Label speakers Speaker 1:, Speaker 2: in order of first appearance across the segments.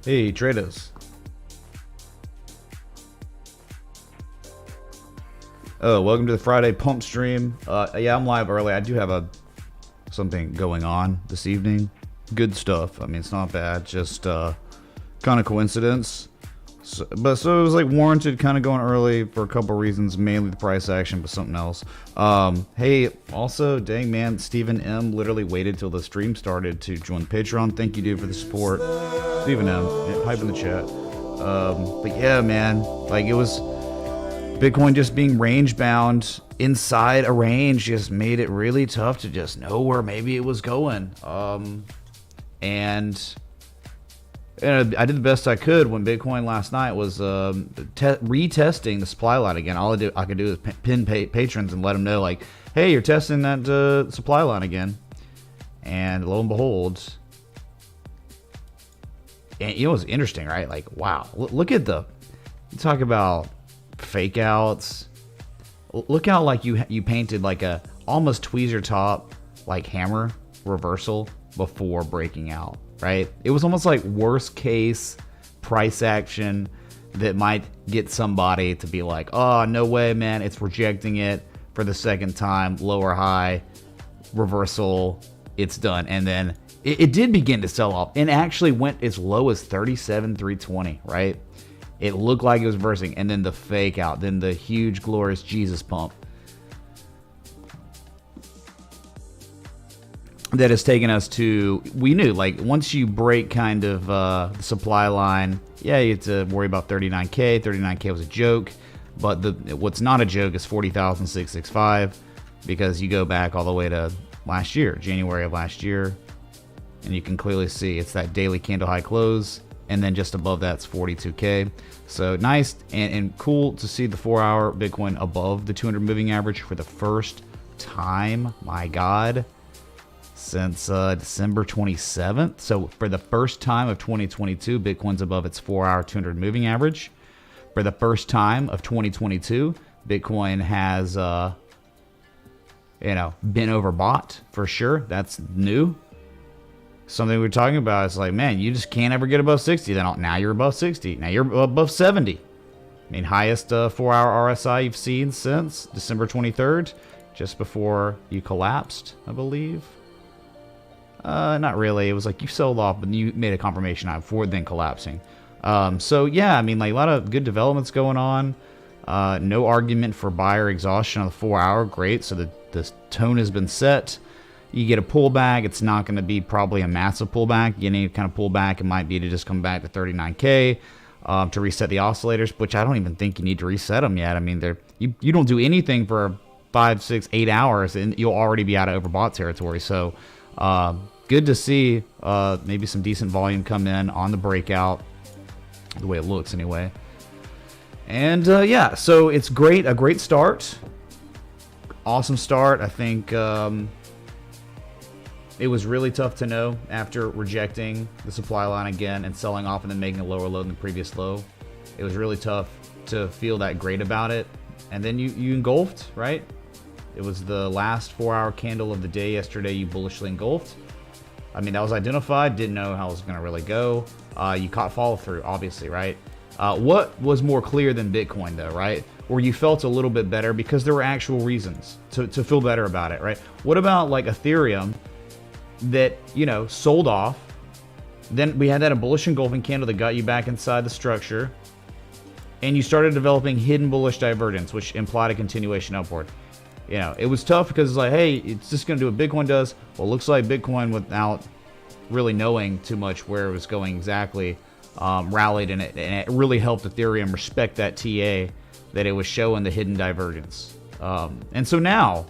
Speaker 1: Hey traders. Oh, welcome to the Friday pump stream. Yeah, I'm live early. I do have something going on this evening. Good stuff. I mean, it's not bad. Just kind of coincidence. So it was like warranted kind of going early for a couple reasons, mainly the price action, but something else. Hey, also, dang man, Stephen M literally waited till the stream started to join Patreon. Thank you, dude, for the support. Stephen M, yeah, hype in the chat. But yeah, man, like it was Bitcoin just being range bound inside a range just made it really tough to just know where maybe it was going. And I did the best I could when Bitcoin last night was retesting the supply line again. All I could do is pin patrons and let them know, like, hey, you're testing that supply line again. And lo and behold, and you know what's interesting, right? Like, wow, look at you talk about fake outs. Look how like you painted like a almost tweezer top like hammer reversal before breaking out. Right? It was almost like worst case price action that might get somebody to be like, oh, no way, man. It's rejecting it for the second time. Lower high, reversal. It's done. And then it did begin to sell off and actually went as low as 37,320, right? It looked like it was reversing. And then the fake out. Then the huge, glorious Jesus pump that has taken us to, we knew, like, once you break kind of the supply line, yeah, you have to worry about 39K. 39K was a joke, but what's not a joke is 40,665, because you go back all the way to last year, January of last year, and you can clearly see it's that daily candle high close, and then just above that's 42K. So nice and cool to see the 4-hour Bitcoin above the 200 moving average for the first time. My God. Since December 27th. So for the first time of 2022, Bitcoin's above its 4-hour 200 moving average. For the first time of 2022, Bitcoin has been overbought for sure. That's new. Something we were talking about is like, man, you just can't ever get above 60. Then now you're above 60. Now you're above 70. I mean, highest 4-hour RSI you've seen since December 23rd, just before you collapsed, I believe. Not really. It was like you sold off, but you made a confirmation high before then collapsing. So yeah, I mean, like a lot of good developments going on. No argument for buyer exhaustion on the 4-hour. Great. So the tone has been set. You get a pullback. It's not going to be probably a massive pullback. Any kind of pullback, it might be to just come back to 39K to reset the oscillators, which I don't even think you need to reset them yet. I mean, you don't do anything for 5, 6, 8 hours, and you'll already be out of overbought territory. So good to see maybe some decent volume come in on the breakout, the way it looks anyway. And yeah, so it's great, a great start, awesome start. I think it was really tough to know after rejecting the supply line again and selling off and then making a lower low than the previous low. It was really tough to feel that great about it. And then you engulfed, right? It was the last 4-hour candle of the day yesterday. You bullishly engulfed. I mean, that was identified. Didn't know how it was going to really go. You caught follow through, obviously, right? What was more clear than Bitcoin, though, right? Where you felt a little bit better because there were actual reasons to feel better about it, right? What about like Ethereum that, sold off? Then we had that bullish engulfing candle that got you back inside the structure. And you started developing hidden bullish divergence, which implied a continuation upward. It was tough because it's like, hey, it's just going to do what Bitcoin does. Well, it looks like Bitcoin, without really knowing too much where it was going exactly, rallied in it. And it really helped Ethereum respect that TA that it was showing the hidden divergence. And so now,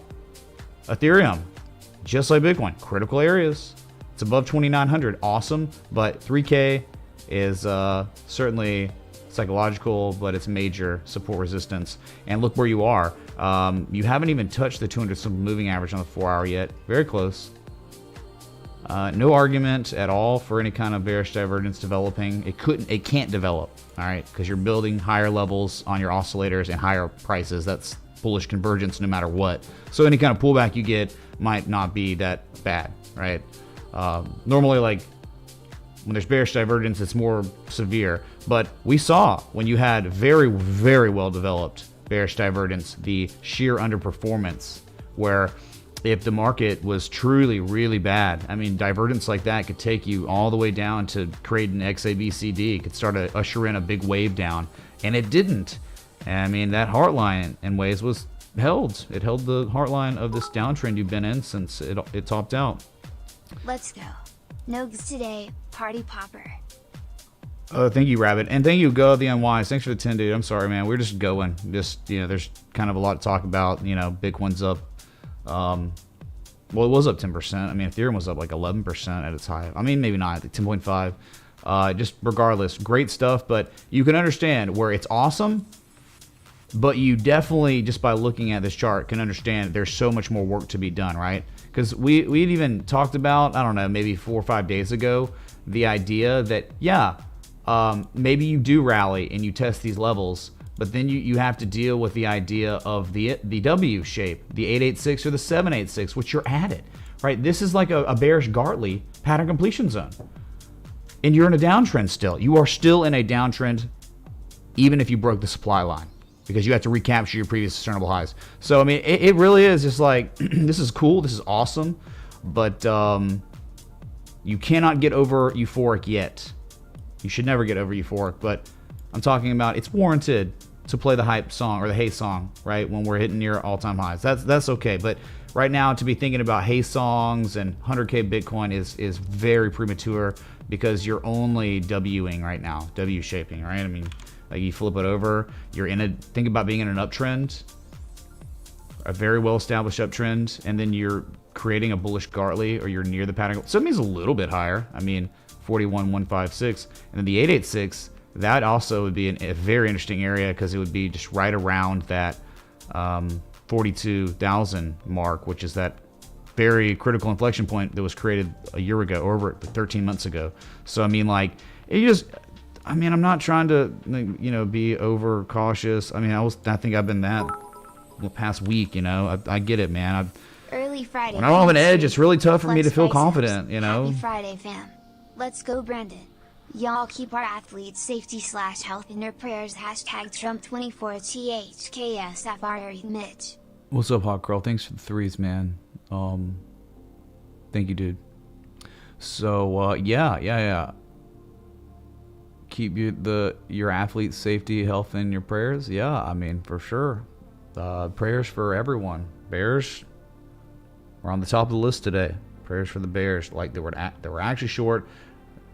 Speaker 1: Ethereum, just like Bitcoin, critical areas. It's above 2,900. Awesome. But 3K is certainly psychological, but it's major support resistance. And look where you are. You haven't even touched the 200 moving average on the 4-hour yet. Very close. No argument at all for any kind of bearish divergence developing. It can't develop, all right, because you're building higher levels on your oscillators and higher prices. That's bullish convergence no matter what. So any kind of pullback you get might not be that bad, right? Normally, like When there's bearish divergence, it's more severe. But we saw when you had very, very well developed bearish divergence, the sheer underperformance, where if the market was truly really bad, I mean, divergence like that could take you all the way down to create an XABCD. It could start to usher in a big wave down, and it didn't. And I mean, that heart line in ways was held. It held the heart line of this downtrend you've been in since it topped out.
Speaker 2: Let's go. Nogs today, party popper.
Speaker 1: Thank you, Rabbit. And thank you, Go the Unwise. Thanks for the 10, dude. I'm sorry, man. We're just going. There's kind of a lot to talk about. Bitcoin's up. Well, it was up 10%. I mean, Ethereum was up like 11% at its high. I mean, maybe not, like 10.5. Just regardless, great stuff. But you can understand where it's awesome. But you definitely, just by looking at this chart, can understand there's so much more work to be done, right? Because we'd even talked about, I don't know, maybe 4 or 5 days ago, the idea that, maybe you do rally and you test these levels, but then you have to deal with the idea of the W shape, the 886 or the 786, which you're at it, right? This is like a bearish Gartley pattern completion zone. And you're in a downtrend still. You are still in a downtrend, even if you broke the supply line, because you have to recapture your previous discernible highs. So, I mean, it really is just like, this is cool, this is awesome, but you cannot get over euphoric yet. You should never get over euphoric, but I'm talking about it's warranted to play the hype song or the hey song, right? When we're hitting near all-time highs. That's okay. But right now, to be thinking about hey songs and 100K Bitcoin is very premature, because you're only Wing right now, W shaping, right? I mean, like, you flip it over, think about being in an uptrend, a very well-established uptrend, and then you're creating a bullish Gartley, or you're near the pattern. So it means a little bit higher. I mean, 41,156, and then the 886, that also would be a very interesting area, because it would be just right around that 42,000 mark, which is that very critical inflection point that was created a year ago, or over 13 months ago. So I mean, like, I'm not trying to be over cautious. I mean, I think I've been that the past week. I get it, man.
Speaker 2: Early Friday.
Speaker 1: When I don't have an edge, it's really tough for me to feel confident.
Speaker 2: Happy Friday, fam. Let's go, Brandon. Y'all keep our athletes' safety/health in their prayers. #Trump24THKSFR Mitch.
Speaker 1: What's up, Hot Girl? Thanks for the 3s, man. Thank you, dude. So, yeah. Keep your athletes' safety, health in your prayers. Yeah, I mean, for sure. Prayers for everyone. Bears are on the top of the list today. Prayers for the Bears. Like, they were actually short.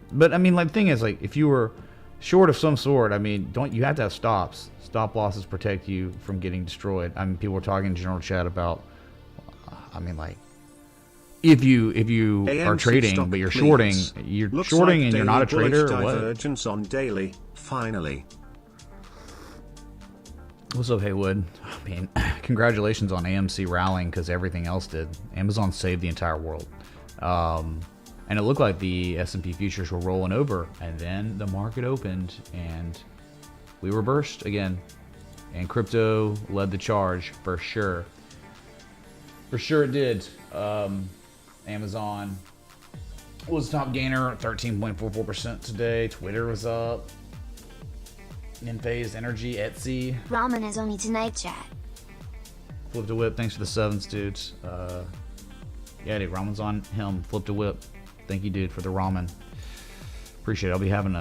Speaker 1: But I mean, like, the thing is, like, if you were short of some sort, I mean, you have to have stops. Stop losses protect you from getting destroyed. I mean, people were talking in general chat about, I mean, like, if you
Speaker 3: AMC
Speaker 1: are trading but you're shorting,
Speaker 3: Looks
Speaker 1: shorting
Speaker 3: like
Speaker 1: and you're not a
Speaker 3: daily
Speaker 1: trader,
Speaker 3: bullish
Speaker 1: or what?
Speaker 3: divergence on daily, finally.
Speaker 1: What's up, Haywood? I mean, congratulations on AMC rallying, because everything else did. Amazon saved the entire world. And it looked like the S&P futures were rolling over, and then the market opened and we reversed again, and crypto led the charge for sure. For sure it did. Amazon was top gainer, 13.44% today. Twitter was up. Enphase Energy, Etsy.
Speaker 2: Ramen is only tonight, chat.
Speaker 1: Flipped a whip. Thanks for the 7s, dudes. Yeah, dude, ramen's on him. Flipped a whip. Thank you, dude, for the ramen. Appreciate it. I'll be having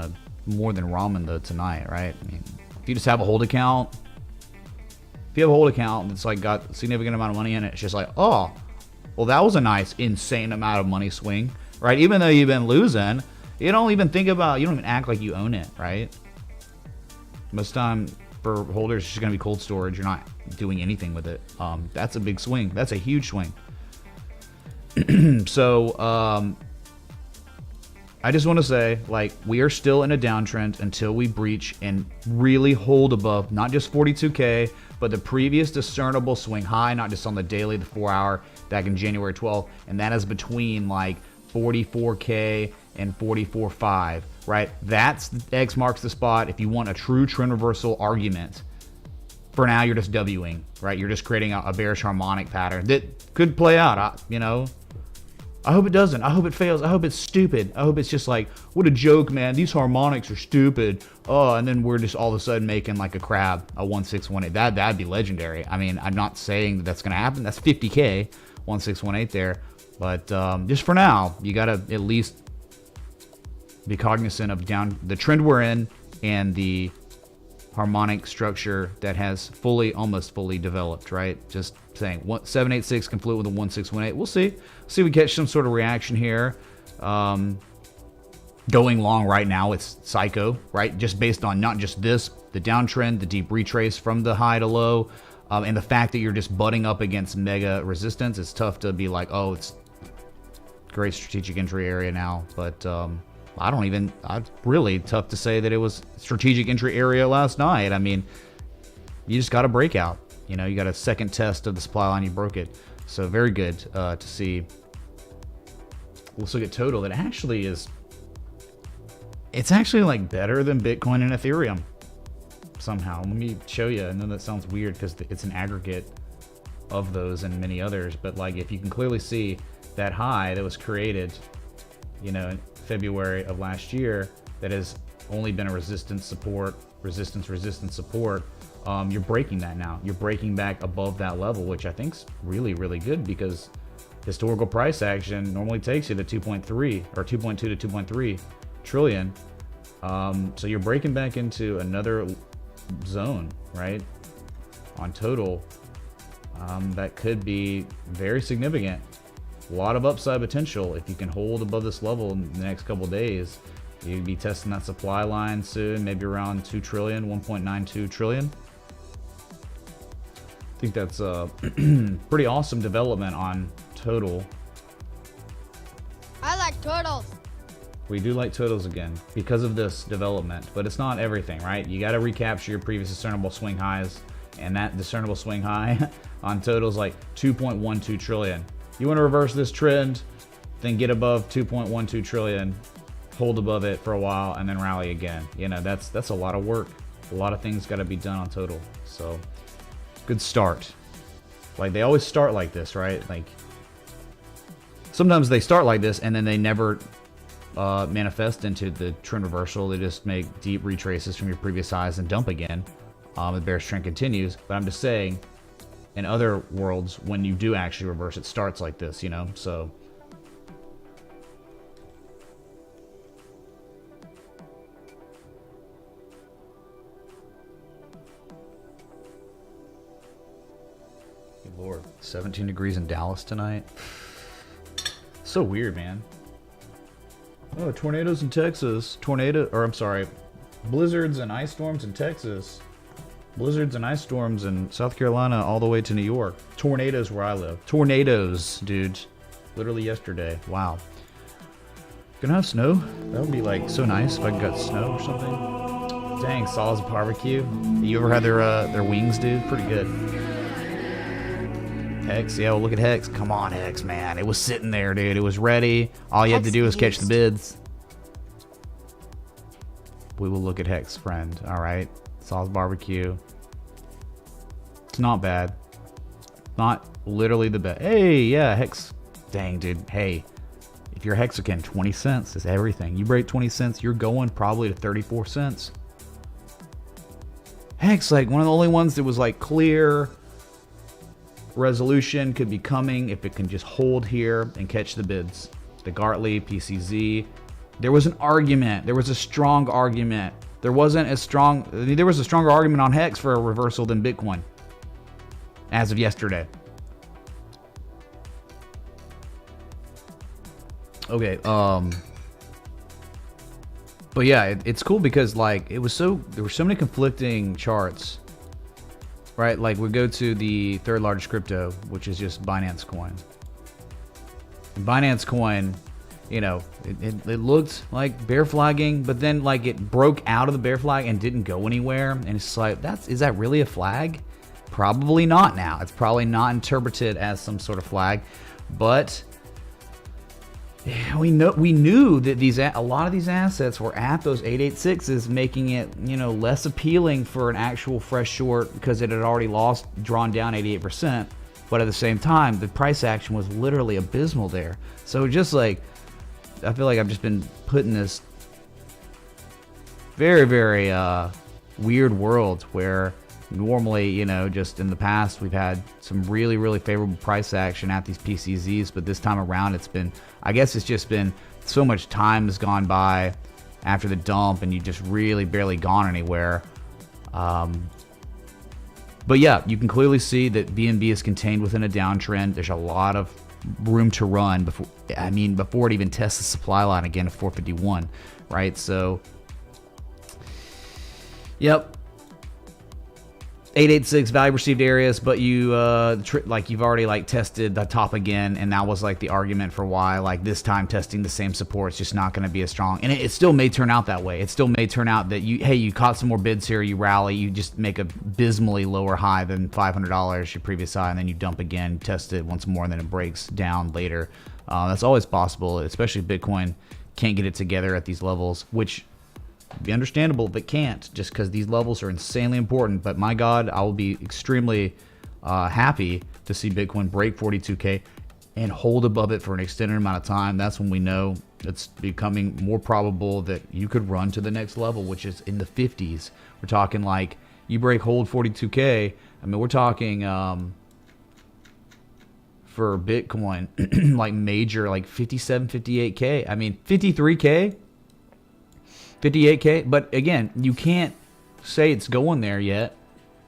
Speaker 1: more than ramen though tonight, right? I mean, if you just have a hold account, that's like got a significant amount of money in it, it's just like, oh, well, that was a nice, insane amount of money swing, right? Even though you've been losing, you don't even act like you own it, right? Most time for holders, it's just gonna be cold storage. You're not doing anything with it. That's a big swing. That's a huge swing. So, I just want to say, like, we are still in a downtrend until we breach and really hold above not just 42K, but the previous discernible swing high, not just on the daily, the 4 hour back in January 12th, and that is between like 44K and 44.5, right? That's X marks the spot. If you want a true trend reversal argument, for now you're just Wing, right? You're just creating a bearish harmonic pattern that could play out, I hope it doesn't. I hope it fails. I hope it's stupid. I hope it's just like, what a joke, man. These harmonics are stupid. Oh, and then we're just all of a sudden making like a crab, a 1618. That'd be legendary. I mean, I'm not saying that that's going to happen. That's 50K, 1618 there. But just for now, you got to at least be cognizant of the trend we're in and the harmonic structure that has almost fully developed, right? Just saying, 786 can flip with a 1618. We'll see. See if we catch some sort of reaction here. Going long right now, it's psycho, right? Just based on not just this, the downtrend, the deep retrace from the high to low, and the fact that you're just butting up against mega resistance. It's tough to be like, oh, it's great strategic entry area now, but really tough to say that it was strategic entry area last night. I mean, you just got a breakout. You know, you got a second test of the supply line, you broke it. So very good to see. Let's look at total. That actually is, it's actually like better than Bitcoin and Ethereum somehow. Let me show you. I know that sounds weird because it's an aggregate of those and many others, but like if you can clearly see that high that was created, you know, in February of last year, that has only been a resistance support, resistance support. You're breaking that now. You're breaking back above that level, which I think's really, really good because historical price action normally takes you to 2.3 or 2.2 to 2.3 trillion. So you're breaking back into another zone, right? On total, that could be very significant. A lot of upside potential if you can hold above this level in the next couple days. You'd be testing that supply line soon, maybe around 2 trillion, 1.92 trillion. I think that's a pretty awesome development on total.
Speaker 4: I like turtles.
Speaker 1: We do like totals again because of this development, but it's not everything, right? You got to recapture your previous discernible swing highs, and that discernible swing high on totals like 2.12 trillion. You want to reverse this trend, then get above 2.12 trillion, hold above it for a while, and then rally again. You know, that's a lot of work. A lot of things got to be done on total. So, good start. Like, they always start like this, right? Like, sometimes they start like this, and then they never manifest into the trend reversal. They just make deep retraces from your previous highs and dump again. The bearish trend continues. But I'm just saying, in other worlds, when you do actually reverse, it starts like this, you know? So, good Lord. 17 degrees in Dallas tonight. So weird, man. Oh, tornadoes in Texas. Blizzards and ice storms in Texas. Blizzards and ice storms in South Carolina all the way to New York. Tornadoes where I live. Tornadoes, dude. Literally yesterday. Wow. Gonna have snow? That would be like so nice if I got snow or something. Dang, Sol's barbecue. You ever had their wings, dude? Pretty good. Hex, yeah, well, look at Hex. Come on, Hex, man. It was sitting there, dude. It was ready. All you had to do was catch the bids. We will look at Hex, friend. All right. Sol's barbecue. It's not bad. Not literally the best. Hey, yeah, Hex. Dang, dude. Hey, if you're Hexagon, 20 cents is everything. You break 20 cents, you're going probably to 34 cents. Hex, like one of the only ones that was like clear resolution could be coming if it can just hold here and catch the bids. The Gartley, PCZ. There was an argument. There was a strong argument. There wasn't as strong. There was a stronger argument on Hex for a reversal than Bitcoin as of yesterday. Okay. But yeah, it's cool because like there were so many conflicting charts, right? Like we go to the third largest crypto, which is just Binance Coin. And Binance Coin, you know, it looked like bear flagging, but then like it broke out of the bear flag and didn't go anywhere. And it's like, is that really a flag? Probably not now. It's probably not interpreted as some sort of flag, but we knew that a lot of these assets were at those 886s, making it, you know, less appealing for an actual fresh short because it had already drawn down 88%. but at the same time, the price action was literally abysmal there. So just like, I feel like I've just been put in this very, very weird world where normally, you know, just in the past, we've had some really, really favorable price action at these PCZs, but this time around, it's been, I guess it's just been so much time has gone by after the dump and you just really barely gone anywhere. But yeah, you can clearly see that BNB is contained within a downtrend. There's a lot of room to run before it even tests the supply line again at 451, right? So, yep. 886 value received areas, but you like you've already like tested the top again, and that was like the argument for why like this time testing the same support is just not going to be as strong. And it still may turn out that way. It still may turn out that you caught some more bids here, you rally, you just make a abysmally lower high than $500 your previous high, and then you dump again, test it once more, and then it breaks down later. That's always possible, especially if Bitcoin can't get it together at these levels, which be understandable if it can't, just because these levels are insanely important. But my God, I will be extremely happy to see Bitcoin break 42K and hold above it for an extended amount of time. That's when we know it's becoming more probable that you could run to the next level, which is in the 50s. We're talking like you break hold 42K. I mean, we're talking for Bitcoin like major, like 57, 58K. I mean, 53K. 58K, but again, you can't say it's going there yet.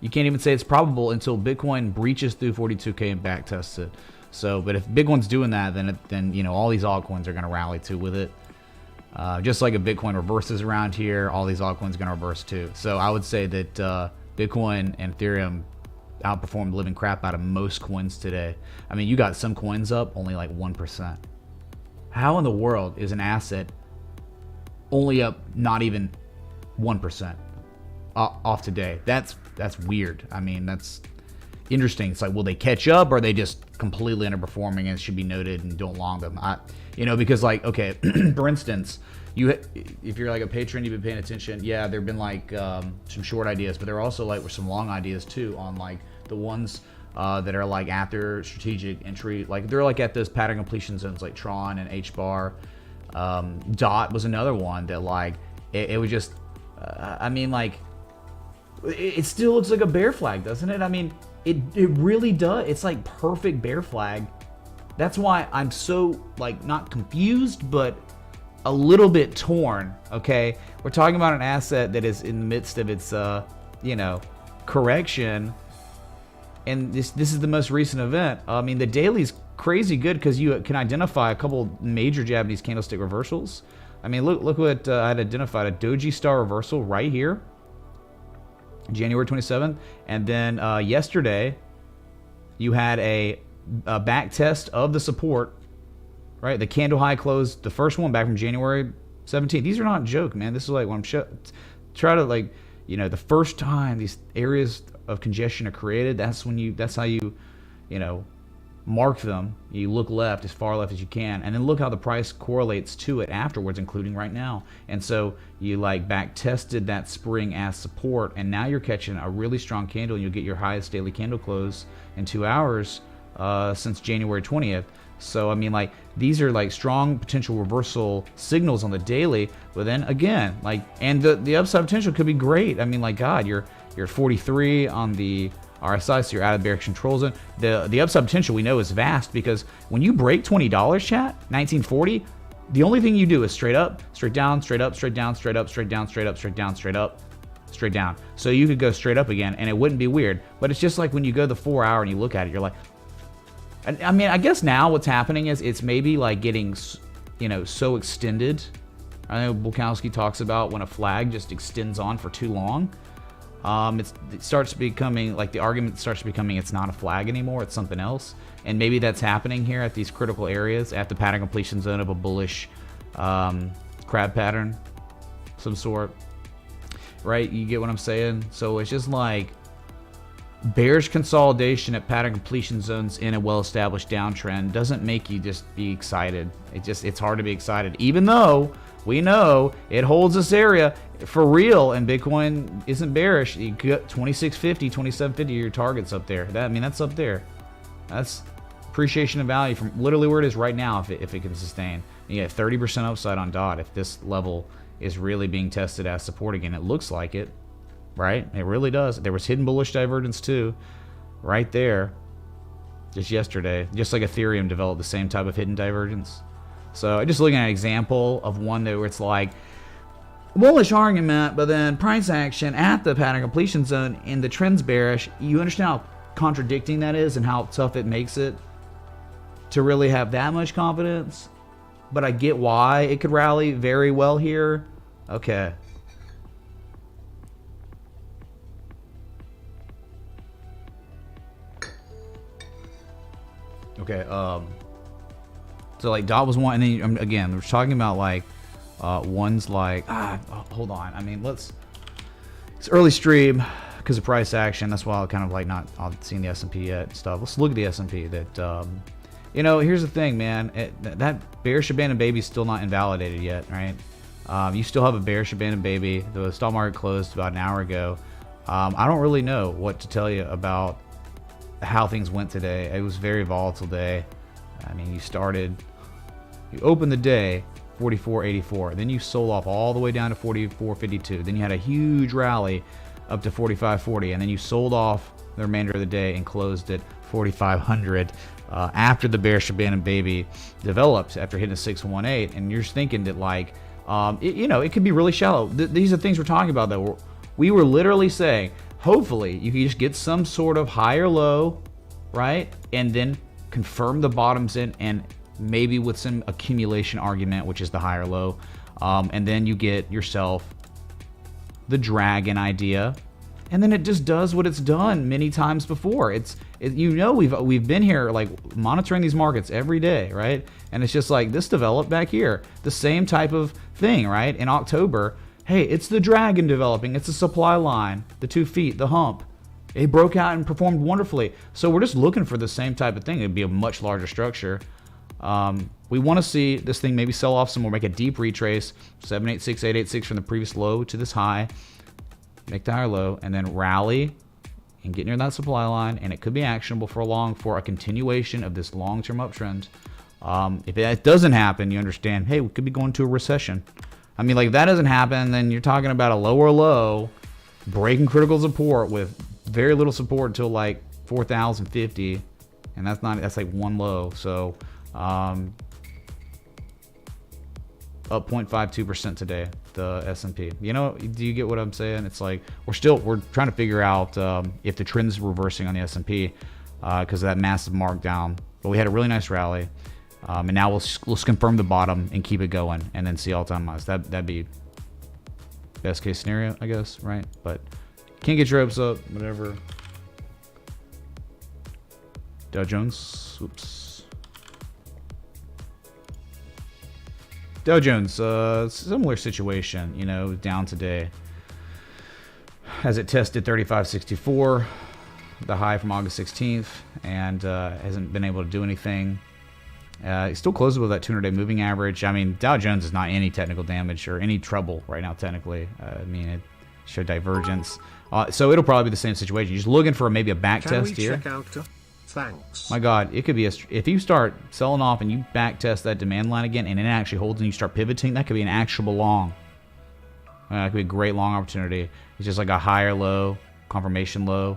Speaker 1: You can't even say it's probable until Bitcoin breaches through 42K and back tests it. So, but if Bitcoin's doing that, then you know all these altcoins are going to rally too with it. Just like if Bitcoin reverses around here, all these altcoins are going to reverse too. So I would say that Bitcoin and Ethereum outperformed the living crap out of most coins today. I mean, you got some coins up only like 1%. How in the world is an asset only up not even 1% off today? That's weird. I mean, that's interesting. It's like, will they catch up, or are they just completely underperforming and it should be noted and don't long them? Because like, okay, for instance, if you're like a patron, you've been paying attention. Yeah, there've been like some short ideas, but there are also like some long ideas too on like the ones that are like after strategic entry, like they're like at those pattern completion zones like Tron and HBAR. DOT was another one that like it was just I mean, like it still looks like a bear flag, doesn't it? I mean, it really does. It's like perfect bear flag. That's why I'm so like not confused, but a little bit torn. Okay, we're talking about an asset that is in the midst of its correction, and this is the most recent event. I mean, the daily's crazy good because you can identify a couple major Japanese candlestick reversals. I mean, look what I had identified: a Doji Star reversal right here, January 27th, and then yesterday you had a back test of the support. Right, the candle high closed, the first one back from January 17th. These are not a joke, man. This is like when I'm try to like, the first time these areas of congestion are created, that's how you mark them. You look left, as far left as you can, and then look how the price correlates to it afterwards, including right now. And so you like back tested that spring as support, and now you're catching a really strong candle, and you'll get your highest daily candle close in 2 hours since January 20th. So I mean, like, these are like strong potential reversal signals on the daily, but then again, like, and the upside potential could be great. I mean, like, God, you're 43 on the RSI, so you're out of bearish control zone. The upside potential we know is vast, because when you break $20, chat, 1940, the only thing you do is straight up, straight down, straight up, straight down, straight up, straight down, straight up, straight down, straight up, straight down. So you could go straight up again, and it wouldn't be weird. But it's just like when you go the 4 hour and you look at it, you're like, I mean, I guess now what's happening is it's maybe like getting, so extended. I know Bulkowski talks about when a flag just extends on for too long. It starts becoming like the argument starts becoming it's not a flag anymore, it's something else. And maybe that's happening here at these critical areas at the pattern completion zone of a bullish crab pattern, some sort. Right? You get what I'm saying? So it's just like bearish consolidation at pattern completion zones in a well-established downtrend doesn't make you just be excited. It's hard to be excited, even though we know it holds this area for real, and Bitcoin isn't bearish. You got 2650, 2750 your targets up there. That's up there. That's appreciation of value from literally where it is right now if it can sustain. And you get 30% upside on DOT if this level is really being tested as support again. It looks like it, right? It really does. There was hidden bullish divergence too, right there, just yesterday. Just like Ethereum developed the same type of hidden divergence. So just looking at an example of one that where it's like bullish argument, but then price action at the pattern completion zone and the trend's bearish. You understand how contradicting that is and how tough it makes it to really have that much confidence. But I get why it could rally very well here. Okay. Okay, so like DOT was one, and then again, we're talking about like ones like hold on. I mean, it's early stream because of price action. That's why I kind of like not seeing the S&P yet and stuff. Let's look at the S&P. That you know, here's the thing, man. That bearish abandoned baby is still not invalidated yet, right? You still have a bearish abandoned baby. The stock market closed about an hour ago. I don't really know what to tell you about how things went today. It was a very volatile day. I mean, you opened the day 44.84, then you sold off all the way down to 44.52, then you had a huge rally up to 45.40, and then you sold off the remainder of the day and closed at 4,500 after the bearish abandoned baby developed after hitting a 618. And you're just thinking that like it could be really shallow. These are things we're talking about that we were literally saying hopefully you can just get some sort of higher low, right, and then confirm the bottoms in, and maybe with some accumulation argument, which is the higher low, and then you get yourself the dragon idea, and then it just does what it's done many times before. We've been here like monitoring these markets every day, right? And it's just like this developed back here, the same type of thing, right? In October, hey, it's the dragon developing, it's a supply line, the 2 feet, the hump. It broke out and performed wonderfully. So we're just looking for the same type of thing. It'd be a much larger structure. We want to see this thing maybe sell off some more, make a deep retrace, 786, 886 from the previous low to this high, make the higher low, and then rally and get near that supply line, and it could be actionable for a continuation of this long-term uptrend. If that doesn't happen, you understand, hey, we could be going to a recession. I mean, like, if that doesn't happen, then you're talking about a lower low, breaking critical support with very little support until like 4,050, and that's like one low. So up 0.52% today, the S&P. You know, do you get what I'm saying? It's like we're trying to figure out if the trend's reversing on the S&P because of that massive markdown. But we had a really nice rally, and now let's confirm the bottom and keep it going, and then see all-time highs. That'd be best case scenario, I guess, right? But can't get your hopes up, whatever. Dow Jones, oops. Dow Jones, similar situation, you know, down today as it tested 3564, the high from August 16th, and hasn't been able to do anything. It still closes with that 200-day moving average. I mean, Dow Jones is not any technical damage or any trouble right now, technically. I mean, it showed divergence. So it'll probably be the same situation. You're just looking for maybe a back test here.
Speaker 3: Check out? Thanks.
Speaker 1: My God, it could be if you start selling off and you back test that demand line again and it actually holds and you start pivoting, that could be an actionable long. It could be a great long opportunity. It's just like a higher low, confirmation low,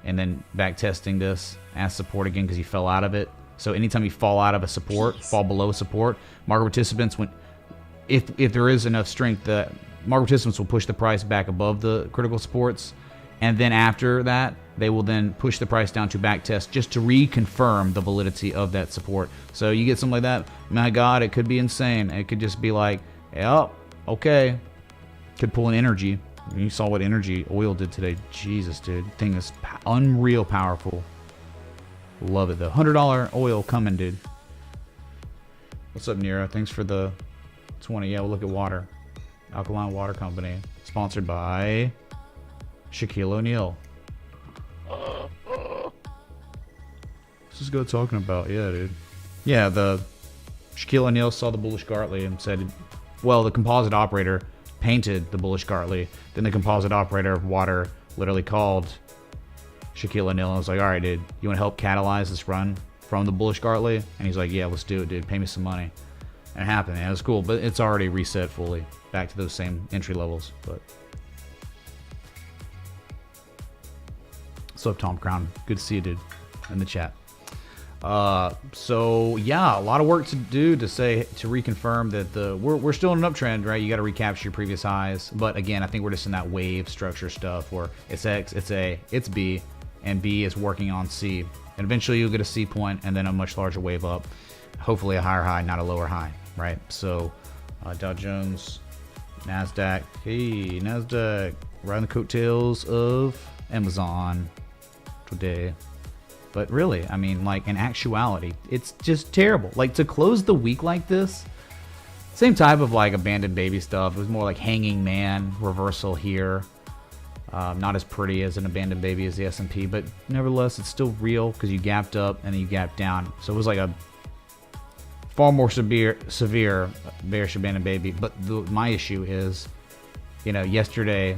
Speaker 1: and then back testing this as support again because you fell out of it. So anytime you fall out of a support, fall below a support, market participants, if there is enough strength, the market participants will push the price back above the critical supports, and then after that, they will then push the price down to back test just to reconfirm the validity of that support. So you get something like that, my God, it could be insane. It could just be like, oh, okay. Could pull an energy. You saw what energy oil did today. Jesus, dude. Thing is unreal powerful. Love it, though. $100 oil coming, dude. What's up, Nero? Thanks for the 20. Yeah, we'll look at water. Alkaline Water Company. Sponsored by Shaquille O'Neal. What's this guy talking about? Yeah, dude. Yeah, the Shaquille O'Neal saw the bullish Gartley and said, well, the composite operator painted the bullish Gartley. Then the composite operator of water literally called Shaquille O'Neal was like, all right, dude, you want to help catalyze this run from the bullish Gartley? And he's like, yeah, let's do it, dude. Pay me some money. And it happened. And it was cool, but it's already reset fully back to those same entry levels. But what's up, Tom Crown? Good to see you, dude, in the chat. So yeah, a lot of work to do to reconfirm that we're still in an uptrend, right? You got to recapture your previous highs, but again, I think we're just in that wave structure stuff where it's X, it's A, it's B, and B is working on C, and eventually you'll get a C point and then a much larger wave up, hopefully a higher high, not a lower high, right? So Dow Jones, Nasdaq, hey Nasdaq, riding the coattails of Amazon today. But really, I mean, like, in actuality, it's just terrible. Like, to close the week like this, same type of, like, abandoned baby stuff. It was more like hanging man reversal here. Not as pretty as an abandoned baby as the S&P, but nevertheless, it's still real because you gapped up and then you gapped down. So it was like a far more severe bearish abandoned baby. But my issue is, you know, yesterday,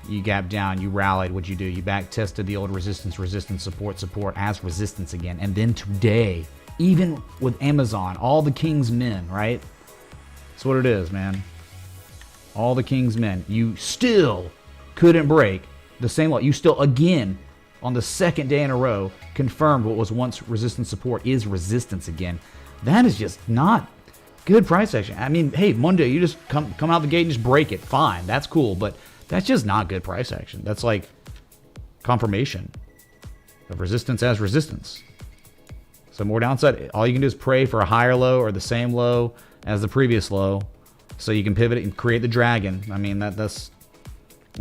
Speaker 1: you gapped down, you rallied, what'd you do? You back tested the old resistance, support as resistance again. And then today, even with Amazon, all the king's men, right? That's what it is, man. All the king's men. You still couldn't break the same low. You still, again, on the second day in a row, confirmed what was once resistance support is resistance again. That is just not good price action. I mean, hey, Monday, you just come out the gate and just break it. Fine, that's cool, but that's just not good price action. That's like confirmation of resistance as resistance. So more downside. All you can do is pray for a higher low or the same low as the previous low, so you can pivot and create the dragon. I mean, that's.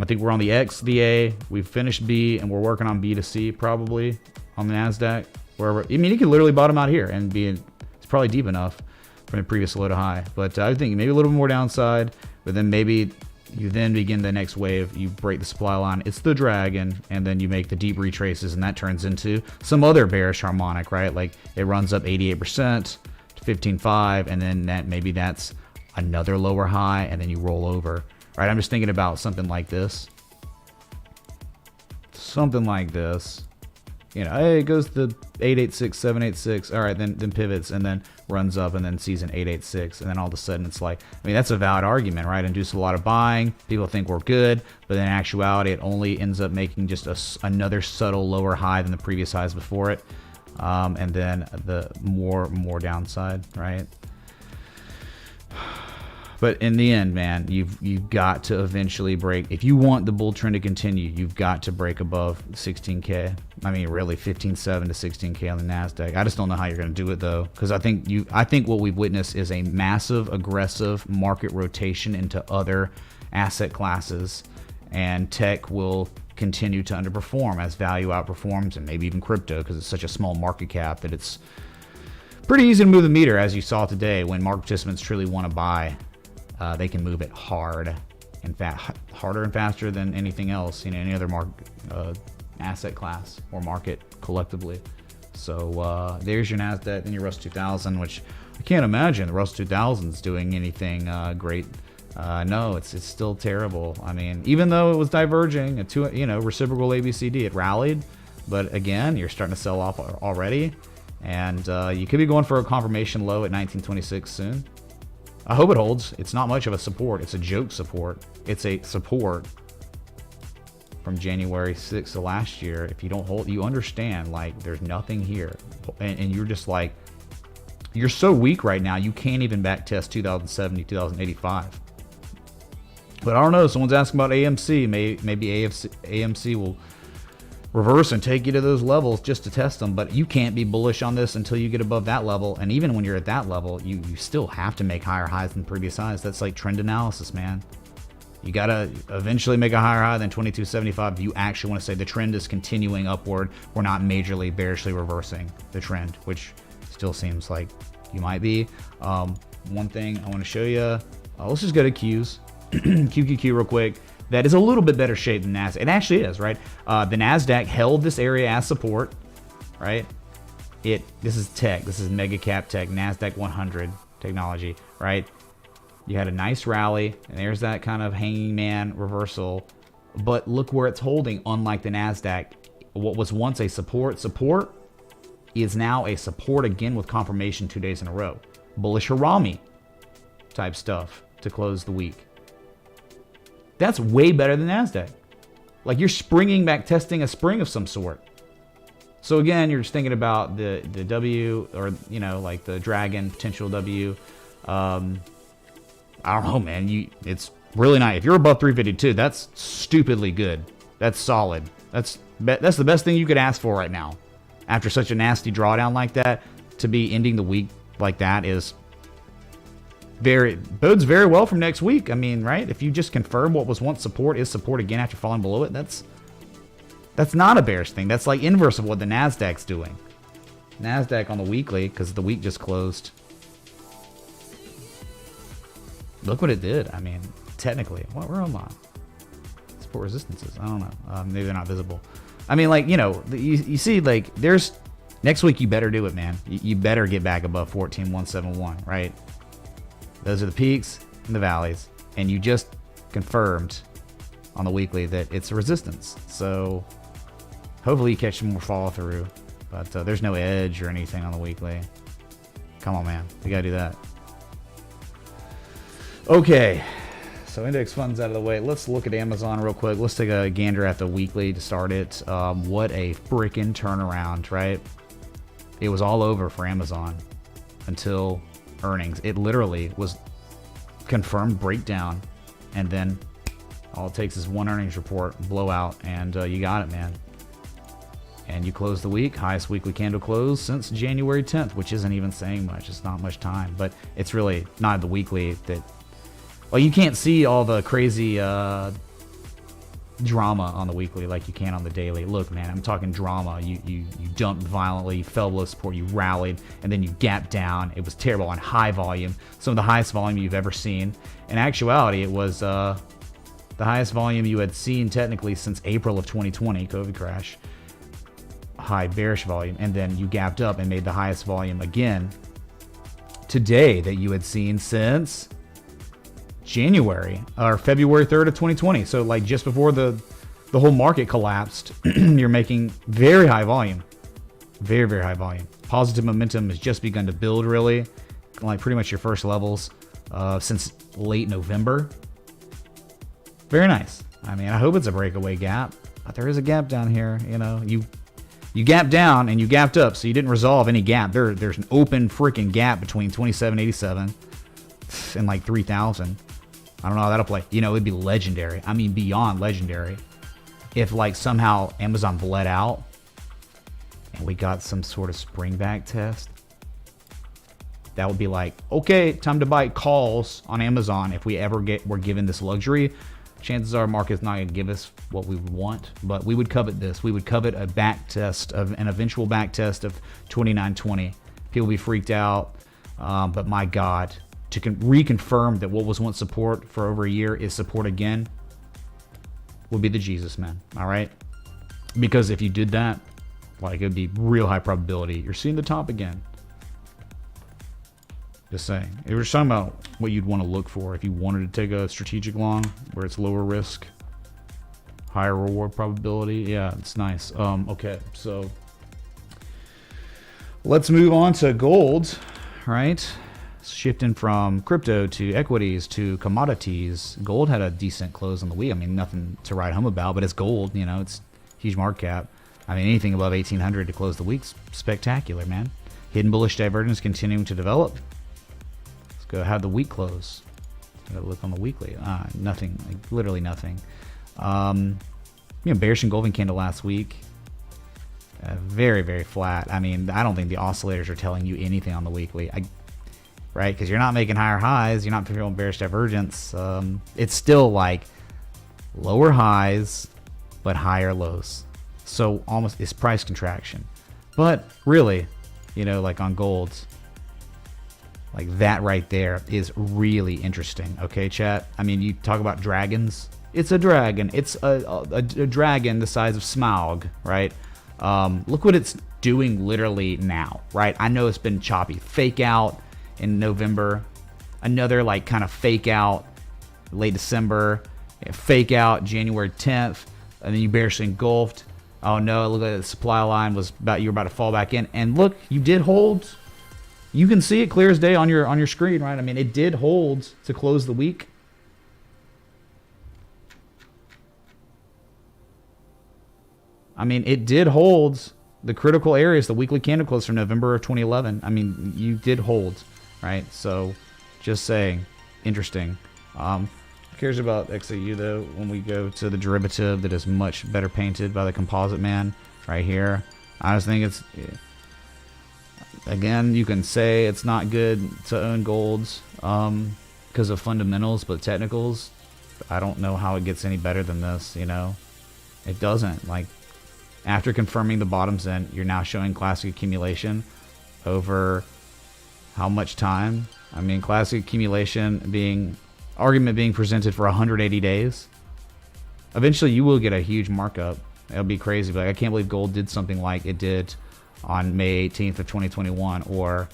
Speaker 1: I think we're on the X, the A. We've finished B, and we're working on B to C probably on the Nasdaq. Wherever. I mean, you could literally bottom out here and be. It's probably deep enough from the previous low to high. But I think maybe a little bit more downside, but then maybe. You then begin the next wave, you break the supply line, it's the dragon, and then you make the deep retraces, and that turns into some other bearish harmonic, right? Like it runs up 88% to 15.5, and then maybe that's another lower high, and then you roll over, right? I'm just thinking about something like this. Something like this. You know, hey, it goes to 886, 786, all right, then pivots, and then runs up, and then sees an 886, and then all of a sudden it's like, I mean, that's a valid argument, right? Induce a lot of buying, people think we're good, but in actuality, it only ends up making just another subtle lower high than the previous highs before it, and then the more downside, right? But in the end, man, you've got to eventually break. If you want the bull trend to continue, you've got to break above 16K. I mean, really, 15.7 to 16K on the Nasdaq. I just don't know how you're going to do it though, because I think what we've witnessed is a massive, aggressive market rotation into other asset classes, and tech will continue to underperform as value outperforms, and maybe even crypto, because it's such a small market cap that it's pretty easy to move the meter, as you saw today. When market participants truly want to buy, they can move it hard and harder and faster than anything else, you know, any other asset class or market collectively. So there's your Nasdaq, then your Russell 2000, which I can't imagine the Russell 2000 is doing anything great. No, it's still terrible. I mean, even though it was diverging reciprocal ABCD, it rallied, but again, you're starting to sell off already, and you could be going for a confirmation low at 1926 soon. I hope it holds. It's not much of a support. It's a joke support. It's a support from January 6th of last year. If you don't hold, you understand, like, there's nothing here. And you're just like, you're so weak right now, you can't even back test 2070, 2085. But I don't know. Someone's asking about AMC. Maybe AMC will reverse and take you to those levels just to test them, but you can't be bullish on this until you get above that level. And even when you're at that level, you still have to make higher highs than previous highs. That's like trend analysis, man. You gotta eventually make a higher high than 2275 if you actually want to say the trend is continuing upward. We're not majorly bearishly reversing the trend, which still seems like you might be. One thing I want to show you, let's just go to Qs. QQQ real quick. That is a little bit better shape than Nasdaq. It actually is, right? The Nasdaq held this area as support, right? This is tech. This is mega cap tech, Nasdaq 100 technology, right? You had a nice rally, and there's that kind of hanging man reversal. But look where it's holding. Unlike the Nasdaq, what was once a support is now a support again with confirmation 2 days in a row. Bullish harami type stuff to close the week. That's way better than Nasdaq. Like you're springing back, testing a spring of some sort. So again, you're just thinking about the W, or like the dragon potential W. I don't know, man. It's really nice. If you're above 352, that's stupidly good. That's solid. That's the best thing you could ask for right now. After such a nasty drawdown like that, to be ending the week like that is bodes very well from next week. I mean, right? If you just confirm what was once support is support again after falling below it, that's not a bearish thing. That's like inverse of what the Nasdaq's doing. Nasdaq on the weekly, because the week just closed. Look what it did. I mean, technically, where am I? Support resistances. I don't know. Maybe they're not visible. I mean, like, you see, like, there's next week. You better do it, man. You better get back above 14,171, right? Those are the peaks and the valleys, and you just confirmed on the weekly that it's a resistance. So hopefully you catch some more follow through, but there's no edge or anything on the weekly. Come on, man. We gotta do that. Okay, so index funds out of the way. Let's look at Amazon real quick. Let's take a gander at the weekly to start it. What a freaking turnaround, right? It was all over for Amazon until earnings. It literally was confirmed breakdown, and then all it takes is one earnings report, blowout, and you got it, man. And you close the week, highest weekly candle close since January 10th, which isn't even saying much. It's not much time, but it's really not the weekly that... Well, you can't see all the crazy drama on the weekly like you can on the daily. Look, man, I'm talking drama. You dumped violently, you fell below support, you rallied, and then you gapped down. It was terrible on high volume, some of the highest volume you've ever seen. In actuality, it was the highest volume you had seen technically since April of 2020, COVID crash. High bearish volume, and then you gapped up and made the highest volume again today that you had seen since January or February 3rd of 2020. So like just before the whole market collapsed, you're making very high volume. Very, very high volume. Positive momentum has just begun to build, really. Like pretty much your first levels since late November. Very nice. I mean, I hope it's a breakaway gap, but there is a gap down here. You gapped down and you gapped up, so you didn't resolve any gap. There's an open freaking gap between 2787 and like 3000. I don't know how that'll play. It'd be legendary. I mean, beyond legendary. If like somehow Amazon bled out and we got some sort of spring back test, that would be like, okay, time to buy calls on Amazon. If we ever were given this luxury, chances are market's not going to give us what we would want, but we would covet this. We would covet a back test of an eventual back test of 2920. People be freaked out, but my God, to reconfirm that what was once support for over a year is support again would be the Jesus, man. All right, because if you did that, like, it would be real high probability you're seeing the top again. Just saying. It was talking about what you'd want to look for if you wanted to take a strategic long where it's lower risk, higher reward probability. Yeah, it's nice. Okay, so let's move on to gold, right? Shifting from crypto to equities to commodities. Gold had a decent close on the week. I mean, nothing to write home about, but it's gold. It's huge market cap. I mean, anything above 1800 to close the week's spectacular, man. Hidden bullish divergence continuing to develop. Let's go have the week close. Gotta look on the weekly. Nothing, like literally nothing. Bearish engulfing candle last week. Very, very flat. I mean, I don't think the oscillators are telling you anything on the weekly. Right? Because you're not making higher highs. You're not feeling bearish divergence. It's still like lower highs, but higher lows. So almost it's price contraction. But really, like on gold, like that right there is really interesting. Okay, chat? I mean, you talk about dragons. It's a dragon. It's a dragon the size of Smaug, right? Look what it's doing literally now, right? I know it's been choppy. Fake out in November, another like kind of fake out late December, fake out January 10th, and then you bearish engulfed. Oh no, look at the supply line was you were about to fall back in. And look, you did hold. You can see it clear as day on your screen, right? I mean, it did hold to close the week. I mean, it did hold the critical areas, the weekly candle close from November of 2011. I mean, you did hold, right? So, just saying, interesting. Who cares about XAU though? When we go to the derivative that is much better painted by the composite man right here, I just think it's, again, you can say it's not good to own golds because of fundamentals, but technicals, I don't know how it gets any better than this. You know, it doesn't. Like, after confirming the bottoms in, you're now showing classic accumulation over how much time? I mean, classic accumulation argument being presented for 180 days. Eventually, you will get a huge markup. It'll be crazy. But like, I can't believe gold did something like it did on May 18th of 2021 or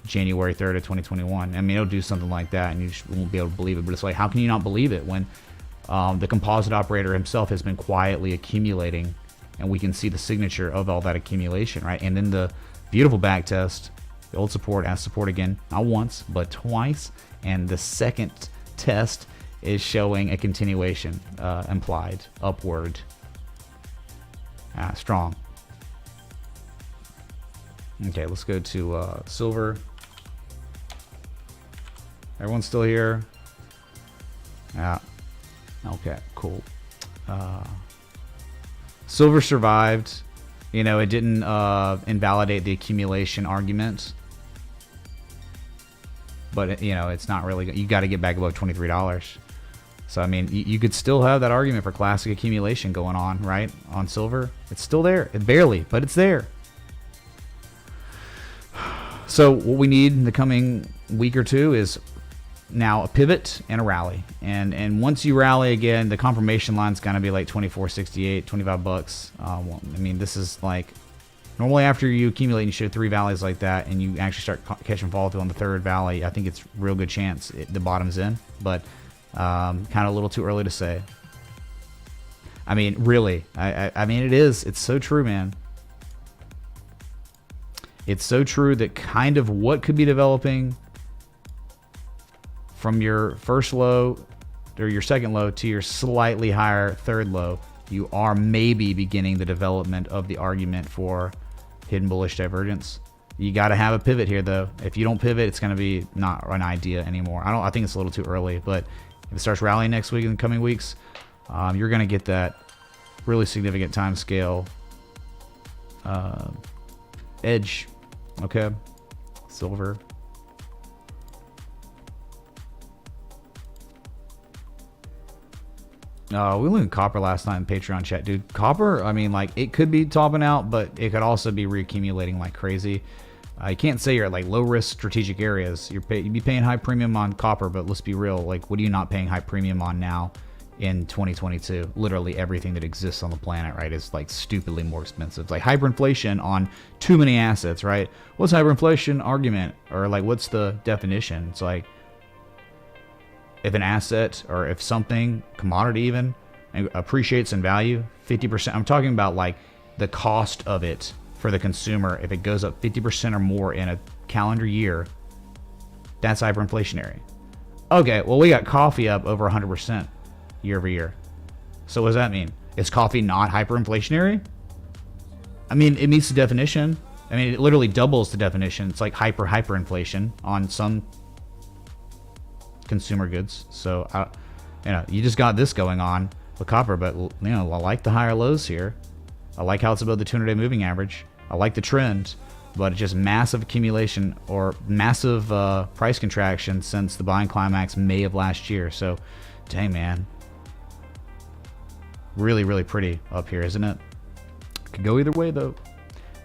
Speaker 1: January 3rd of 2021. I mean, it'll do something like that, and you just won't be able to believe it. But it's like, how can you not believe it when the composite operator himself has been quietly accumulating? And we can see the signature of all that accumulation, right? And then the beautiful back test, the old support as support again, not once, but twice. And the second test is showing a continuation, implied, upward. Strong. Okay, let's go to silver. Everyone's still here? Yeah. Okay, cool. Silver survived. You know, it didn't invalidate the accumulation argument. But, you know, it's not really... You got to get back above $23. So, I mean, you could still have that argument for classic accumulation going on, right? On silver. It's still there. It barely, but it's there. So, what we need in the coming week or two is now a pivot and a rally. And once you rally again, the confirmation line's going to be like $24.68, $25. Well, I mean, this is like... Normally after you accumulate and you show 3 valleys like that and you actually start catching follow through on the 3rd valley, I think it's real good chance the bottom's in. But kind of a little too early to say. I mean, really. I mean, it is. It's so true, man. It's so true that kind of what could be developing from your first low or your second low to your slightly higher 3rd low, you are maybe beginning the development of the argument for hidden bullish divergence. You got to have a pivot here, though. If you don't pivot, it's going to be not an idea anymore. I think it's a little too early, but if it starts rallying next week in the coming weeks, you're going to get that really significant time scale edge. Okay, silver. We looked at copper last night in Patreon chat, dude. Copper, I mean, like, it could be topping out, but it could also be reaccumulating like crazy. You can't say you're at like low risk strategic areas. You'd be paying high premium on copper, but let's be real. Like, what are you not paying high premium on now in 2022? Literally everything that exists on the planet, right, is like stupidly more expensive. It's like hyperinflation on too many assets, right? What's hyperinflation argument? Or like, what's the definition? It's like, if an asset or if something, commodity even, appreciates in value 50%, I'm talking about like the cost of it for the consumer. If it goes up 50% or more in a calendar year, that's hyperinflationary. Okay, well, we got coffee up over 100% year over year. So what does that mean? Is coffee not hyperinflationary? I mean, it meets the definition. I mean, it literally doubles the definition. It's like hyperinflation on some consumer goods. So, you know, you just got this going on with copper, but, you know, I like the higher lows here. I like how it's above the 200-day moving average. I like the trend, but it's just massive accumulation or massive price contraction since the buying climax May of last year. So, dang, man. Really, really pretty up here, isn't it? Could go either way, though.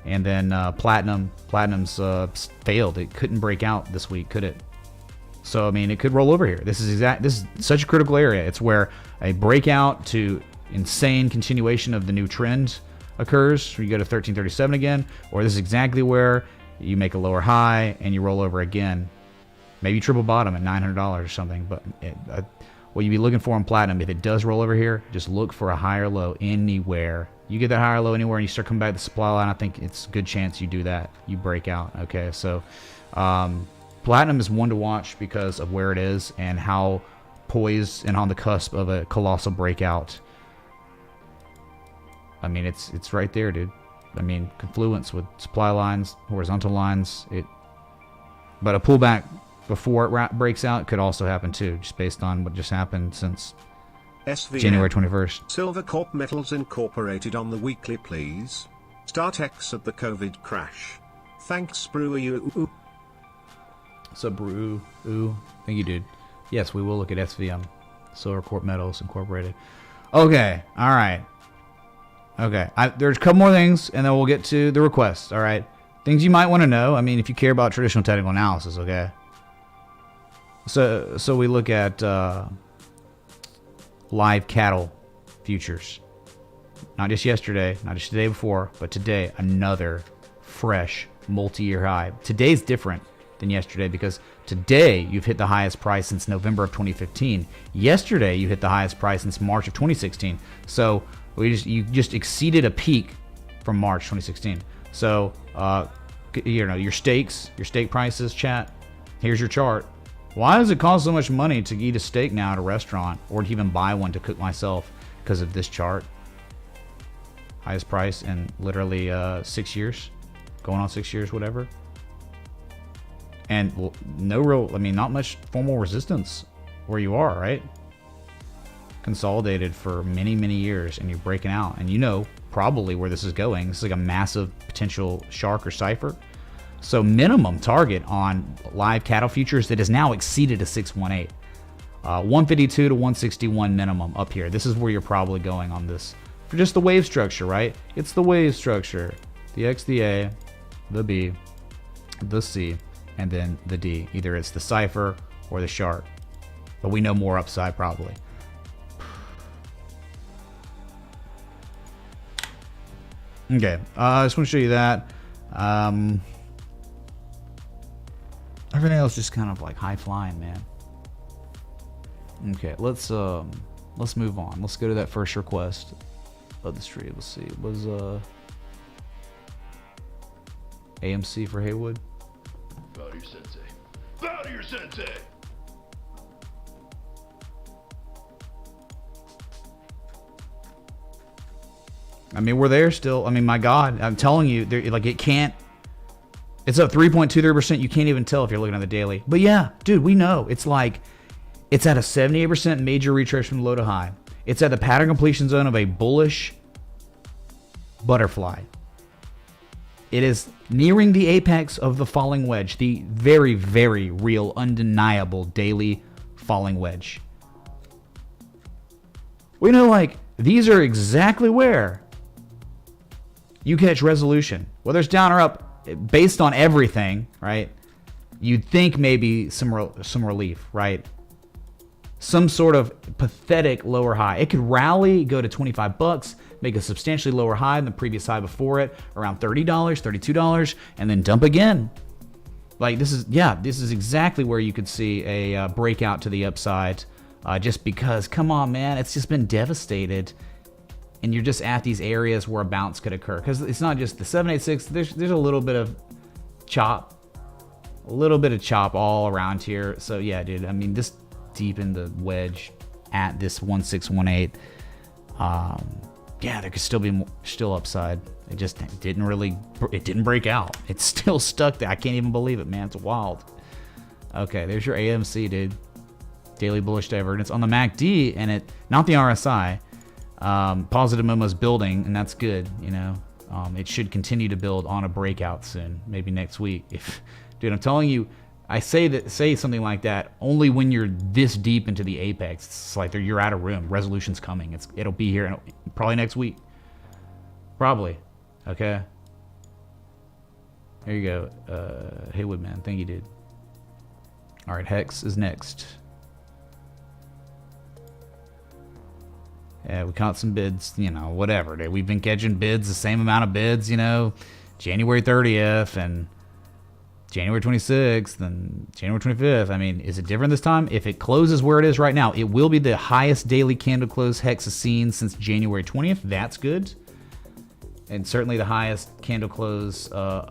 Speaker 1: And then platinum's failed. It couldn't break out this week, could it? So, I mean, it could roll over here. This is such a critical area. It's where a breakout to insane continuation of the new trend occurs. You go to 1337 again, or this is exactly where you make a lower high and you roll over again. Maybe triple bottom at $900 or something. But what you'd be looking for in platinum, if it does roll over here, just look for a higher low anywhere You get that higher low anywhere and you start coming back to the supply line, I think it's a good chance you do that. You break out. Okay, so platinum is one to watch because of where it is and how poised and on the cusp of a colossal breakout. I mean, it's right there, dude. I mean, confluence with supply lines, horizontal lines. But a pullback before it breaks out could also happen too, just based on what just happened since January 21st.
Speaker 3: Silver Corp Metals Incorporated on the weekly, please. Start X at the COVID crash. Thanks, Brew.
Speaker 1: So Brew, thank you, dude. Yes, we will look at SVM, Silver Corp Metals Incorporated. Okay, all right. Okay, there's a couple more things, and then we'll get to the requests. All right, things you might want to know. I mean, if you care about traditional technical analysis, okay. So we look at live cattle futures. Not just yesterday, not just the day before, but today, another fresh multi-year high. Today's different than yesterday because today you've hit the highest price since November of 2015. Yesterday you hit the highest price since March of 2016. So you just exceeded a peak from March 2016. So your steak prices, chat. Here's your chart. Why does it cost so much money to eat a steak now at a restaurant or to even buy one to cook myself? Because of this chart. Highest price in literally 6 years, going on 6 years, whatever. And not much formal resistance where you are, right? Consolidated for many, many years and you're breaking out. And you know probably where this is going. This is like a massive potential shark or cipher. So minimum target on live cattle futures that has now exceeded a 618. 152 to 161 minimum up here. This is where you're probably going on this. For just the wave structure, right? It's the wave structure. The X, the A, the B, the C, and then the D. Either it's the cipher or the shark. But we know more upside probably. Okay, I just want to show you that. Everything else just kind of like high flying, man. Okay, let's move on. Let's go to that first request of the stream. Let's see. It was AMC for Haywood.
Speaker 4: Bow to your sensei. Bow to your sensei.
Speaker 1: I mean, we're there still. I mean, my God, I'm telling you, like it can't. It's up 3.23%. You can't even tell if you're looking at the daily. But yeah, dude, we know. It's like, it's at a 78% major retrace from low to high. It's at the pattern completion zone of a bullish butterfly. It is nearing the apex of the falling wedge. The very, very real, undeniable daily falling wedge. We know, like, these are exactly where you catch resolution. Whether it's down or up, based on everything, right? You'd think maybe some relief, right? Some sort of pathetic lower high. It could rally, go to 25 bucks, make a substantially lower high than the previous high before it, around $30, $32, and then dump again. Like this is exactly where you could see a breakout to the upside, just because, come on, man, it's just been devastated. And you're just at these areas where a bounce could occur. Because it's not just the 786, there's a little bit of chop. A little bit of chop all around here. So yeah, dude, I mean, this deep in the wedge at this 1618. Yeah, there could still be still upside. It just didn't break out. It's still stuck there. I can't even believe it, man. It's wild. Okay, there's your AMC, dude. Daily bullish divergence on the MACD, and not the RSI. Positive momentum building, and that's good. You know, it should continue to build on a breakout soon, maybe next week. Dude, I'm telling you, I say something like that only when you're this deep into the apex. It's like you're out of room. Resolution's coming. It'll be here probably next week. Probably. Okay. There you go. Haywood, man. Thank you, dude. All right, Hex is next. Yeah, we caught some bids, whatever. Dude. We've been catching bids, the same amount of bids, January 30th and January 26th and January 25th. I mean, is it different this time? If it closes where it is right now, it will be the highest daily candle close Hex has seen since January 20th. That's good. And certainly the highest candle close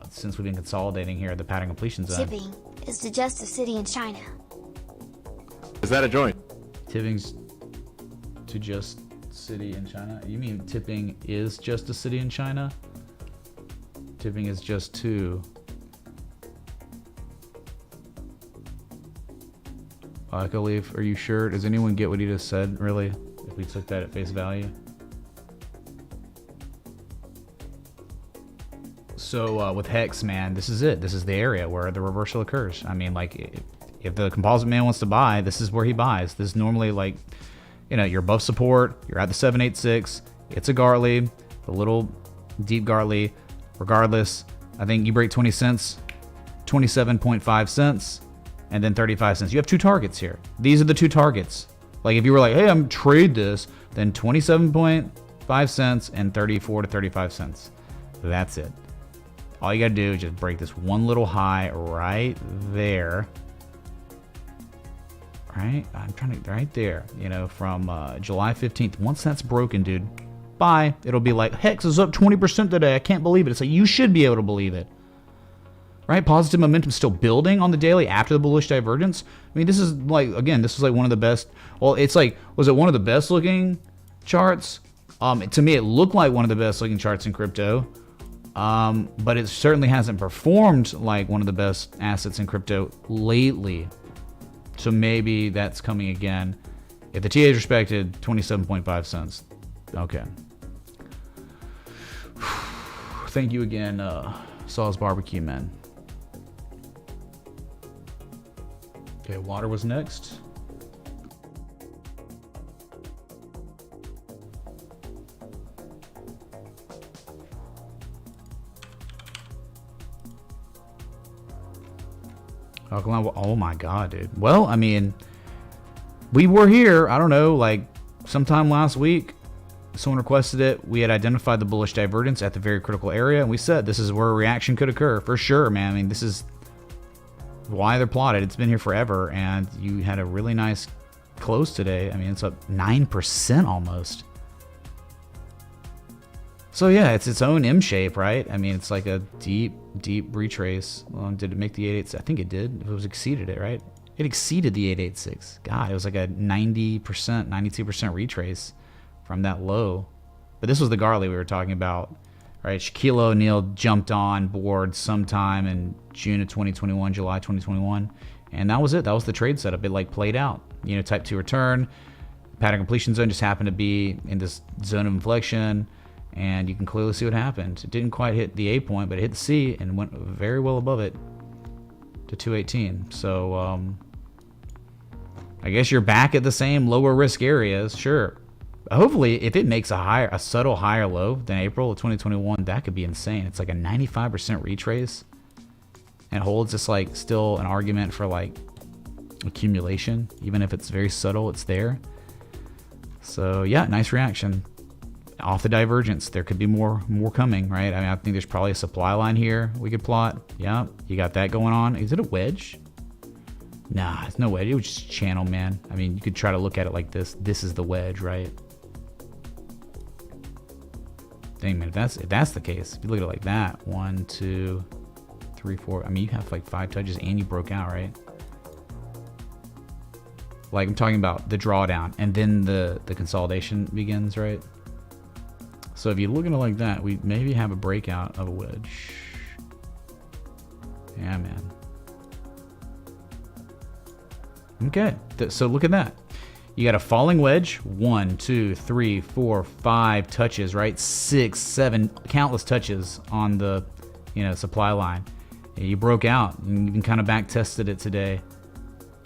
Speaker 1: since we've been consolidating here at the pattern completion zone.
Speaker 2: Tipping is to just a city in China.
Speaker 5: Is that a joint?
Speaker 1: Tipping's to just city in China? You mean tipping is just a city in China? Tipping is just to. Alkaline, are you sure? Does anyone get what he just said, really? If we took that at face value? So with Hex, man, this is it. This is the area where the reversal occurs. I mean, like, if the composite man wants to buy, this is where he buys. This is normally like, you know, you're above support, you're at the 786, it's a Gartley, a little deep Gartley. Regardless, I think you break 20 cents, 27.5 cents, and then 35 cents. You have two targets here. These are the two targets. Like if you were like, hey, I'm trade this, then 27.5 cents and 34 to 35 cents. That's it. All you gotta do is just break this one little high right there. Right? I'm trying to, right there, you know, from July 15th. Once that's broken, dude, bye. It'll be like, Hex is up 20% today. I can't believe it. It's like, you should be able to believe it. Right? Positive momentum still building on the daily after the bullish divergence. I mean, this is like, again, this is like one of the best. Well, it's like, was it one of the best looking charts? To me, it looked like one of the best looking charts in crypto. But it certainly hasn't performed like one of the best assets in crypto lately. So maybe that's coming again. If the TA is respected, 27.5 cents. Okay. Thank you again, Saw's Barbecue, man. Okay, water was next. Alkaline, oh my god, dude. Well, I mean, we were here, I don't know, like sometime last week. Someone requested it. We had identified the bullish divergence at the very critical area, and we said this is where a reaction could occur for sure, man. I mean, this is why they're plotted. It's been here forever, and you had a really nice close today. I mean, it's up 9% almost. So yeah, it's its own M shape, right? I mean, it's like a deep retrace. Well, did it make the 886? I think it did. It was exceeded it, right? It exceeded the 886. God, it was like a 90%, 92% retrace from that low. But this was the Gartley we were talking about, right? Shaquille O'Neal jumped on board sometime in June of 2021, July 2021, and that was it. That was the trade setup. It like played out. You know, type 2 return, pattern completion zone just happened to be in this zone of inflection. And you can clearly see what happened. It didn't quite hit the A point, but it hit the C and went very well above it to 218. So I guess you're back at the same lower risk areas. Sure. Hopefully, if it makes a subtle higher low than April of 2021, that could be insane. It's like a 95% retrace and holds. It's like still an argument for like accumulation. Even if it's very subtle, it's there. So yeah, nice reaction. Off the divergence, there could be more coming, right? I mean, I think there's probably a supply line here we could plot. Yeah, you got that going on. Is it a wedge? Nah, it's no wedge. It was just channel, man. I mean, you could try to look at it like this. This is the wedge, right? Dang, man, if that's the case, if you look at it like that, 1, 2, 3, 4. I mean, you have like 5 touches and you broke out, right? Like I'm talking about the drawdown and then the consolidation begins, right? So if you look at it like that, we maybe have a breakout of a wedge. Yeah, man. Okay, so look at that. You got a falling wedge, 1, 2, 3, 4, 5 touches, right? 6, 7, countless touches on the, you know, supply line. You broke out and you even kind of back tested it today.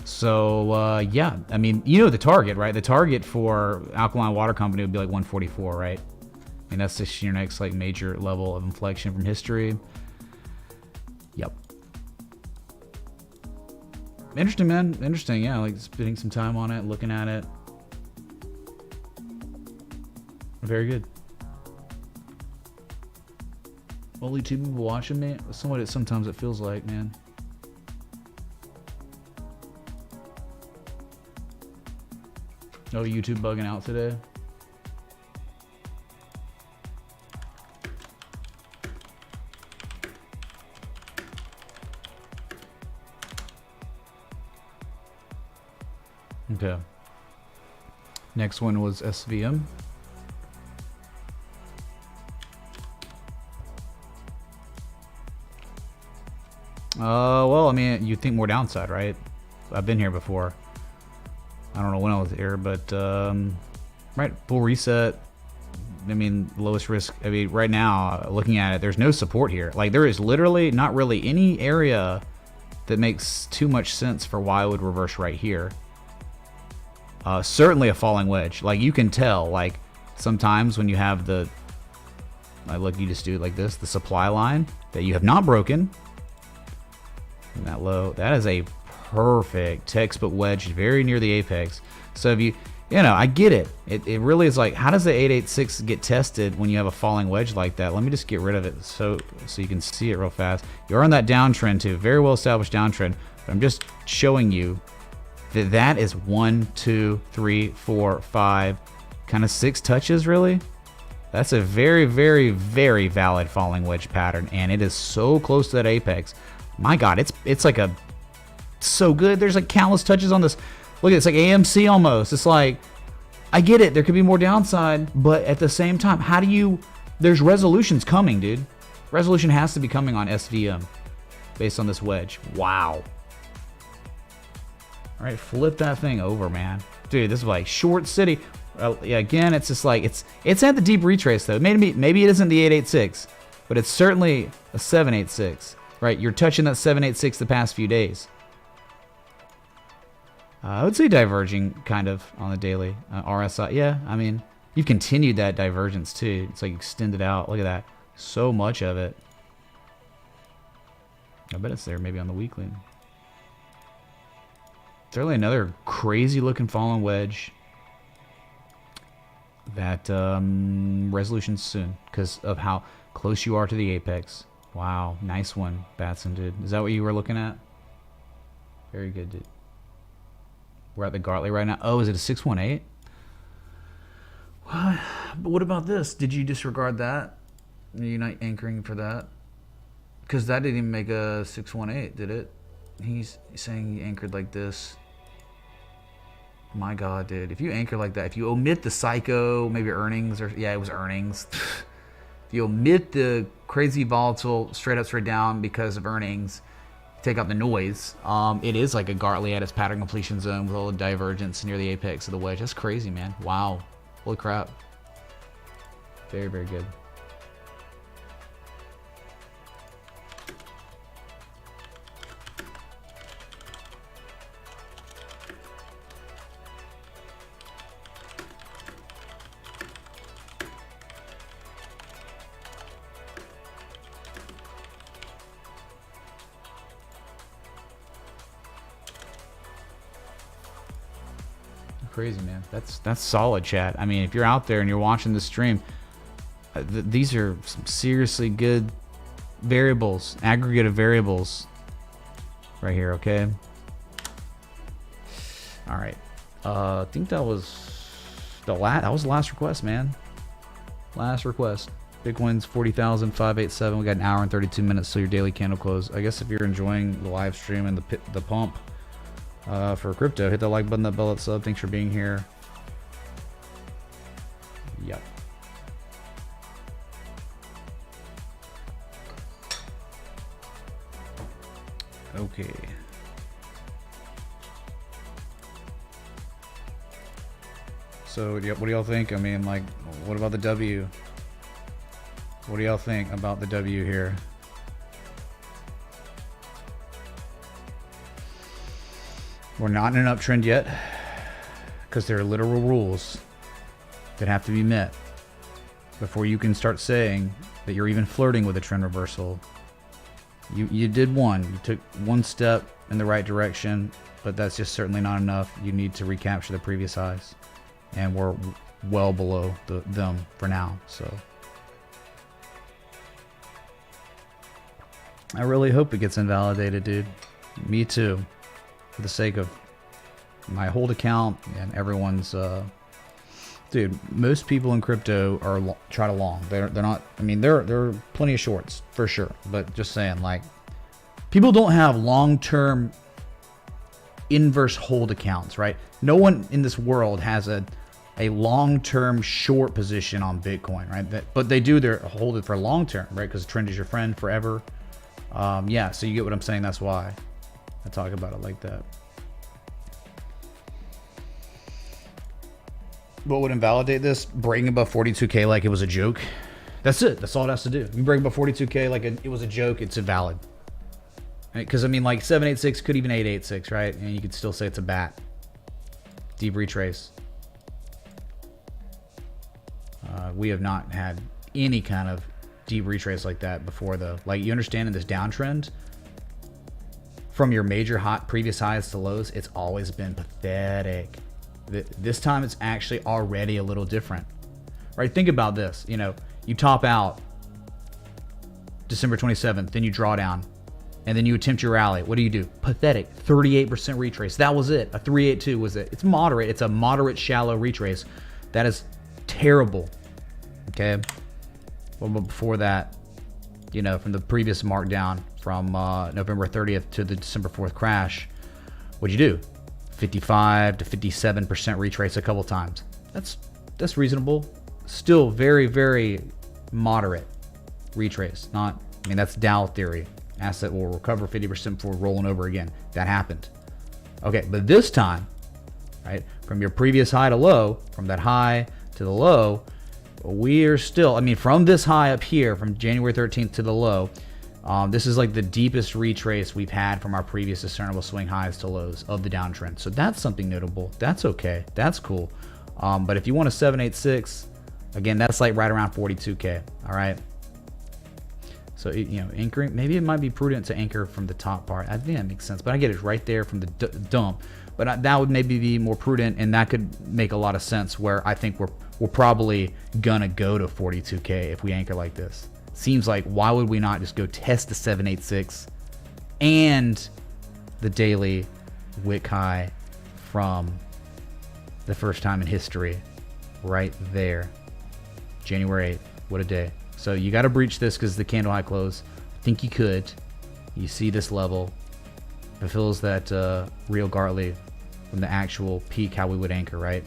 Speaker 1: So yeah, I mean, you know the target, right? The target for Alkaline Water Company would be like 144, right? And that's just your next like major level of inflection from history. Yep. Interesting, man. Interesting. Yeah, like spending some time on it, looking at it. Very good. Only 2 people watching me. Sometimes it feels like, man. Oh, YouTube bugging out today. Okay. Next one was SVM. Well, I mean, you think more downside, right? I've been here before. I don't know when I was here, but right, full reset. I mean, lowest risk. I mean, right now, looking at it, there's no support here. Like, there is literally not really any area that makes too much sense for why it would reverse right here. Certainly a falling wedge. Like, you can tell, like, sometimes when you have the, look, you just do it like this, the supply line that you have not broken. And that low, that is a perfect textbook wedge, very near the apex. So if you know, I get it. It really is like, how does the 886 get tested when you have a falling wedge like that? Let me just get rid of it so you can see it real fast. You're on that downtrend too, very well established downtrend. But I'm just showing you that is 1, 2, 3, 4, 5, kind of 6 touches really. That's a very, very, very valid falling wedge pattern, and it is so close to that apex. My God, it's like a so good. There's like countless touches on this. Look at it, it's like AMC almost. It's like, I get it, there could be more downside, but at the same time, how do you, there's resolutions coming, dude. Resolution has to be coming on SVM based on this wedge. Wow. All right, flip that thing over, man. Dude, this is like short city. Yeah, again, it's just like, it's at the deep retrace though. Maybe it isn't the 886, but it's certainly a 786, right? You're touching that 786 the past few days. I would say diverging kind of on the daily. RSI, yeah, I mean, you've continued that divergence too. It's like extended out. Look at that. So much of it. I bet it's there maybe on the weekly. Certainly another crazy looking falling wedge. That resolution soon because of how close you are to the apex. Wow, nice one, Batson, dude. Is that what you were looking at? Very good, dude. We're at the Gartley right now. Oh, is it a 618? What? But what about this? Did you disregard that? Are you not anchoring for that? Because that didn't even make a 618, did it? He's saying he anchored like this. My God, dude. If you anchor like that, if you omit the psycho, maybe earnings, or yeah, it was earnings. If you omit the crazy volatile, straight up, straight down because of earnings, take out the noise, it is like a Gartley at its pattern completion zone with all the divergence near the apex of the wedge. That's crazy, man. Wow. Holy crap. Very, very good. Crazy, man. That's solid, chat. I mean, if you're out there and you're watching the stream, these are some seriously good variables, aggregate of variables right here, okay? All right. I think that was the last request, man. Last request. Bitcoin's 40,587. We got an hour and 32 minutes till your daily candle close. I guess if you're enjoying the live stream and the pump for crypto, hit the like button, that bell, that sub. Thanks for being here. Yep. Okay. So, what do y'all think? I mean, like, what about the W? What do y'all think about the W here? We're not in an uptrend yet because there are literal rules that have to be met before you can start saying that you're even flirting with a trend reversal. You did one. You took one step in the right direction, but that's just certainly not enough. You need to recapture the previous highs, and we're well below them for now. So I really hope it gets invalidated, dude. Me too. For the sake of my hold account and everyone's, dude, most people in crypto are try to long. They're not. I mean, there are plenty of shorts for sure, but just saying, like, people don't have long-term inverse hold accounts, right? No one in this world has a long-term short position on Bitcoin, right? But they do hold it for long-term, right? Because trend is your friend forever. Yeah, so you get what I'm saying. That's why I talk about it like that. What would invalidate this? Breaking above 42K like it was a joke. That's it. That's all it has to do. You break above 42K like it was a joke, it's invalid. Because, I mean, like 786 could even 886, right? And you could still say it's a bat. Deep retrace. We have not had any kind of deep retrace like that before, though. Like, you understand in this downtrend, from your major previous highs to lows, it's always been pathetic. This time it's actually already a little different, right? Think about this. You know, you top out December 27th, then you draw down, and then you attempt your rally. What do? Pathetic. 38% retrace. That was it. A 382 was it. It's moderate. It's a moderate shallow retrace. That is terrible. Okay. Well, but before that, you know, from the previous markdown from November 30th to the December 4th crash, what'd you do? 55 to 57% retrace a couple times. That's reasonable. Still very, very moderate retrace. Not, I mean, that's Dow theory. Asset will recover 50% before rolling over again. That happened. Okay, but this time, right, from your previous high to low, from that high to the low, we are still, I mean, from this high up here, from January 13th to the low, this is like the deepest retrace we've had from our previous discernible swing highs to lows of the downtrend. So that's something notable. That's okay. That's cool. But if you want a 786, again, that's like right around 42K. All right. So, you know, anchoring, maybe it might be prudent to anchor from the top part. I think that makes sense, but I get it right there from the dump. But that would maybe be more prudent, and that could make a lot of sense where I think we're probably gonna go to 42K if we anchor like this. Seems like, why would we not just go test the 786 and the daily wick high from the first time in history right there, January 8th. What a day. So you got to breach this because the candle high close. I think you could. You see this level. Fulfills that real Gartley from the actual peak, how we would anchor, right?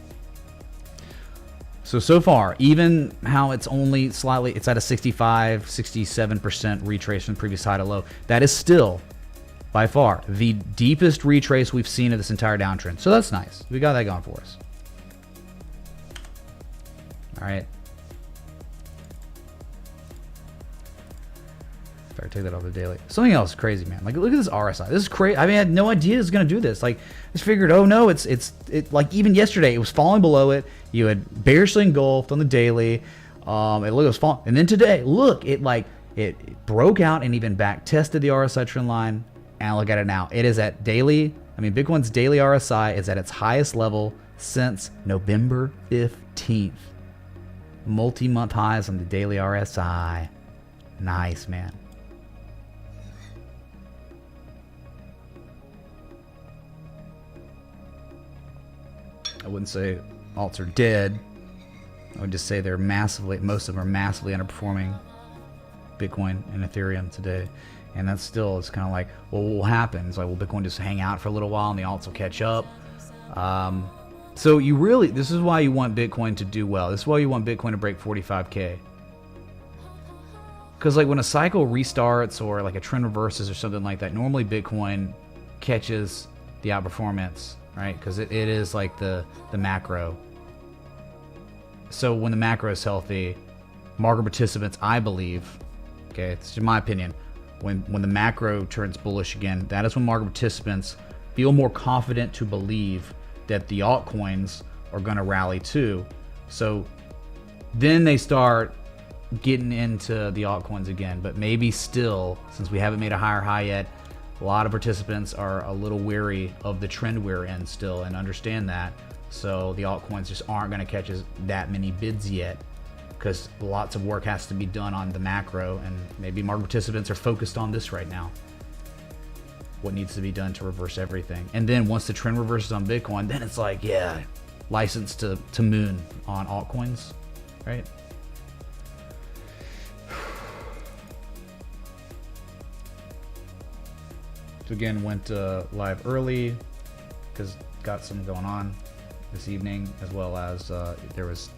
Speaker 1: So far, even how it's only slightly, it's at a 65, 67% retrace from the previous high to low. That is still, by far, the deepest retrace we've seen of this entire downtrend. So that's nice. We got that going for us. All right. Better take that off the daily. Something else crazy, man. Like, look at this RSI. This is crazy. I mean, I had no idea it was going to do this. Like, I just figured, oh no, it's like even yesterday, it was falling below it. You had bearishly engulfed on the daily. It was falling. And then today, look, it broke out and even back tested the RSI trend line. And look at it now. It is at daily. I mean, Bitcoin's daily RSI is at its highest level since November 15th. Multi-month highs on the daily RSI. Nice, man. I wouldn't say alts are dead. I would just say they're massively, most of them are massively underperforming Bitcoin and Ethereum today. And that's still, it's kind of like, well, what will happen? It's like, will Bitcoin just hang out for a little while and the alts will catch up? So you really, this is why you want Bitcoin to do well. This is why you want Bitcoin to break 45K. Because like when a cycle restarts or like a trend reverses or something like that, normally Bitcoin catches the outperformance, right? Because it is like the macro. So when the macro is healthy, market participants, I believe, okay, it's in my opinion, when the macro turns bullish again, that is when market participants feel more confident to believe that the altcoins are going to rally too. So then they start getting into the altcoins again. But maybe still, since we haven't made a higher high yet, a lot of participants are a little weary of the trend we're in still and understand that. So the altcoins just aren't going to catch that many bids yet because lots of work has to be done on the macro, and maybe market participants are focused on this right now. What needs to be done to reverse everything. And then once the trend reverses on Bitcoin, then it's like, yeah, license to moon on altcoins, right? So again, went live early. because got some going on this evening, as well as there was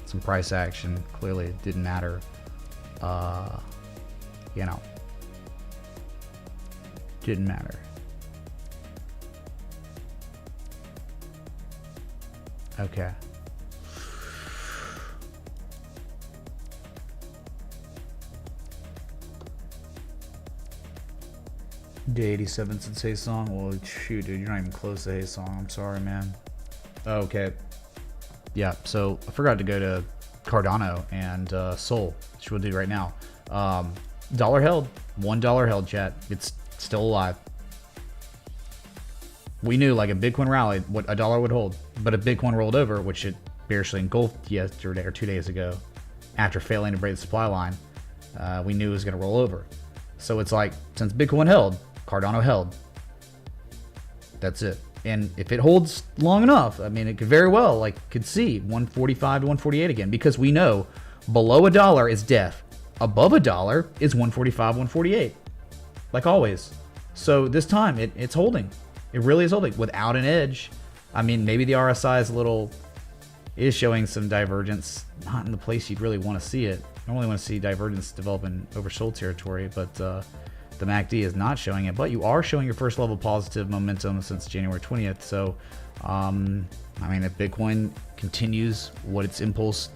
Speaker 1: some price action. Clearly, it didn't matter. You know, didn't matter. Okay. Day 87 since Hey Song. Well, shoot, dude, you're not even close to Hey Song. I'm sorry, man. Okay. Yeah, so I forgot to go to Cardano and Sol, which we'll do right now. Dollar held. $1 held, chat. It's still alive. We knew like a Bitcoin rally, what a dollar would hold. But if Bitcoin rolled over, which it bearishly engulfed yesterday or 2 days ago, after failing to break the supply line, we knew it was going to roll over. So it's like, since Bitcoin held, Cardano held. That's it. And if it holds long enough, I mean, it could very well, like, could see 145 to 148 again, because we know below a dollar is death. Above a dollar is 145, 148, like always. So this time it's holding. It really is holding without an edge. I mean, maybe the RSI is showing some divergence, not in the place you'd really want to see it. Normally want to see divergence develop in oversold territory, but the MACD is not showing it. But you are showing your first level positive momentum since January 20th. So, I mean, if Bitcoin continues what its impulse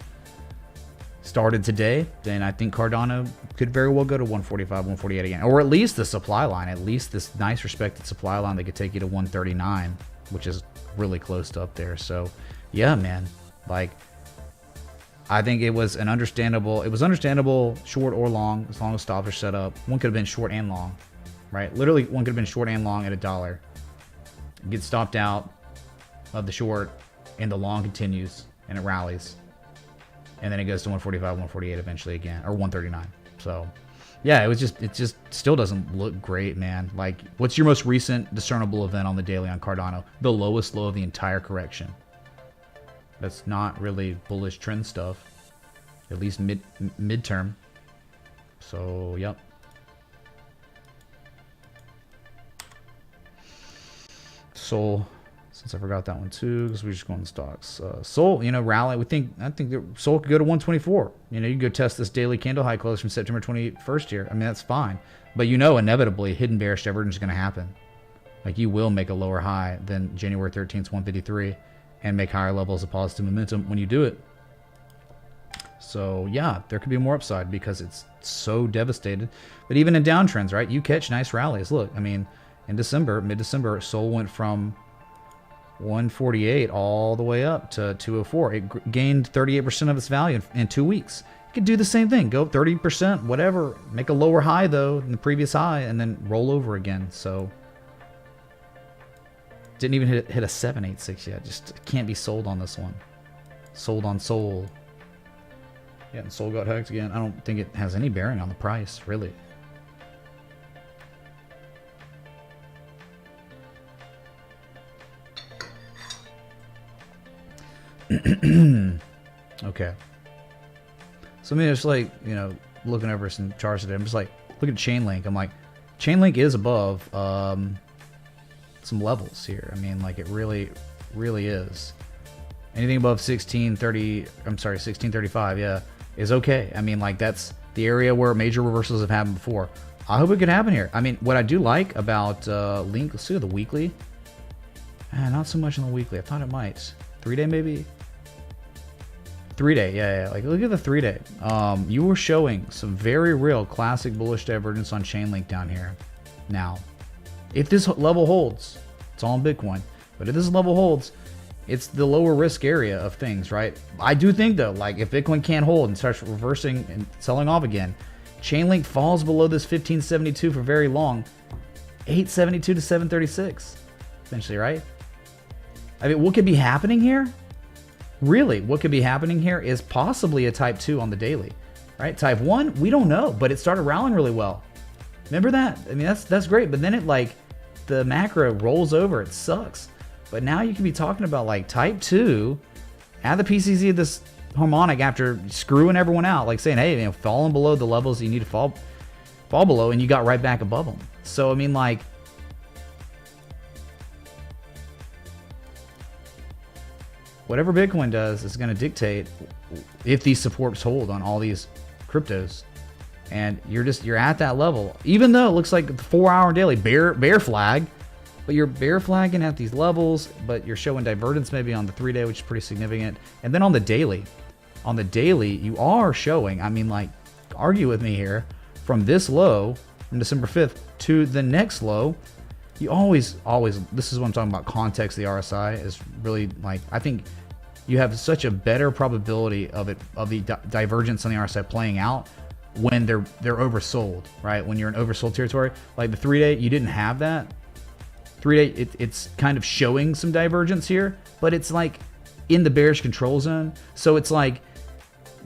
Speaker 1: started today, then I think Cardano could very well go to 145, 148 again, or at least the supply line, at least this nice respected supply line that could take you to 139, which is really close to up there. So, yeah, man, like, I think it was understandable short or long, as long as stops are set up. One could have been short and long, right? Literally, one could have been short and long at $1. Get stopped out of the short, and the long continues, and it rallies. And then it goes to 145, 148 eventually again, or 139. So, yeah, it just still doesn't look great, man. Like, what's your most recent discernible event on the daily on Cardano? The lowest low of the entire correction. That's not really bullish trend stuff, at least midterm. So, yep. Sol, since I forgot that one too, because we're just going to stocks. Sol, rally. I think that Sol could go to 124. You can go test this daily candle high close from September 21st here. I mean, that's fine, but inevitably hidden bearish divergence is going to happen. Like, you will make a lower high than January 13th, 153. And make higher levels of positive momentum when you do it. So, yeah, there could be more upside because it's so devastated. But even in downtrends, right, you catch nice rallies. Look, I mean, in December, mid-December, Sol went from 148 all the way up to 204. It gained 38% of its value in 2 weeks. You could do the same thing. Go 30%, whatever. Make a lower high, though, than the previous high, and then roll over again. So, didn't even hit a 786 yet. Just can't be sold on this one. Sold on Sol. Yeah, and Sol got hacked again. I don't think it has any bearing on the price, really. Okay. So, I mean, it's like, looking over some charts today, I'm just like, look at Chainlink. I'm like, Chainlink is above some levels here. I mean, like, it really is. Anything above 1635, yeah, is okay. I mean, like, that's the area where major reversals have happened before. I hope it could happen here. I mean, what I do like about Link, let's see the weekly. Not so much on the weekly. I thought it might. 3-day maybe? 3-day, yeah. Like, look at the 3-day. You were showing some very real classic bullish divergence on Chainlink down here. Now, if this level holds, it's all in Bitcoin, but if this level holds, it's the lower risk area of things, right? I do think, though, like, if Bitcoin can't hold and starts reversing and selling off again, Chainlink falls below this 1572 for very long, 872 to 736, eventually, right? I mean, what could be happening here? Really, what could be happening here is possibly a type 2 on the daily, right? Type 1, we don't know, but it started rallying really well. Remember that? I mean, that's great, but then it, like, the macro rolls over. It sucks. But now you can be talking about, like, type 2 at the PCC of this harmonic after screwing everyone out, like saying, hey, falling below the levels you need to fall below, and you got right back above them. So, I mean, like, whatever Bitcoin does is going to dictate if these supports hold on all these cryptos. And you're at that level, even though it looks like the 4-hour daily bear flag, but you're bear flagging at these levels, but you're showing divergence maybe on the 3-day, which is pretty significant. And then on the daily, you are showing, I mean, like, argue with me here, from this low from December 5th to the next low, you always, this is what I'm talking about. Context, the RSI is really, like, I think you have such a better probability of the divergence on the RSI playing out when they're oversold, right? When you're in oversold territory, like the 3-day, you didn't have that. 3-day, it's kind of showing some divergence here, but it's like in the bearish control zone. So it's like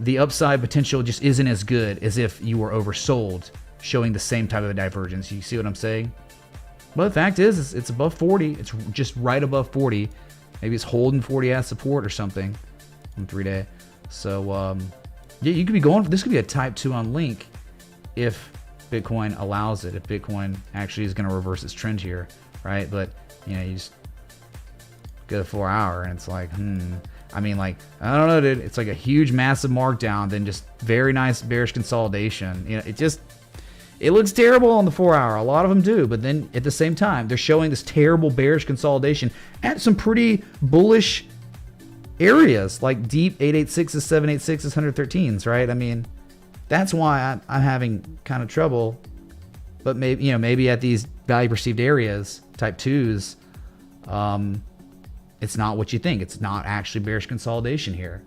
Speaker 1: the upside potential just isn't as good as if you were oversold, showing the same type of divergence. You see what I'm saying? But the fact is, it's above 40. It's just right above 40. Maybe it's holding 40 as support or something on 3-day. So, yeah, you could be going. This could be a type 2 on Link if Bitcoin allows it. If Bitcoin actually is going to reverse its trend here, right? But you know, you just go to 4-hour and it's like, I mean, like, I don't know, dude. It's like a huge, massive markdown, then just very nice bearish consolidation. You know, it looks terrible on the 4-hour. A lot of them do, but then at the same time, they're showing this terrible bearish consolidation at some pretty bullish areas, like deep 886s, 786s, 113s, right? I mean, that's why I'm having kind of trouble. But maybe, you know, maybe at these value perceived areas, type 2s, it's not what you think. It's not actually bearish consolidation here,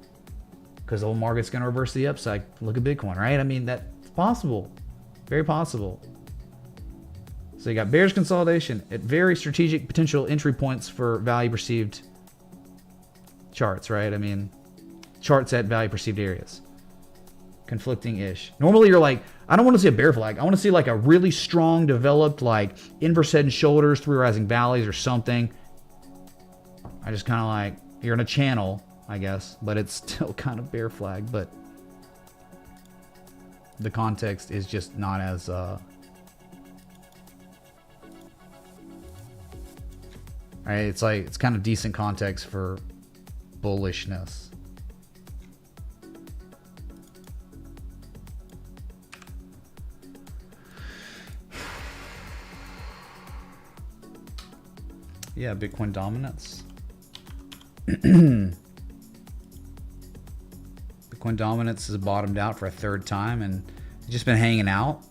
Speaker 1: because the whole market's going to reverse the upside. Look at Bitcoin, right? I mean, that's possible. Very possible. So you got bearish consolidation at very strategic potential entry points for value perceived charts, right? I mean, charts at value perceived areas. Conflicting-ish. Normally you're like, I don't want to see a bear flag. I want to see like a really strong, developed, like inverse head and shoulders, 3 rising valleys or something. I just kind of like, you're in a channel, I guess, but it's still kind of bear flag, but the context is just not as right? It's like, it's kind of decent context for bullishness. Yeah, Bitcoin dominance. Bitcoin dominance has bottomed out for a 3rd time, and it's just been hanging out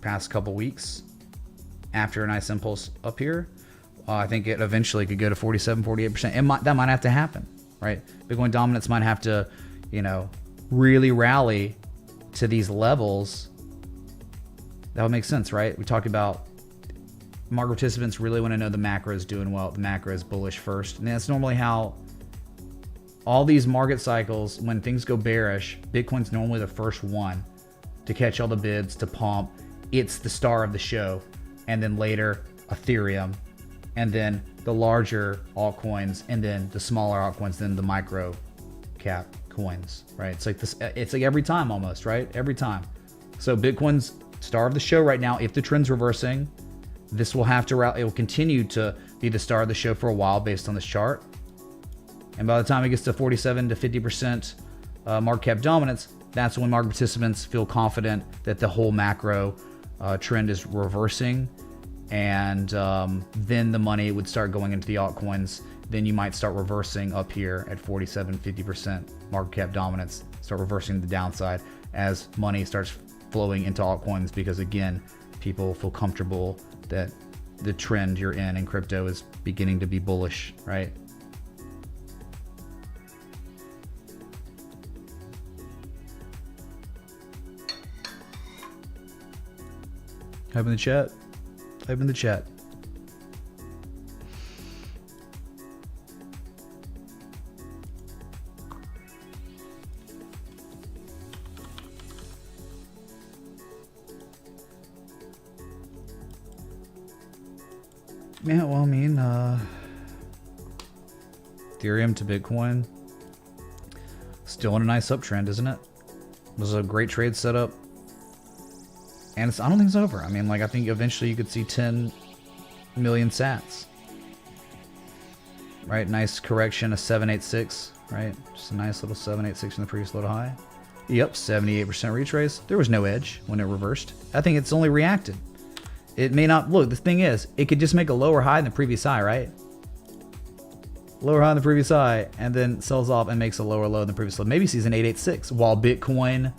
Speaker 1: past couple weeks after a nice impulse up here. I think it eventually could go to 47, 48%. That might have to happen, right? Bitcoin dominance might have to, you know, really rally to these levels. That would make sense, right? We talked about market participants really want to know the macro is doing well. The macro is bullish first. And that's normally how all these market cycles, when things go bearish, Bitcoin's normally the first one to catch all the bids, to pump. It's the star of the show. And then later, Ethereum. And then the larger altcoins, and then the smaller altcoins, then the micro cap coins, right? It's like this. It's like every time almost, right? Every time. So Bitcoin's star of the show right now. If the trend's reversing, this will have to rally. It will continue to be the star of the show for a while based on this chart. And by the time it gets to 47 to 50% market cap dominance, that's when market participants feel confident that the whole macro trend is reversing. And then the money would start going into the altcoins. Then you might start reversing up here at 47, 50% market cap dominance, start reversing the downside as money starts flowing into altcoins, because again, people feel comfortable that the trend you're in crypto is beginning to be bullish, right? Type in the chat. Type in the chat. Yeah, well, I mean, Ethereum to Bitcoin, still in a nice uptrend, isn't it? This is a great trade setup. And I don't think it's over. I mean, like, I think eventually you could see 10 million sats. right? Nice correction, a 786, right? Just a nice little 786 from the previous low to high. Yep, 78% retrace. There was no edge when it reversed. I think it's only reacted. It may not, look, the thing is, it could just make a lower high than the previous high, right? Lower high than the previous high, and then sells off and makes a lower low than the previous low. Maybe sees an 886, while Bitcoin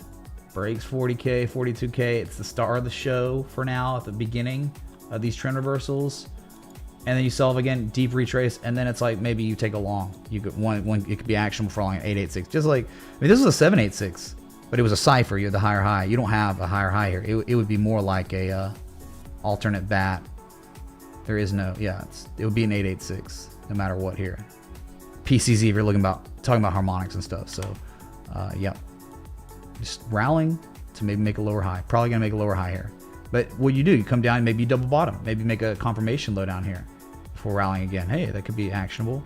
Speaker 1: breaks 40K, 42K. It's the star of the show for now at the beginning of these trend reversals. And then you sell off again, deep retrace, and then it's like maybe you take a long. You could one it could be actionable for long at 886. Just like, I mean, this was a 786, but it was a cipher. You had the higher high. You don't have a higher high here. It would be more like a alternate bat. There is no, yeah, it would be an 886 no matter what here. PCZ if you're talking about harmonics and stuff. So, yeah, just rallying to maybe make a lower high. Probably gonna make a lower high here. But what you do, you come down, maybe you double bottom, maybe make a confirmation low down here before rallying again. Hey, that could be actionable.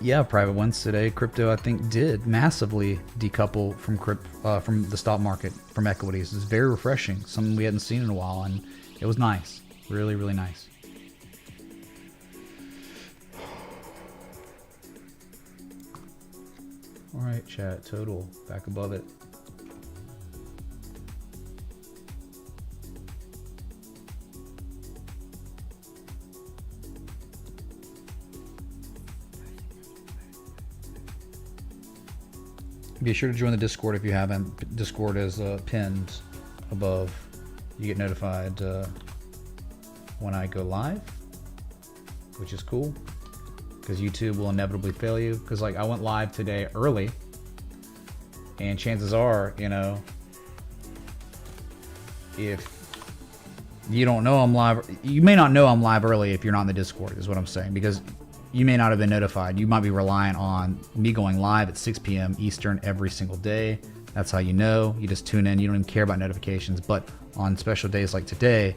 Speaker 1: Yeah, private ones today. Crypto, I think, did massively decouple from the stock market, from equities. It's very refreshing. Something we hadn't seen in a while, and it was nice. Really, really nice. All right, chat. Total back above it. Be sure to join the Discord if you haven't. Discord is pinned above. You get notified when I go live, which is cool because YouTube will inevitably fail you. Because like I went live today early, and chances are, you know, if you don't know I'm live, you may not know I'm live early if you're not in the Discord, is what I'm saying, because you may not have been notified. You might be reliant on me going live at 6 p.m. Eastern every single day. That's how you know. You just tune in. You don't even care about notifications. But on special days like today,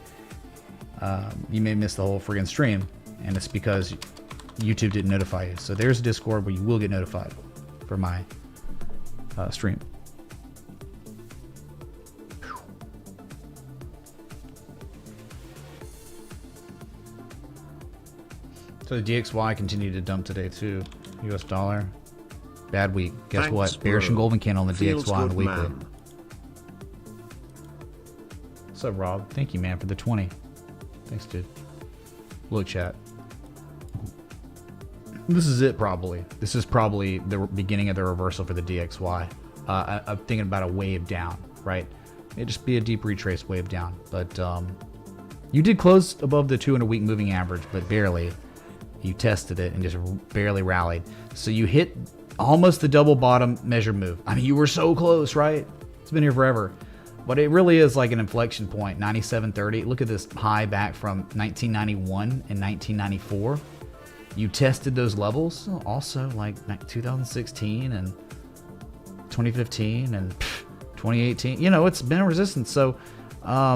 Speaker 1: you may miss the whole friggin' stream. And it's because YouTube didn't notify you. So there's a Discord where you will get notified for my stream. So the DXY continued to dump today too. US dollar. Bad week. Guess
Speaker 3: Thanks,
Speaker 1: what? Bearish and golden candle on the
Speaker 3: Feels
Speaker 1: DXY on the
Speaker 3: good,
Speaker 1: weekly.
Speaker 3: man.
Speaker 1: What's up, Rob? Thank you, man, for the 20. Thanks, dude. Look, chat. This is it, probably. This is probably the beginning of the reversal for the DXY. I'm thinking about a wave down, right? It'd just be a deep retrace wave down. But you did close above the 200-week moving average, but barely. You tested it and just barely rallied. So you hit almost the double bottom measure move. I mean, you were so close, right? It's been here forever. But it really is like an inflection point, 97.30. Look at this high back from 1991 and 1994. You tested those levels also like 2016 and 2015 and 2018. You know, it's been a resistance. So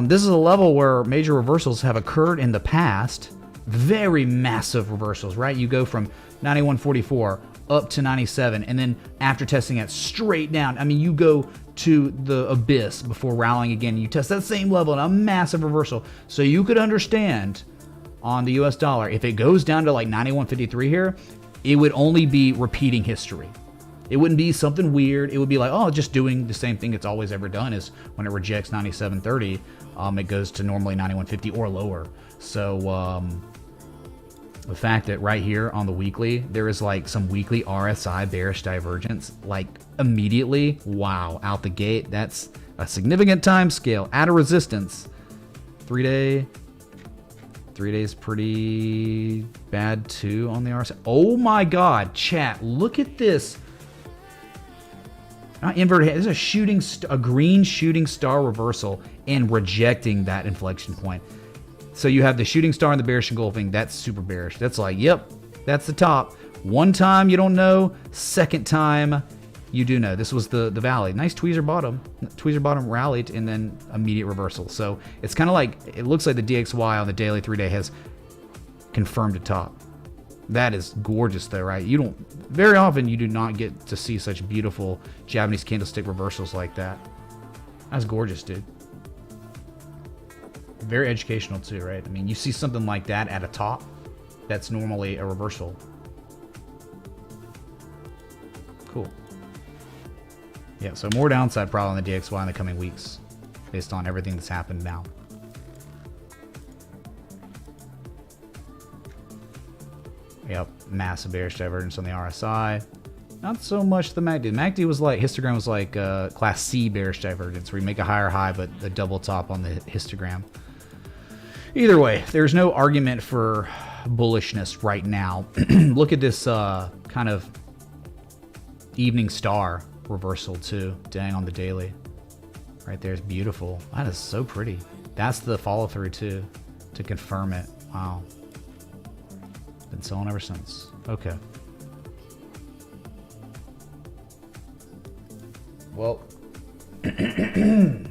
Speaker 1: this is a level where major reversals have occurred in the past. Very massive reversals, right? You go from 91.44 up to 97, and then after testing it straight down, I mean, you go to the abyss before rallying again. You test that same level and a massive reversal. So you could understand on the US dollar, if it goes down to like 91.53 here, it would only be repeating history. It wouldn't be something weird. It would be like, oh, just doing the same thing it's always ever done. Is when it rejects 97.30, it goes to normally 91.50 or lower. So the fact that right here on the weekly, there is like some weekly RSI bearish divergence, like immediately, wow, out the gate. That's a significant time scale at a resistance. 3 day. 3 days pretty bad too on the RSI. Oh my God, chat, look at this. Not inverted head. This is a green shooting star reversal and rejecting that inflection point. So you have the shooting star and the bearish engulfing. That's super bearish. That's like, yep, that's the top. One time you don't know. Second time you do know. This was the valley. Nice tweezer bottom. Tweezer bottom rallied and then immediate reversal. So it's kind of like, it looks like the DXY on the daily 3-day has confirmed a top. That is gorgeous though, right? You don't, very often you do not get to see such beautiful Japanese candlestick reversals like that. That's gorgeous, dude. Very educational too, right? I mean, you see something like that at a top, that's normally a reversal. Cool. Yeah, so more downside probably on the DXY in the coming weeks, based on everything that's happened now. Yep, massive bearish divergence on the RSI. Not so much the MACD. The MACD was like, histogram was like class C bearish divergence, where you make a higher high but a double top on the histogram. Either way, there's no argument for bullishness right now. Look at this kind of evening star reversal too. Dang, on the daily. Right there is beautiful. That is so pretty. That's the follow through too, to confirm it. Wow. Been selling ever since. Okay. Well, excuse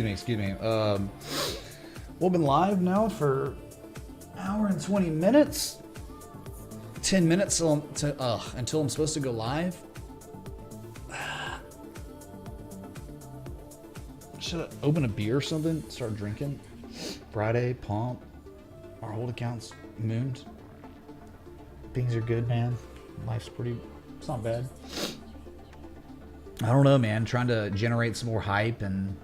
Speaker 1: me. We've been live now for an hour and 20 minutes. 10 minutes until I'm supposed to go live. Should I open a beer or something? Start drinking. Friday, pump. Our hold accounts mooned. Things are good, man. Life's pretty, it's not bad. I don't know, man. Trying to generate some more hype and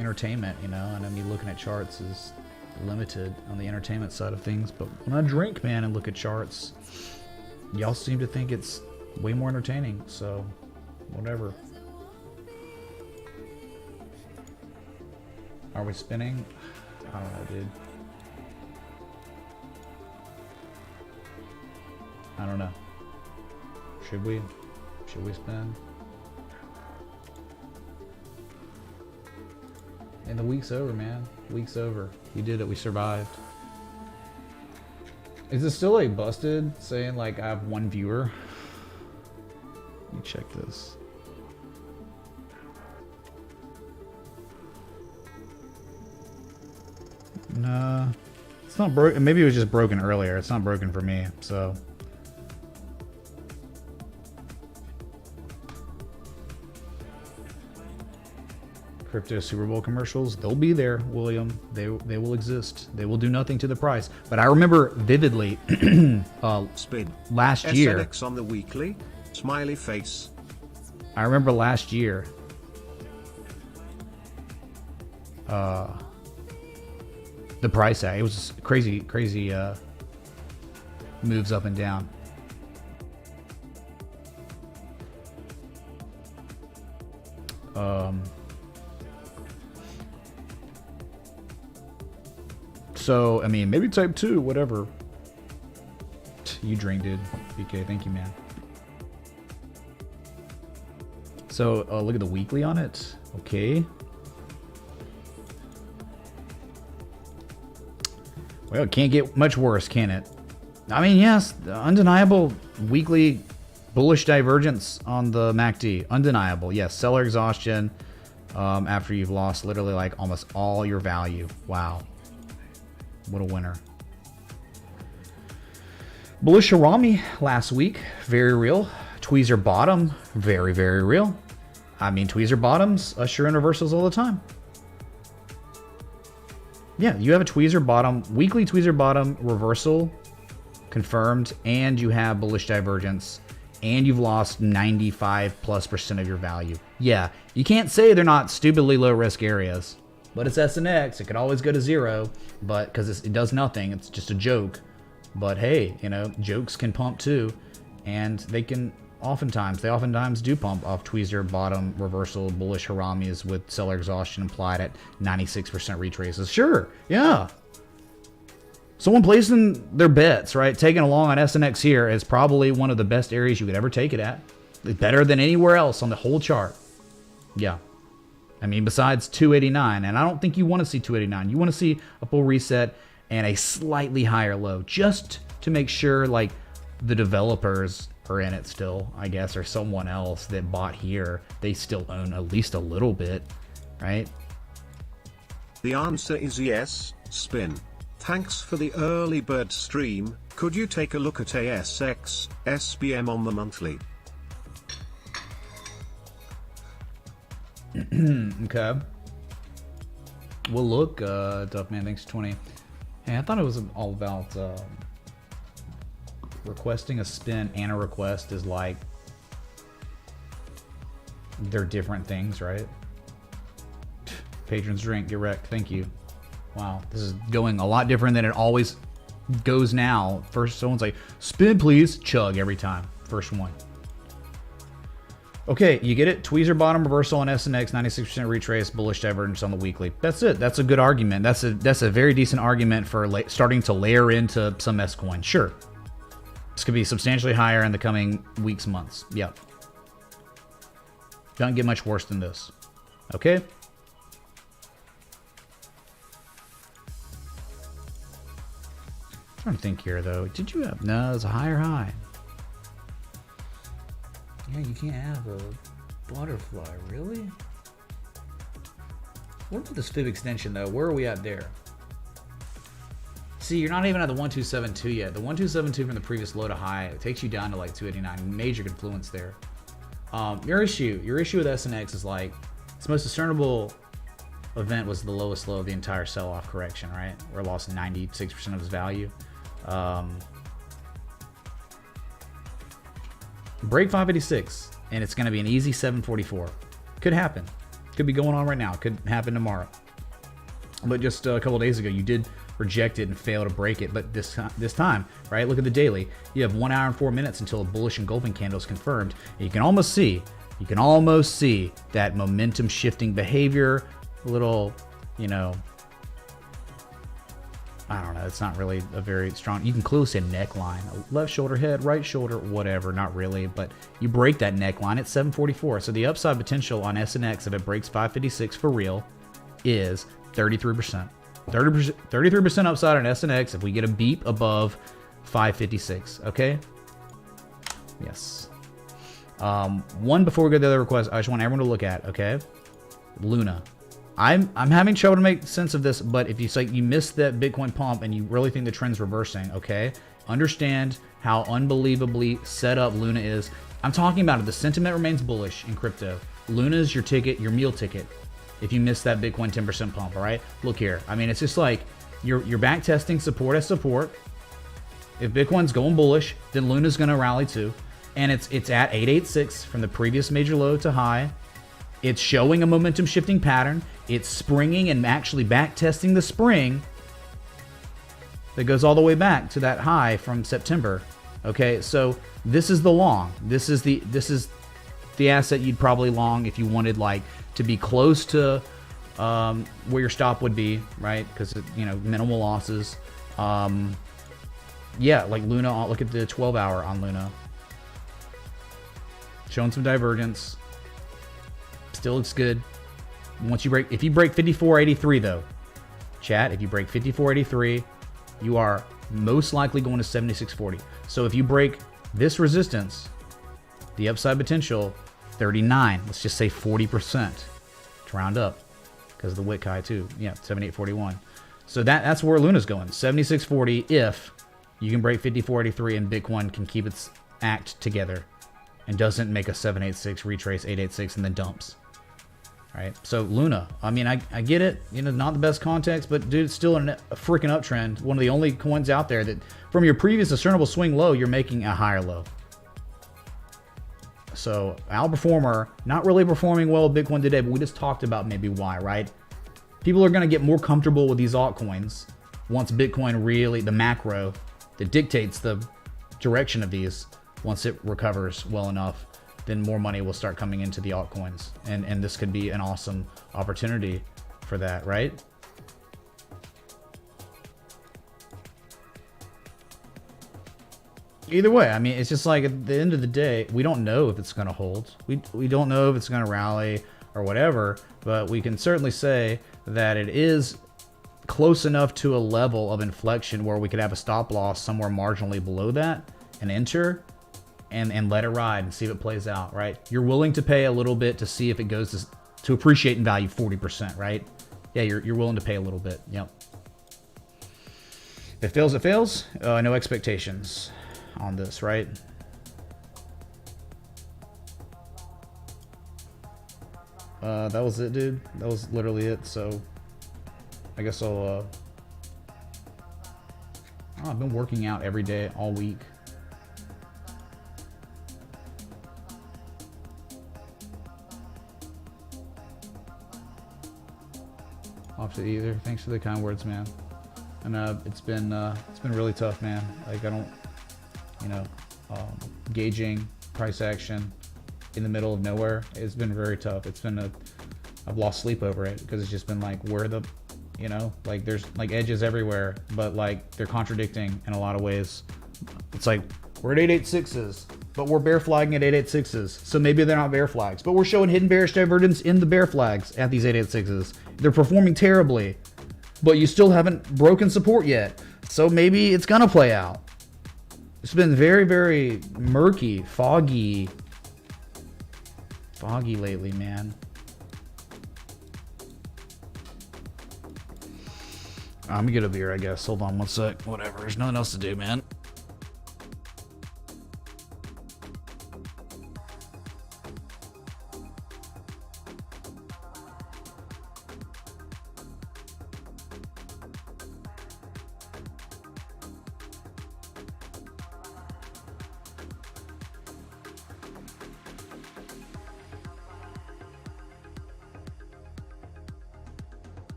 Speaker 1: entertainment, you know. And I mean, looking at charts is limited on the entertainment side of things. But when I drink, man, and look at charts, y'all seem to think it's way more entertaining. So, whatever. Are we spinning? I don't know, dude. I don't know. Should we? Should we spin? And the week's over, man. Week's over. We did it. We survived. Is it still like busted saying like I have one viewer? Let me check this. Nah. It's not broken. Maybe it was just broken earlier. It's not broken for me, so. Crypto Super Bowl commercials, they'll be there, William. They will exist. They will do nothing to the price. But I remember vividly
Speaker 3: Spin.
Speaker 1: last year.
Speaker 3: SNX on the weekly. Smiley face.
Speaker 1: I remember last year. The price it was just crazy moves up and down. So, I mean, maybe type 2, whatever. You drink, dude. BK, thank you, man. So, look at the weekly on it. Okay. Well, it can't get much worse, can it? I mean, yes, undeniable weekly bullish divergence on the MACD. Undeniable. Yes, seller exhaustion after you've lost literally like almost all your value. Wow. What a winner. Bullish Harami last week. Very real. Tweezer bottom. Very, very real. I mean, tweezer bottoms usher in reversals all the time. Yeah, you have a tweezer bottom, weekly tweezer bottom reversal confirmed, and you have bullish divergence, and you've lost 95+% of your value. Yeah, you can't say they're not stupidly low risk areas, but it's S&X. It could always go to zero, but because it does nothing, it's just a joke. But hey, you know, jokes can pump too, and they oftentimes do pump off tweezer bottom reversal bullish haramis with seller exhaustion implied at 96% retraces. Sure, yeah. Someone placing their bets, right? Taking along on S&X here is probably one of the best areas you could ever take it at. It's better than anywhere else on the whole chart. Yeah. I mean, besides 289, and I don't think you want to see 289. You want to see a full reset and a slightly higher low, just to make sure like the developers are in it still, I guess, or someone else that bought here, they still own at least a little bit, right?
Speaker 3: The answer is yes, Spin. Thanks for the early bird stream. Could you take a look at ASX, SBM on the monthly?
Speaker 1: Okay. We'll look, Tough Man, thanks for 20. Hey, I thought it was all about requesting a spin and a request is like they're different things, right? Patrons drink, get wrecked, thank you. Wow, this is going a lot different than it always goes now. First, someone's like, spin please, chug every time. First one. Okay, you get it? Tweezer bottom reversal on SNX, 96% retrace, bullish divergence on the weekly. That's it. That's a good argument. That's a very decent argument for starting to layer into some S coin. Sure. This could be substantially higher in the coming weeks, months. Yep. Don't get much worse than this. Okay? I'm trying to think here, though. Did you have... No, it's a higher high. Yeah, you can't have a butterfly, really? What about this fib extension, though? Where are we at there? See, you're not even at the 1272 yet. The 1272 from the previous low to high, it takes you down to like 289. Major confluence there. Your issue with SNX is like, its most discernible event was the lowest low of the entire sell-off correction, right? Where it lost 96% of its value. Break 586, and it's going to be an easy 744. Could happen. Could be going on right now. Could happen tomorrow. But just a couple days ago, you did reject it and fail to break it. But this time, right? Look at the daily. You have 1 hour and 4 minutes until a bullish engulfing candle is confirmed. And you can almost see that momentum shifting behavior. A little, you know, I don't know. It's not really a very strong. You can clearly see a neckline. Left shoulder head, right shoulder, whatever. Not really, but you break that neckline at 744. So the upside potential on SNX if it breaks 556 for real is 33%. 33% upside on SNX if we get a beep above 556. Okay. Yes. One before we go to the other request, I just want everyone to look at. Okay. Luna. I'm having trouble to make sense of this, but if you say you missed that Bitcoin pump and you really think the trend's reversing, okay, understand how unbelievably set up Luna is. I'm talking about it. The sentiment remains bullish in crypto. Luna is your ticket, your meal ticket. If you missed that Bitcoin 10% pump, all right? Look here. I mean, it's just like you're back testing support as support. If Bitcoin's going bullish, then Luna's going to rally too, and it's at 886 from the previous major low to high. It's showing a momentum shifting pattern. It's springing and actually back testing the spring that goes all the way back to that high from September. Okay, so this is the long. This is the asset you'd probably long if you wanted like to be close to where your stop would be, right? Because you know, minimal losses. Yeah, like Luna. Look at the 12-hour on Luna, showing some divergence. Still looks good. Once you break, if you break 54.83 though, chat, if you break 54.83, you are most likely going to 76.40. So if you break this resistance, the upside potential 39, let's just say 40% to round up because of the wick high too. Yeah, 78.41. So that's where Luna's going. 76.40 if you can break 54.83 and Bitcoin can keep its act together and doesn't make a 786 retrace 886 and then dumps. Right, so Luna, I mean, I get it, you know, not the best context, but dude, it's still a freaking uptrend. One of the only coins out there that from your previous discernible swing low, you're making a higher low. So outperformer, not really performing well with Bitcoin today, but we just talked about maybe why, right? People are going to get more comfortable with these altcoins once Bitcoin really, the macro that dictates the direction of these, once it recovers well enough, then more money will start coming into the altcoins. And this could be an awesome opportunity for that, right? Either way, I mean, it's just like at the end of the day, we don't know if it's going to hold. We don't know if it's going to rally or whatever, but we can certainly say that it is close enough to a level of inflection where we could have a stop loss somewhere marginally below that and enter and let it ride and see if it plays out, right? You're willing to pay a little bit to see if it goes to appreciate in value 40%, right? Yeah, you're willing to pay a little bit. Yep. If it fails, it fails. No expectations on this, right? That was it, dude. That was literally it. So I guess I'll, oh, I've been working out every day all week. Opposite either. Thanks for the kind words, man. And it's been really tough, man. Like I don't, you know, gauging price action in the middle of nowhere. It's been very tough. It's been I've lost sleep over it because it's just been like where the, you know, like there's like edges everywhere, but like they're contradicting in a lot of ways. It's like we're at 886s, but we're bear flagging at 886s. So maybe they're not bear flags, but we're showing hidden bearish divergence in the bear flags at these 886s. They're performing terribly, but you still haven't broken support yet. So maybe it's gonna play out. It's been very, very murky, foggy lately, man. I'm gonna get a beer, I guess. Hold on one sec. Whatever. There's nothing else to do, man.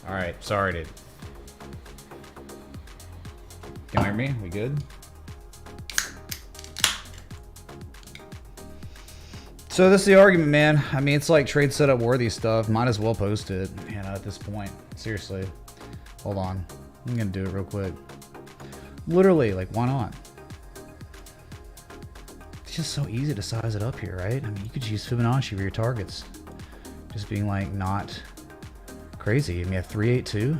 Speaker 1: All right, sorry, dude. Can you hear me? We good? So this is the argument, man. I mean, it's like trade setup worthy stuff. Might as well post it, you know, at this point. Seriously. Hold on. I'm gonna do it real quick. Literally, like, why not? It's just so easy to size it up here, right? I mean, you could use Fibonacci for your targets. Just being like not crazy. I mean, at 382.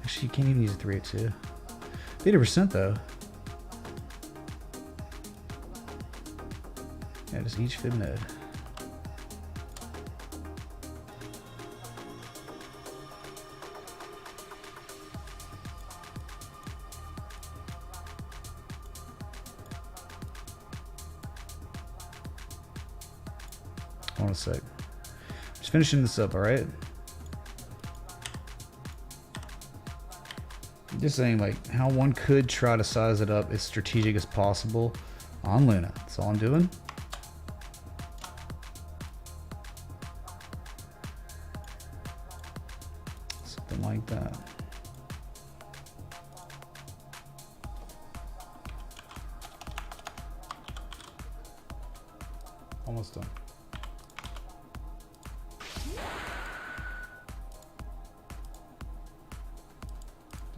Speaker 1: Actually, you can't even use a 382. 80% though. Yeah, just each fib node. Hold on a sec. Just finishing this up, all right? Just saying, like, how one could try to size it up as strategic as possible on Luna. That's all I'm doing. Something like that. Almost done.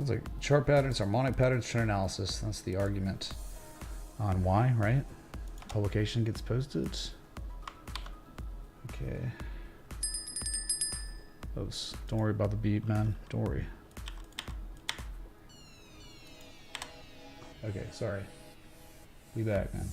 Speaker 1: It's like chart patterns, harmonic patterns, trend analysis. That's the argument on why, right? Publication gets posted. Okay. Oops. Don't worry about the beep, man. Don't worry. Okay, sorry. Be back, man.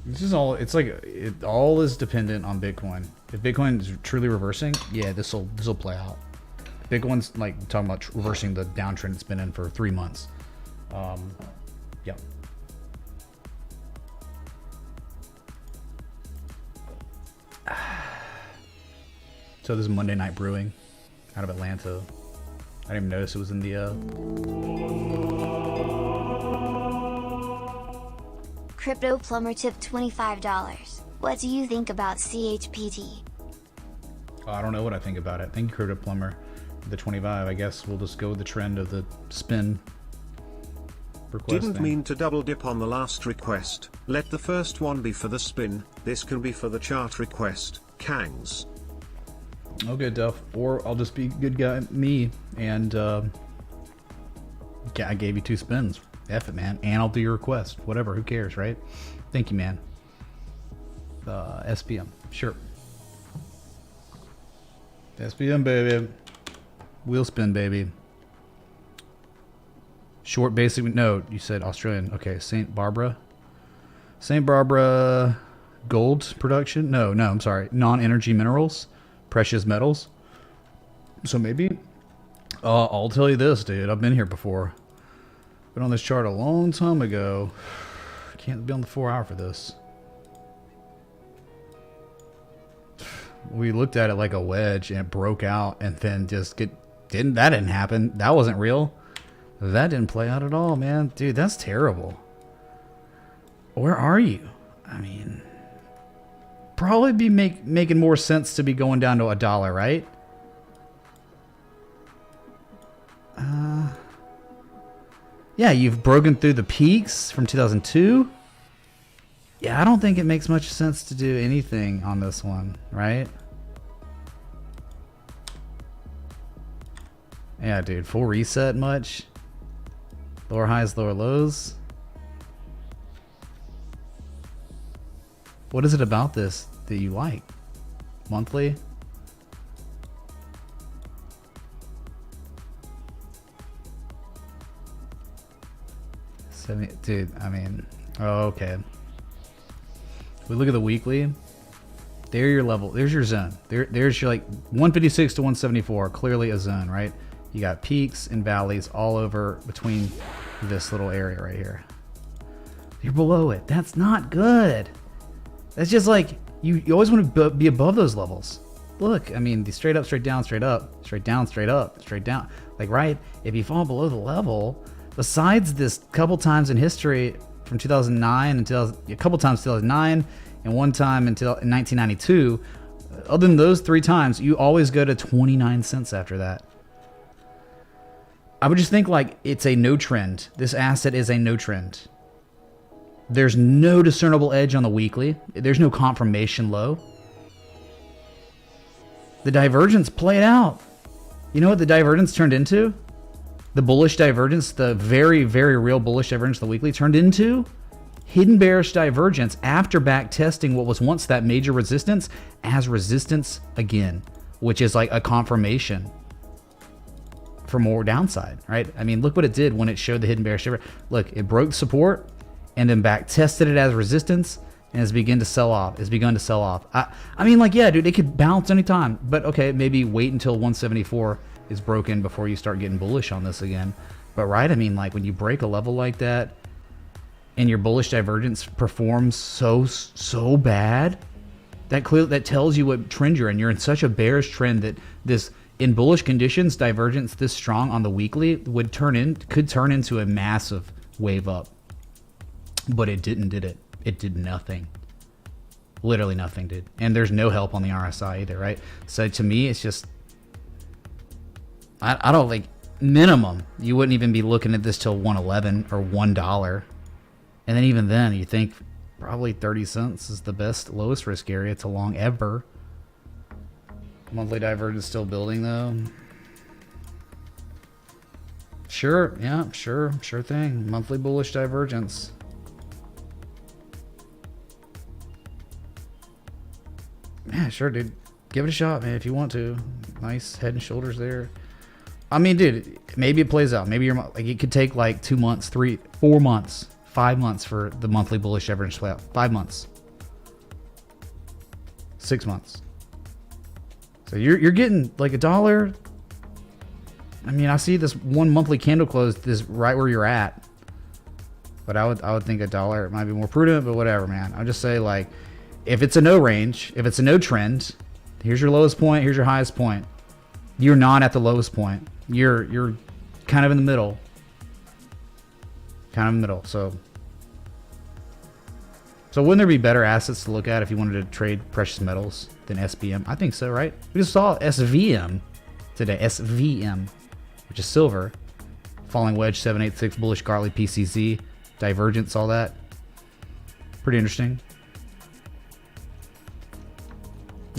Speaker 1: This is all, it's like, it all is dependent on Bitcoin. If Bitcoin is truly reversing, yeah, this'll play out. Bitcoin's like talking about reversing the downtrend it's been in for 3 months. Yeah. So this is Monday Night Brewing out of Atlanta. I didn't even notice it was in the
Speaker 2: Crypto Plumber tip $25. What do you think about CHPT?
Speaker 1: I don't know what I think about it. Thank you, Crypto Plumber, for the 25. I guess we'll just go with the trend of the spin request.
Speaker 3: Didn't mean to double dip on the last request. Let the first one be for the spin. This can be for the chart request. Kangs.
Speaker 1: Okay, Duff. Or I'll just be good guy, me, and I gave you 2 spins. F it, man. And I'll do your request. Whatever. Who cares, right? Thank you, man. SPM. Sure. SPM, baby. Wheel spin, baby. Short basic note. You said Australian. Okay. St. Barbara. St. Barbara gold production? No, I'm sorry. Non-energy minerals. Precious metals. So maybe. I'll tell you this, dude. I've been here before. Been on this chart a long time ago. Can't be on the 4 hour for this. We looked at it like a wedge and it broke out and then just didn't happen. That wasn't real. That didn't play out at all, man. Dude, that's terrible. Where are you? I mean, probably be making more sense to be going down to $1, right? Yeah, you've broken through the peaks from 2002. Yeah, I don't think it makes much sense to do anything on this one, right? Yeah, dude, full reset much? Lower highs, lower lows? What is it about this that you like? Monthly? Dude, I mean, oh, okay. We look at the weekly. There's your level. There's your zone. There's your like 156 to 174. Clearly a zone, right? You got peaks and valleys all over between this little area right here. You're below it. That's not good. That's just like you always want to be above those levels. Look, I mean, the straight up, straight down, straight up, straight down, straight up, straight down. Like, right? If you fall below the level, besides this couple times in history from 2009 until a couple times 2009 and one time until 1992, other than those 3 times, you always go to 29 cents after that. I would just think like it's a no trend. This asset is a no trend. There's no discernible edge on the weekly. There's no confirmation low. The divergence played out. You know what the divergence turned into? The bullish divergence, the very, very real bullish divergence of the weekly turned into hidden bearish divergence after back testing what was once that major resistance as resistance again, which is like a confirmation for more downside, right? I mean, look what it did when it showed the hidden bearish divergence. Look, it broke support and then back tested it as resistance and has begun to sell off. I mean, like, yeah, dude, it could bounce anytime, but okay, maybe wait until 174 is broken before you start getting bullish on this again. But right, I mean, like when you break a level like that and your bullish divergence performs so bad, that tells you what trend you're in. You're in such a bearish trend that this, in bullish conditions, divergence this strong on the weekly could turn into a massive wave up. But it didn't, did it? It did nothing. Literally nothing, dude. And there's no help on the RSI either, right? So to me, it's just, I don't think, minimum, you wouldn't even be looking at this till 111 or $1. And then even then, you think probably 30 cents is the best, lowest risk area to long ever. Monthly divergence still building though. Sure, yeah, sure thing. Monthly bullish divergence. Yeah, sure, dude. Give it a shot, man, if you want to. Nice head and shoulders there. I mean, dude, maybe it plays out. Maybe you're like, it could take like 2 months, 3, 4 months, 5 months for the monthly bullish divergence to play out. 5 months, 6 months. So you're getting like $1. I mean, I see this one monthly candle close this right where you're at, but I would think $1 might be more prudent. But whatever, man. I'll just say, like, if it's a no range, if it's a no trend, here's your lowest point, here's your highest point. You're not at the lowest point. You're kind of in the middle. Kind of in the middle. So wouldn't there be better assets to look at if you wanted to trade precious metals than SPM? I think so, right? We just saw SVM today. SVM, which is silver. Falling wedge 786, bullish Gartley PCZ, divergence, all that. Pretty interesting.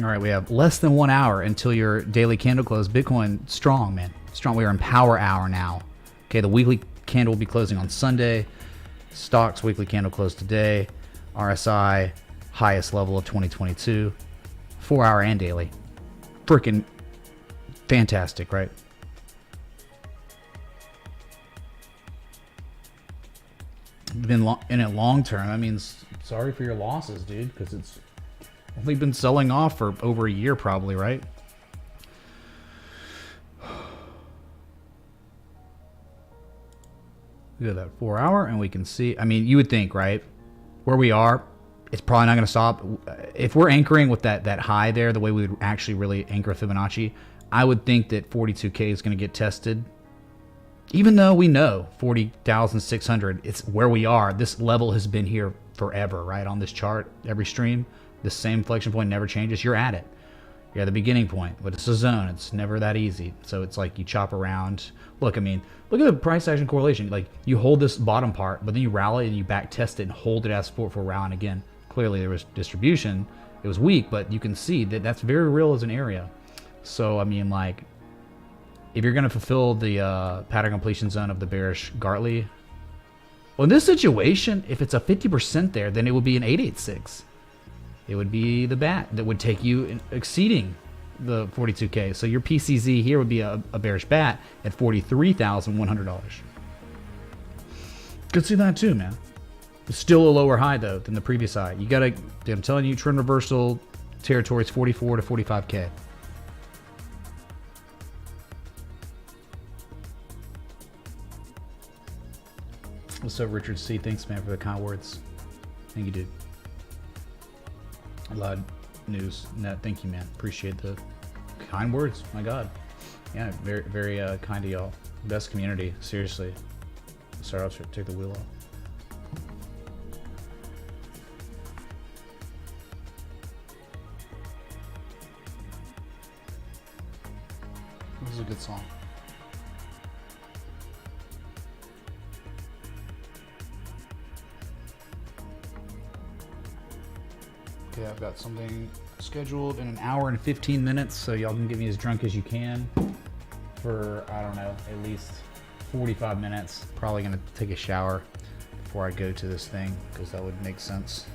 Speaker 1: All right, we have less than 1 hour until your daily candle close. Bitcoin strong, man. Strong. We are in power hour now. Okay, the weekly candle will be closing on Sunday. Stocks weekly candle close today. RSI highest level of 2022. 4 hour and daily. Freaking fantastic, right? Been in it long term. That means sorry for your losses, dude, because it's only been selling off for over a year, probably, right? Look at that 4 hour, and we can see. I mean, you would think, right, where we are, it's probably not going to stop. If we're anchoring with that high there, the way we would actually really anchor Fibonacci, I would think that 42K is going to get tested. Even though we know 40,600, it's where we are. This level has been here forever, right? On this chart, every stream, the same inflection point never changes. You're at it. You're at the beginning point, but it's a zone. It's never that easy. So it's like you chop around. Look, I mean, look at the price action correlation. Like, you hold this bottom part, but then you rally and you back test it and hold it as support for a rally. And again, clearly there was distribution. It was weak, but you can see that that's very real as an area. So, I mean, like, if you're going to fulfill the pattern completion zone of the bearish Gartley, well, in this situation, if it's a 50% there, then it would be an 886. It would be the bat that would take you exceeding the 42K. So your PCZ here would be a bearish bat at $43,100. Could see that too, man. It's still a lower high though than the previous high. You gotta, I'm telling you, trend reversal territory is 44 to 45K. What's up, Richard C? Thanks, man, for the kind words. Thank you, dude. Loud news. Net. Thank you, man. Appreciate the kind words. My God. Yeah, very, very kind of y'all. Best community. Seriously. Sorry, I'll take the wheel off. This is a good song. Okay, I've got something scheduled in an hour and 15 minutes, so y'all can get me as drunk as you can for, I don't know, at least 45 minutes. Probably gonna take a shower before I go to this thing, because that would make sense.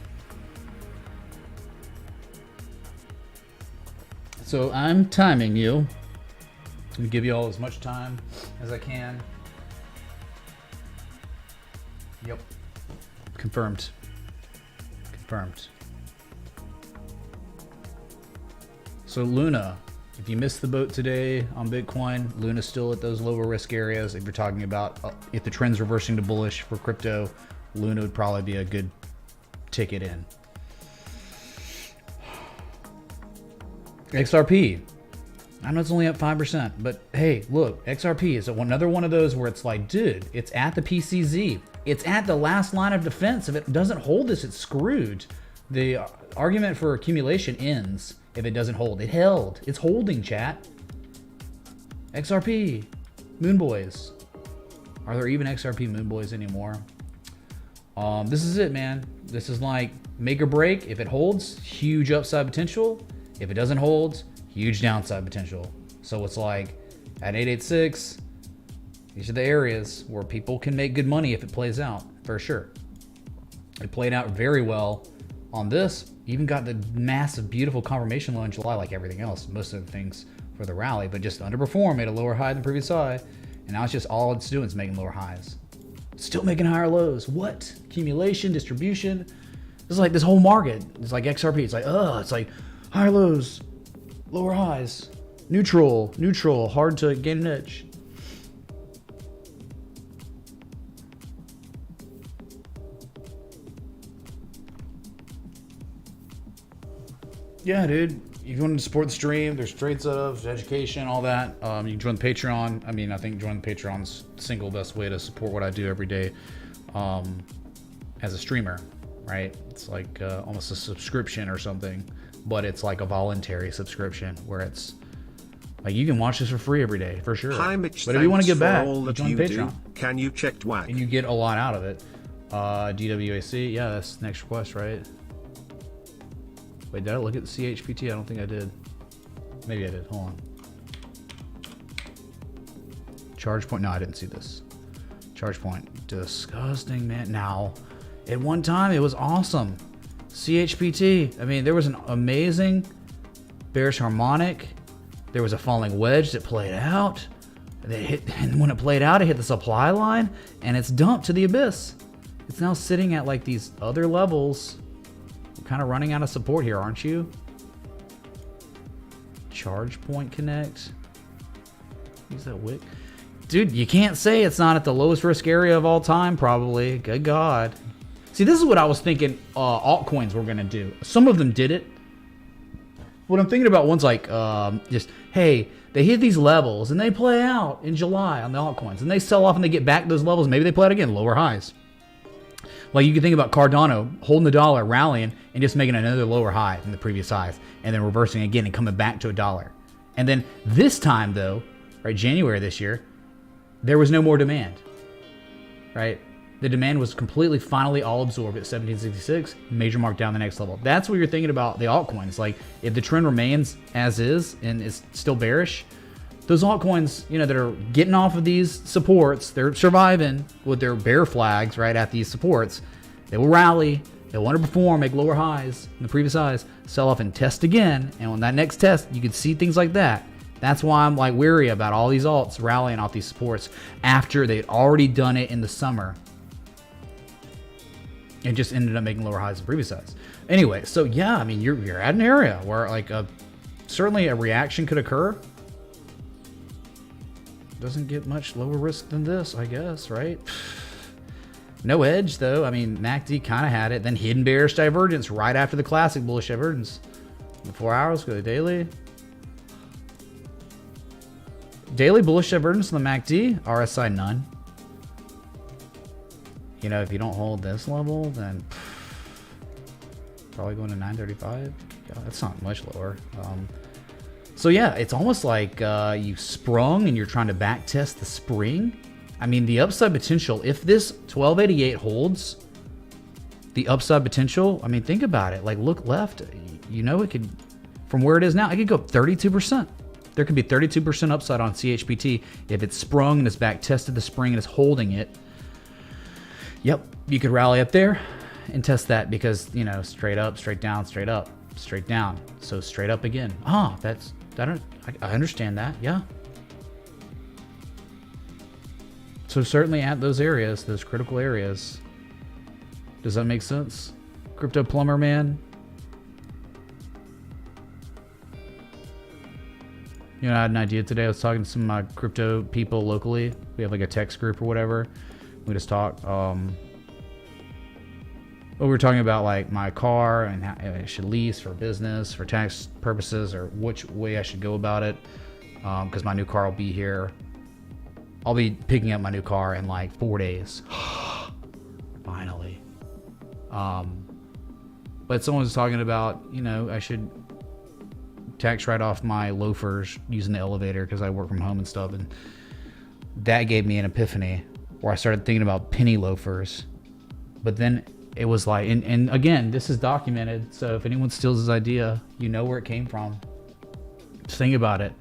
Speaker 1: So I'm timing you. I'm gonna give you all as much time as I can. Yep. Confirmed. Confirmed. So Luna, if you missed the boat today on Bitcoin, Luna's still at those lower risk areas. If you're talking about if the trend's reversing to bullish for crypto, Luna would probably be a good ticket in. XRP, I know it's only up 5%, but hey, look, XRP is another one of those where it's like, dude, it's at the PCZ. It's at the last line of defense. If it doesn't hold this, it's screwed. The argument for accumulation ends if it doesn't hold. It held. It's holding, chat. XRP. Moon Boys. Are there even XRP Moon Boys anymore? This is it, man. This is like make or break. If it holds, huge upside potential. If it doesn't hold, huge downside potential. So it's like at 886, these are the areas where people can make good money if it plays out, for sure. It played out very well on this. Even got the massive, beautiful confirmation low in July, like everything else, most of the things for the rally, but just underperformed, made a lower high than the previous high. And now it's just all it's doing is making lower highs. Still making higher lows. What? Accumulation, distribution. This is like this whole market. It's like XRP. It's like higher lows, lower highs, neutral, hard to gain an edge. Yeah, dude. If you want to support the stream, there's trade setups, education, all that. You can join the Patreon. I mean, I think joining the Patreon's the single best way to support what I do every day as a streamer, right? It's like almost a subscription or something, but it's like a voluntary subscription where it's like you can watch this for free every day, for sure.
Speaker 3: Hi, Mitch,
Speaker 1: but if you want to get back,
Speaker 3: all that
Speaker 1: join
Speaker 3: you
Speaker 1: the Patreon.
Speaker 3: Can you check WAC?
Speaker 1: And you get a lot out of it. DWAC, yeah, that's the next request, right? Wait, did I look at the CHPT? I don't think I did. Maybe I did. Hold on. Charge point. No, I didn't see this. Charge point. Disgusting, man. Now, at one time, it was awesome. CHPT. I mean, there was an amazing bearish harmonic. There was a falling wedge that played out. And when it played out, it hit the supply line, and it's dumped to the abyss. It's now sitting at like these other levels. Kind of running out of support here, aren't you? Charge point connect. Use that wick. Dude, you can't say it's not at the lowest risk area of all time, probably. Good God. See, this is what I was thinking altcoins were going to do. Some of them did it. What I'm thinking about one's like, just, hey, they hit these levels and they play out in July on the altcoins. And they sell off and they get back to those levels. Maybe they play out again, lower highs. Like you can think about Cardano holding the dollar, rallying, and just making another lower high than the previous highs, and then reversing again and coming back to a dollar. And then this time, though, right, January this year, there was no more demand, right? The demand was completely, finally all absorbed at 1766, major mark down the next level. That's what you're thinking about the altcoins. Like if the trend remains as is and is still bearish, those altcoins, you know, that are getting off of these supports, they're surviving with their bear flags, right, at these supports. They will rally, they will underperform, make lower highs in the previous highs, sell off and test again. And on that next test, you could see things like that. That's why I'm like weary about all these alts rallying off these supports after they'd already done it in the summer. And just ended up making lower highs in previous highs. Anyway, so yeah, I mean, you're at an area where like certainly a reaction could occur. Doesn't get much lower risk than this, I guess, right? No edge, though. I mean, MACD kind of had it. Then hidden bearish divergence right after the classic bullish divergence. The 4 hours, go to daily. Daily bullish divergence on the MACD, RSI none. You know, if you don't hold this level, then probably going to 935. God, that's not much lower. So yeah, it's almost like you sprung and you're trying to back test the spring. I mean, the upside potential, if this 1288 holds, the upside potential, I mean, think about it. Like, look left. You know, it could, from where it is now, it could go up 32%. There could be 32% upside on CHPT if it's sprung and it's back tested the spring and it's holding it. Yep, you could rally up there and test that because, you know, straight up, straight down, straight up, straight down. So straight up again. Ah, I understand that. Yeah. So certainly at those areas, those critical areas. Does that make sense? Crypto plumber man. You know, I had an idea today. I was talking to some of my crypto people locally. We have like a text group or whatever. We just talk. We were talking about like my car and how I should lease for business, for tax purposes, or which way I should go about it. Because my new car will be here. I'll be picking up my new car in like 4 days. Finally. But someone was talking about, you know, I should tax write off my loafers using the elevator because I work from home and stuff. And that gave me an epiphany where I started thinking about penny loafers. But then it was like, and again, this is documented. So if anyone steals this idea, you know where it came from. Just think about it.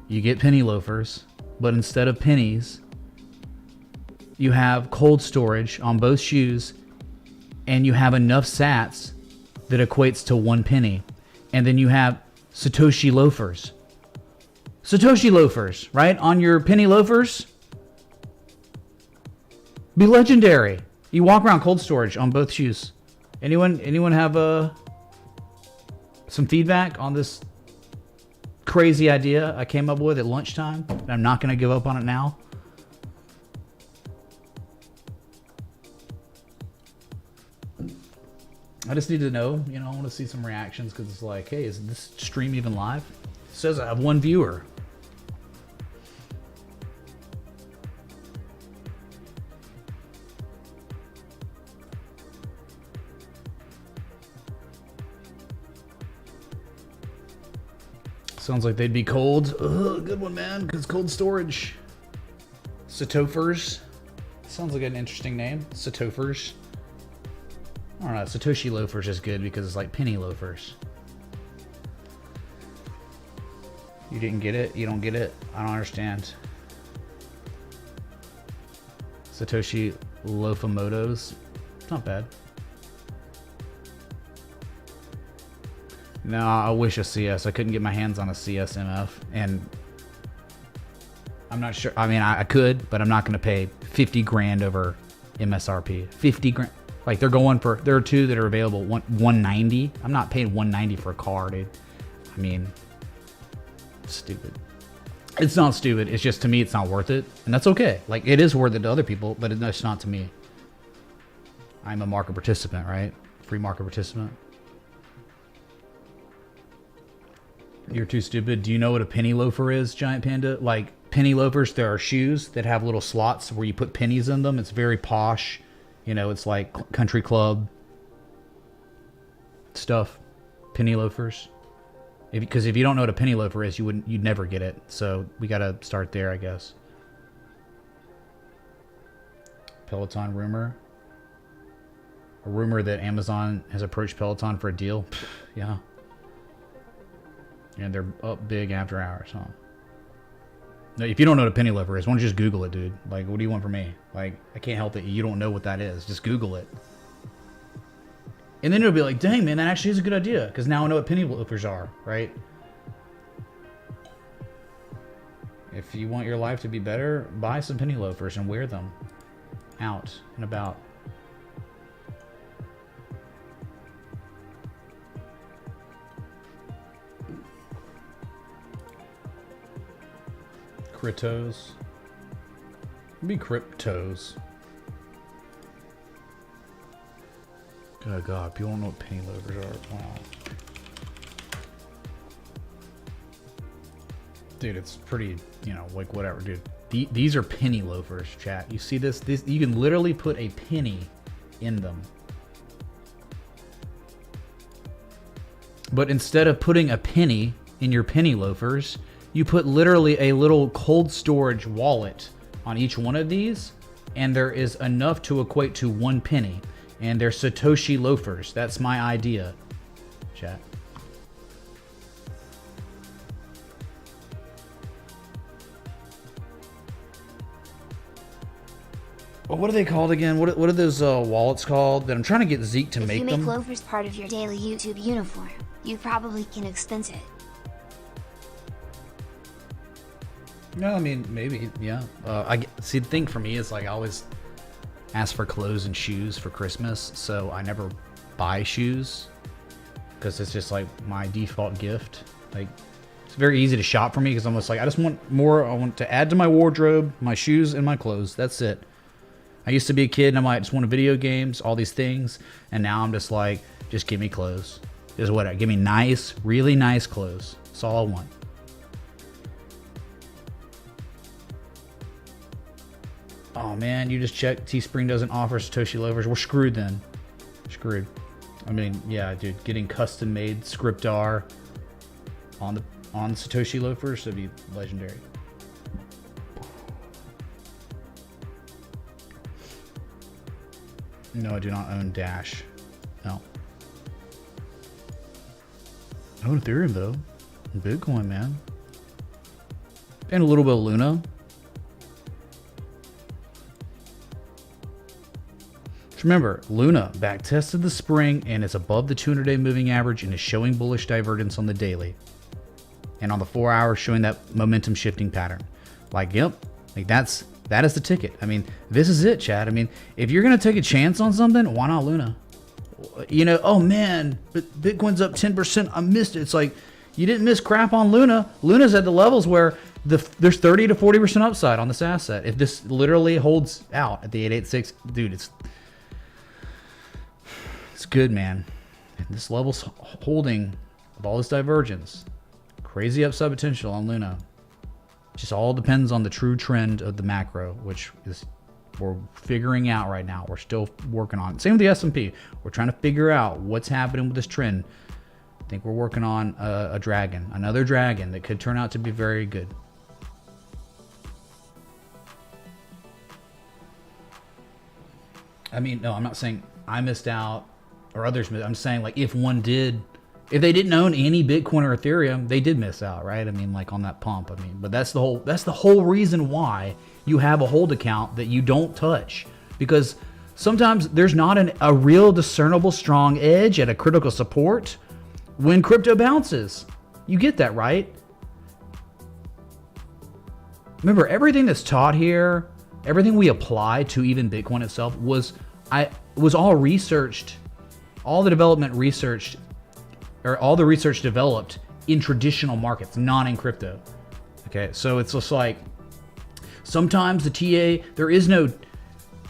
Speaker 1: You get penny loafers, but instead of pennies, you have cold storage on both shoes, and you have enough sats that equates to 1 penny. And then you have Satoshi loafers. Satoshi loafers, right? On your penny loafers. Be legendary. You walk around cold storage on both shoes. Anyone have some feedback on this crazy idea I came up with at lunchtime? And I'm not going to give up on it now. I just need to know, you know, I want to see some reactions because it's like, hey, is this stream even live? It says I have 1 viewer. Sounds like they'd be cold. Ugh, good one, man, because cold storage. Satofers. Sounds like an interesting name. Satofers. I don't know, Satoshi loafers is good because it's like penny loafers. You didn't get it? You don't get it? I don't understand. Satoshi Lofamotos. It's not bad. No, I wish a CS. I couldn't get my hands on a CS MF. And I'm not sure. I mean, I could, but I'm not going to pay 50 grand over MSRP. 50 grand. Like there are 2 that are available. 190. I'm not paying 190 for a car, dude. I mean, stupid. It's not stupid. It's just, to me, it's not worth it. And that's okay. Like, it is worth it to other people, but it's not to me. I'm a market participant, right? Free market participant. You're too stupid. Do you know what a penny loafer is, Giant Panda? Like, penny loafers, there are shoes that have little slots where you put pennies in them. It's very posh. You know, it's like country club stuff. Penny loafers. Because if you don't know what a penny loafer is, you'd never get it. So we got to start there, I guess. Peloton rumor. A rumor that Amazon has approached Peloton for a deal. Yeah. And they're up big after hours, huh? No, if you don't know what a penny loafer is, why don't you just Google it, dude? Like, what do you want from me? Like, I can't help it. You don't know what that is. Just Google it. And then it'll be like, dang, man, that actually is a good idea. Because now I know what penny loafers are, right? If you want your life to be better, buy some penny loafers and wear them out and about. Cryptos. Be cryptos. Good God, people don't know what penny loafers are. Wow. Dude, it's pretty, you know, like whatever, dude. These are penny loafers, chat. You see this? You can literally put a penny in them. But instead of putting a penny in your penny loafers, you put literally a little cold storage wallet on each one of these, and there is enough to equate to 1 penny. And they're Satoshi loafers. That's my idea, chat. Well, what are they called again? What are those wallets called that I'm trying to get Zeke to make them?
Speaker 2: If you make loafers part of your daily YouTube uniform, you probably can expense it.
Speaker 1: No, I mean, maybe, yeah. See, the thing for me is, like, I always ask for clothes and shoes for Christmas, so I never buy shoes because it's just, like, my default gift. Like, it's very easy to shop for me because I'm just like, I just want more. I want to add to my wardrobe, my shoes and my clothes. That's it. I used to be a kid and I'm like, I just wanted video games, all these things, and now I'm just like, just give me clothes. Just what? Give me nice, really nice clothes. That's all I want. Oh man, you just checked. Teespring doesn't offer Satoshi loafers. We're screwed then. Screwed. I mean, yeah, dude, getting custom made script R on Satoshi loafers would be legendary. No, I do not own Dash. No. I own Ethereum though. And Bitcoin, man. And a little bit of Luna. Just remember, Luna back tested the spring and is above the 200-day moving average and is showing bullish divergence on the daily. And on the 4 hours showing that momentum shifting pattern. Like, yep, like that is the ticket. I mean, this is it, Chad. I mean, if you're going to take a chance on something, why not Luna? You know, oh man, but Bitcoin's up 10%. I missed it. It's like, you didn't miss crap on Luna. Luna's at the levels where there's 30 to 40% upside on this asset. If this literally holds out at the 886, dude, it's good, man. And this level's holding with all this divergence. Crazy upside potential on Luna. Just all depends on the true trend of the macro, which is we're figuring out right now. We're still working on it. Same with the S&P. We're trying to figure out what's happening with this trend. I think we're working on a dragon, another dragon that could turn out to be very good. I mean, no, I'm not saying I missed out or others missed. I'm saying like if they didn't own any Bitcoin or Ethereum, they did miss out, right? I mean, like on that pump. I mean, but that's the whole reason why you have a hold account that you don't touch, because sometimes there's not a real discernible strong edge at a critical support when crypto bounces. You get that, right? Remember, everything that's taught here, everything we apply to even Bitcoin itself was all researched, all the development researched, or all the research developed in traditional markets, not in crypto. Okay, so it's just like sometimes the TA, there is no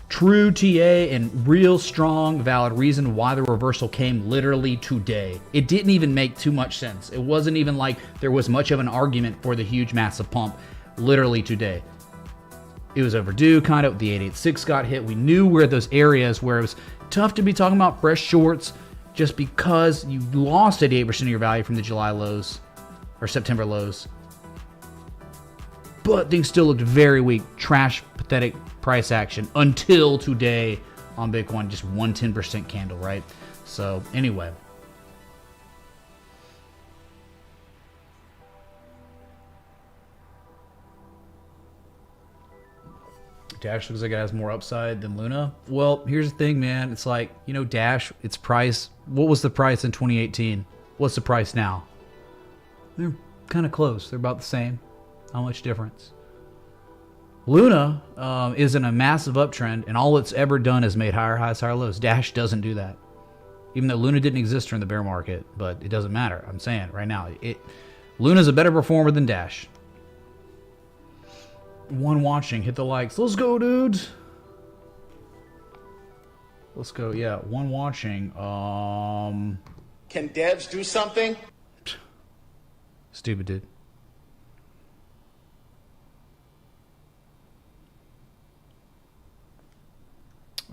Speaker 1: true TA and real strong valid reason why the reversal came literally today. It didn't even make too much sense. It wasn't even like there was much of an argument for the huge massive pump literally today. It was overdue, kind of. The 886 got hit. We knew where those areas where it was tough to be talking about fresh shorts just because you lost 88% of your value from the July lows or September lows. But things still looked very weak. Trash, pathetic price action until today on Bitcoin. Just 110% candle, right? So anyway. Dash looks like it has more upside than Luna. Well, here's the thing, man. It's like, you know, Dash, its price. What was the price in 2018? What's the price now? They're kind of close. They're about the same. Not much difference. Luna is in a massive uptrend, and all it's ever done is made higher highs, higher lows. Dash doesn't do that. Even though Luna didn't exist during the bear market, but it doesn't matter. I'm saying right now, Luna's a better performer than Dash. One watching, hit the likes. Let's go, dudes. Let's go. Yeah, one watching.
Speaker 6: Can devs do something?
Speaker 1: Stupid dude.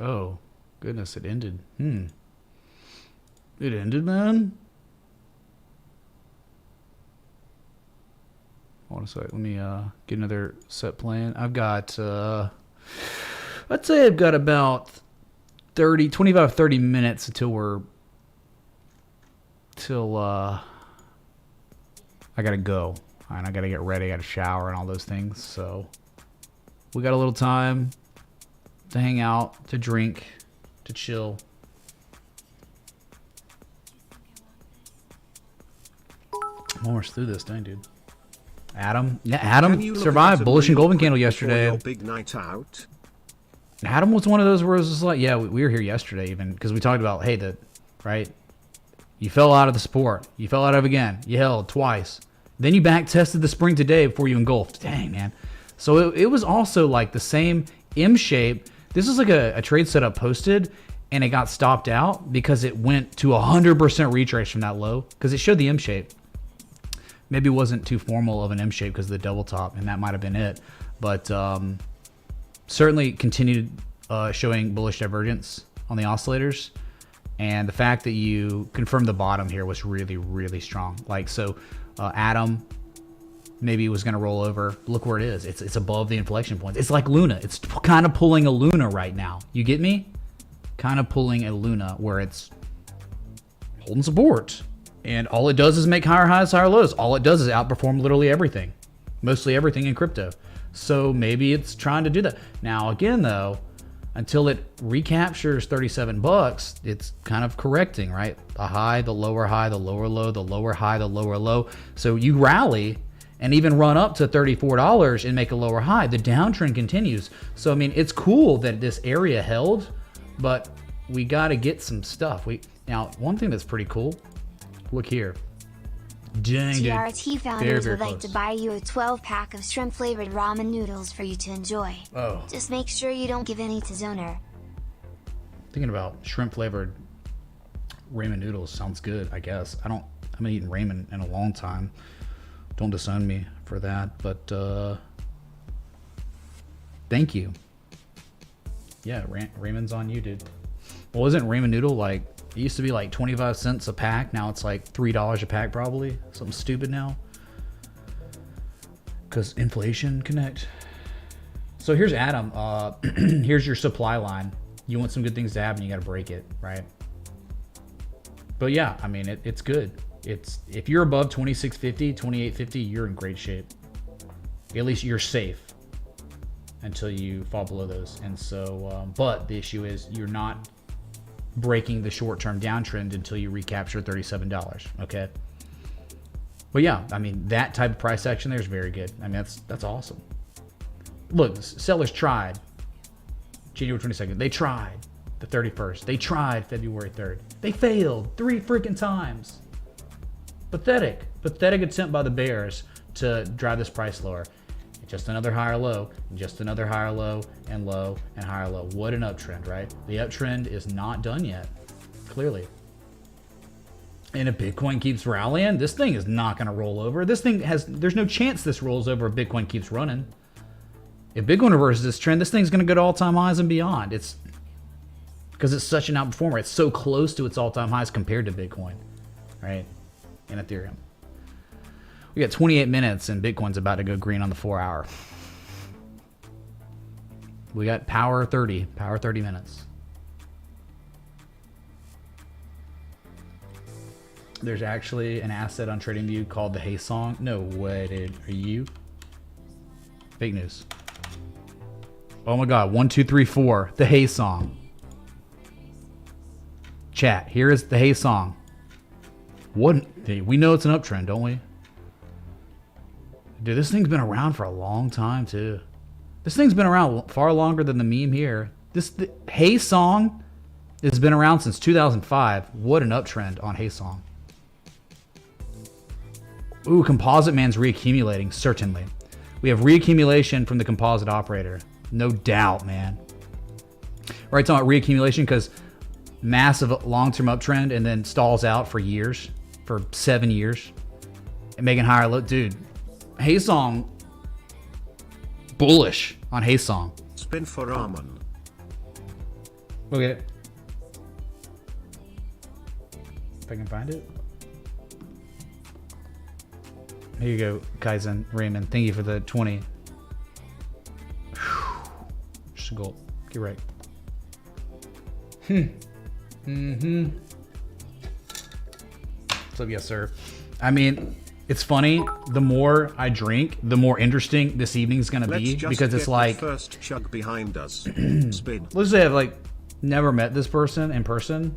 Speaker 1: Oh, goodness, it ended. It ended, man. Hold on a sec. Let me get another set playing. I've got, I'd say I've got about 25, 30 minutes until I got to go. And I got to get ready. I got to shower and all those things. So we got a little time to hang out, to drink, to chill. I'm almost through this thing, dude. Adam survived bullish and golden candle yesterday.
Speaker 3: Big night out.
Speaker 1: Adam was one of those where it was just like, yeah, we were here yesterday even because we talked about, hey, right? You fell out of the support. You fell out of it again. You held twice. Then you back tested the spring today before you engulfed. Dang, man. So it was also like the same M shape. This is like a trade setup posted, and it got stopped out because it went to 100% retrace from that low because it showed the M shape. Maybe it wasn't too formal of an M shape because of the double top, and that might have been it. But certainly continued showing bullish divergence on the oscillators. And the fact that you confirmed the bottom here was really, really strong. Like, so Atom maybe it was going to roll over. Look where it is. It's above the inflection point. It's like Luna. It's kind of pulling a Luna right now. You get me? Kind of pulling a Luna where it's holding support. And all it does is make higher highs, higher lows. All it does is outperform literally everything. Mostly everything in crypto. So maybe it's trying to do that. Now, again, though, until it recaptures 37 bucks, it's kind of correcting, right? The high, the lower high, the lower low, the lower high, the lower low. So you rally and even run up to $34 and make a lower high. The downtrend continues. So, I mean, it's cool that this area held, but we got to get some stuff. Now, one thing that's pretty cool, look here. Dang, dude.
Speaker 2: TRT founders would like to buy you a 12-pack of shrimp-flavored ramen noodles for you to enjoy.
Speaker 1: Oh.
Speaker 2: Just make sure you don't give any to Zoner.
Speaker 1: Thinking about shrimp-flavored ramen noodles sounds good, I guess. I haven't eaten ramen in a long time. Don't disown me for that, but thank you. Yeah, ramen's on you, dude. Well, isn't ramen noodle like, it used to be like 25 cents a pack. Now it's like $3 a pack probably. Something stupid now. Because inflation connect. So here's Atom. Here's your supply line. You want some good things to happen, you got to break it, right? But yeah, I mean, it's good. If you're above 2650, 2850, you're in great shape. At least you're safe until you fall below those. And so, but the issue is you're not breaking the short-term downtrend until you recapture $37. Okay. But yeah, I mean, that type of price action there is very good. I mean, that's awesome. Look, sellers tried January 22nd. They tried the 31st. They tried February 3rd. They failed 3 freaking times. Pathetic attempt by the bears to drive this price lower. Just another higher low, just another higher low, and low, and higher low. What an uptrend, right? The uptrend is not done yet, clearly. And if Bitcoin keeps rallying, this thing is not going to roll over. There's no chance this rolls over if Bitcoin keeps running. If Bitcoin reverses this trend, this thing's going to go to all-time highs and beyond. It's because it's such an outperformer. It's so close to its all-time highs compared to Bitcoin, right? And Ethereum. We got 28 minutes and Bitcoin's about to go green on the 4-hour. We got power 30 minutes. There's actually an asset on TradingView called the Hey Song. No way, dude. Are you? Fake news. Oh my God. 1, 2, 3, 4. The Hey Song. Chat. Here is the Hey Song. What? We know it's an uptrend, don't we? Dude, this thing's been around for a long time, too. This thing's been around far longer than the meme here. The Hey Song has been around since 2005. What an uptrend on Hey Song. Ooh, Composite Man's reaccumulating, certainly. We have reaccumulation from the composite operator. No doubt, man. Right, talking about reaccumulation because massive long-term uptrend and then stalls out for years, for 7 years, and making higher low. Dude, Hey Song, bullish on Hey Song.
Speaker 3: Spin for Ramen.
Speaker 1: Look at it. If I can find it. Here you go, Kaizen Raymond. Thank you for the 20. Just a goal. Get right. What's up, yes, sir? I mean, it's funny. The more I drink, the more interesting this evening's gonna be because it's like
Speaker 3: first chug behind us. Spin.
Speaker 1: Let's say I've like never met this person in person.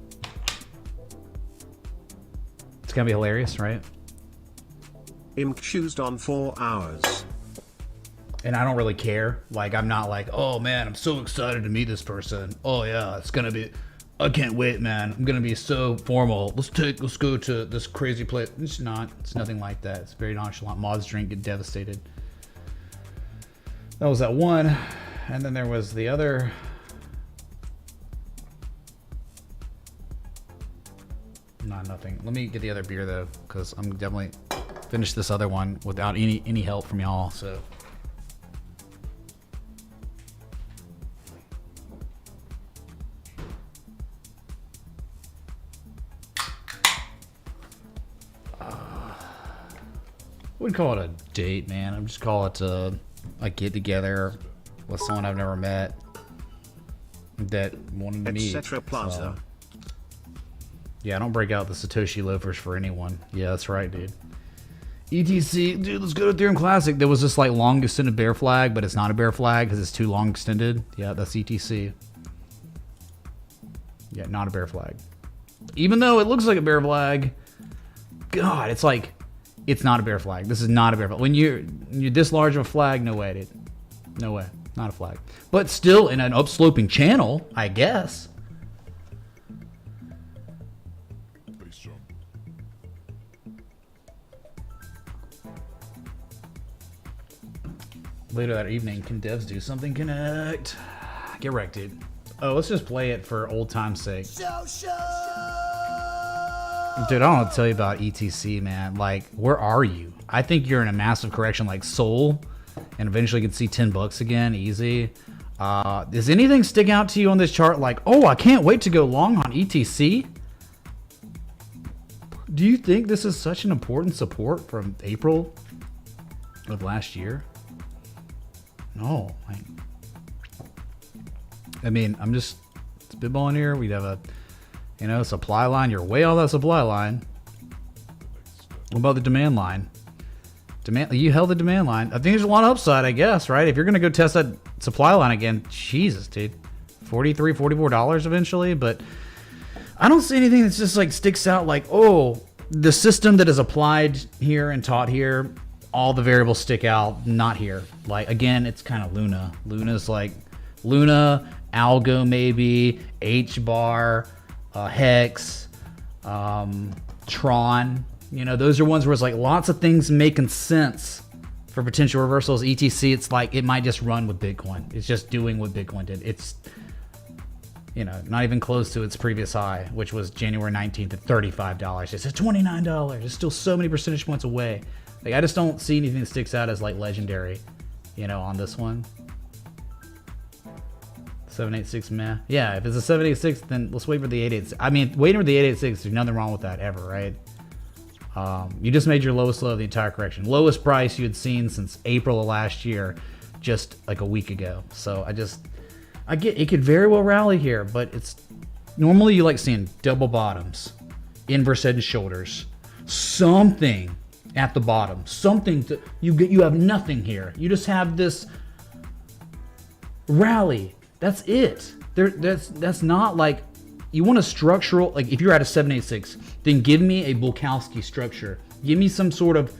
Speaker 1: It's gonna be hilarious, right?
Speaker 3: Choosed on 4 hours.
Speaker 1: And I don't really care. Like, I'm not like, oh man, I'm so excited to meet this person. Oh yeah, it's gonna be, I can't wait, man. I'm gonna be so formal. Let's go to this crazy place. It's not. It's nothing like that. It's very nonchalant. Mods drink, get devastated. That was that one, and then there was the other. Not nothing. Let me get the other beer though, because I'm definitely finish this other one without any help from y'all. So. wouldn't call it a date, man. I'd just call it a get together with someone I've never met that wanted to meet.
Speaker 3: Etc. Plaza.
Speaker 1: Yeah, I don't break out the Satoshi loafers for anyone. Yeah, that's right, dude. ETC, dude, let's go to Ethereum Classic. There was this like long extended bear flag, but it's not a bear flag because it's too long extended. Yeah, that's ETC. Yeah, not a bear flag. Even though it looks like a bear flag, God, it's like, it's not a bear flag. This is not a bear flag. When you're this large of a flag, no way, dude. No way. Not a flag. But still in an upsloping channel, I guess. Later that evening, can devs do something? Connect. Get wrecked, dude. Oh, let's just play it for old time's sake. Dude, I don't know what to tell you about ETC, man. Like, where are you? I think you're in a massive correction like Sol, and eventually you can see 10 bucks again, easy. Does anything stick out to you on this chart like, oh, I can't wait to go long on ETC? Do you think this is such an important support from April of last year? No. I mean, I'm just spitballing here. We'd have a, supply line. You're way off that supply line. What about the demand line? You held the demand line. I think there's a lot of upside, I guess, right? If you're going to go test that supply line again, Jesus, dude. $43, $44 eventually. But I don't see anything that's just like sticks out like, oh, the system that is applied here and taught here, all the variables stick out, not here. Like, again, it's kind of Luna. Luna's like Luna, Algo maybe, HBAR, Hex, Tron. Those are ones where it's like lots of things making sense for potential reversals. ETC, it's like it might just run with Bitcoin. It's just doing what Bitcoin did. It's, not even close to its previous high, which was January 19th at $35. It's at $29. It's still so many percentage points away. Like, I just don't see anything that sticks out as like legendary, on this one. 786 meh. Yeah, if it's a 786, then let's wait for the 886. I mean, waiting for the 886, there's nothing wrong with that ever, right? You just made your lowest low of the entire correction. Lowest price you had seen since April of last year, just like a week ago. So I get it could very well rally here, but it's normally you like seeing double bottoms, inverse head and shoulders, something at the bottom, something to you have nothing here. You just have this rally. That's it. That's not like you want a structural, like if you're at a 786, then give me a Bulkowski structure. Give me some sort of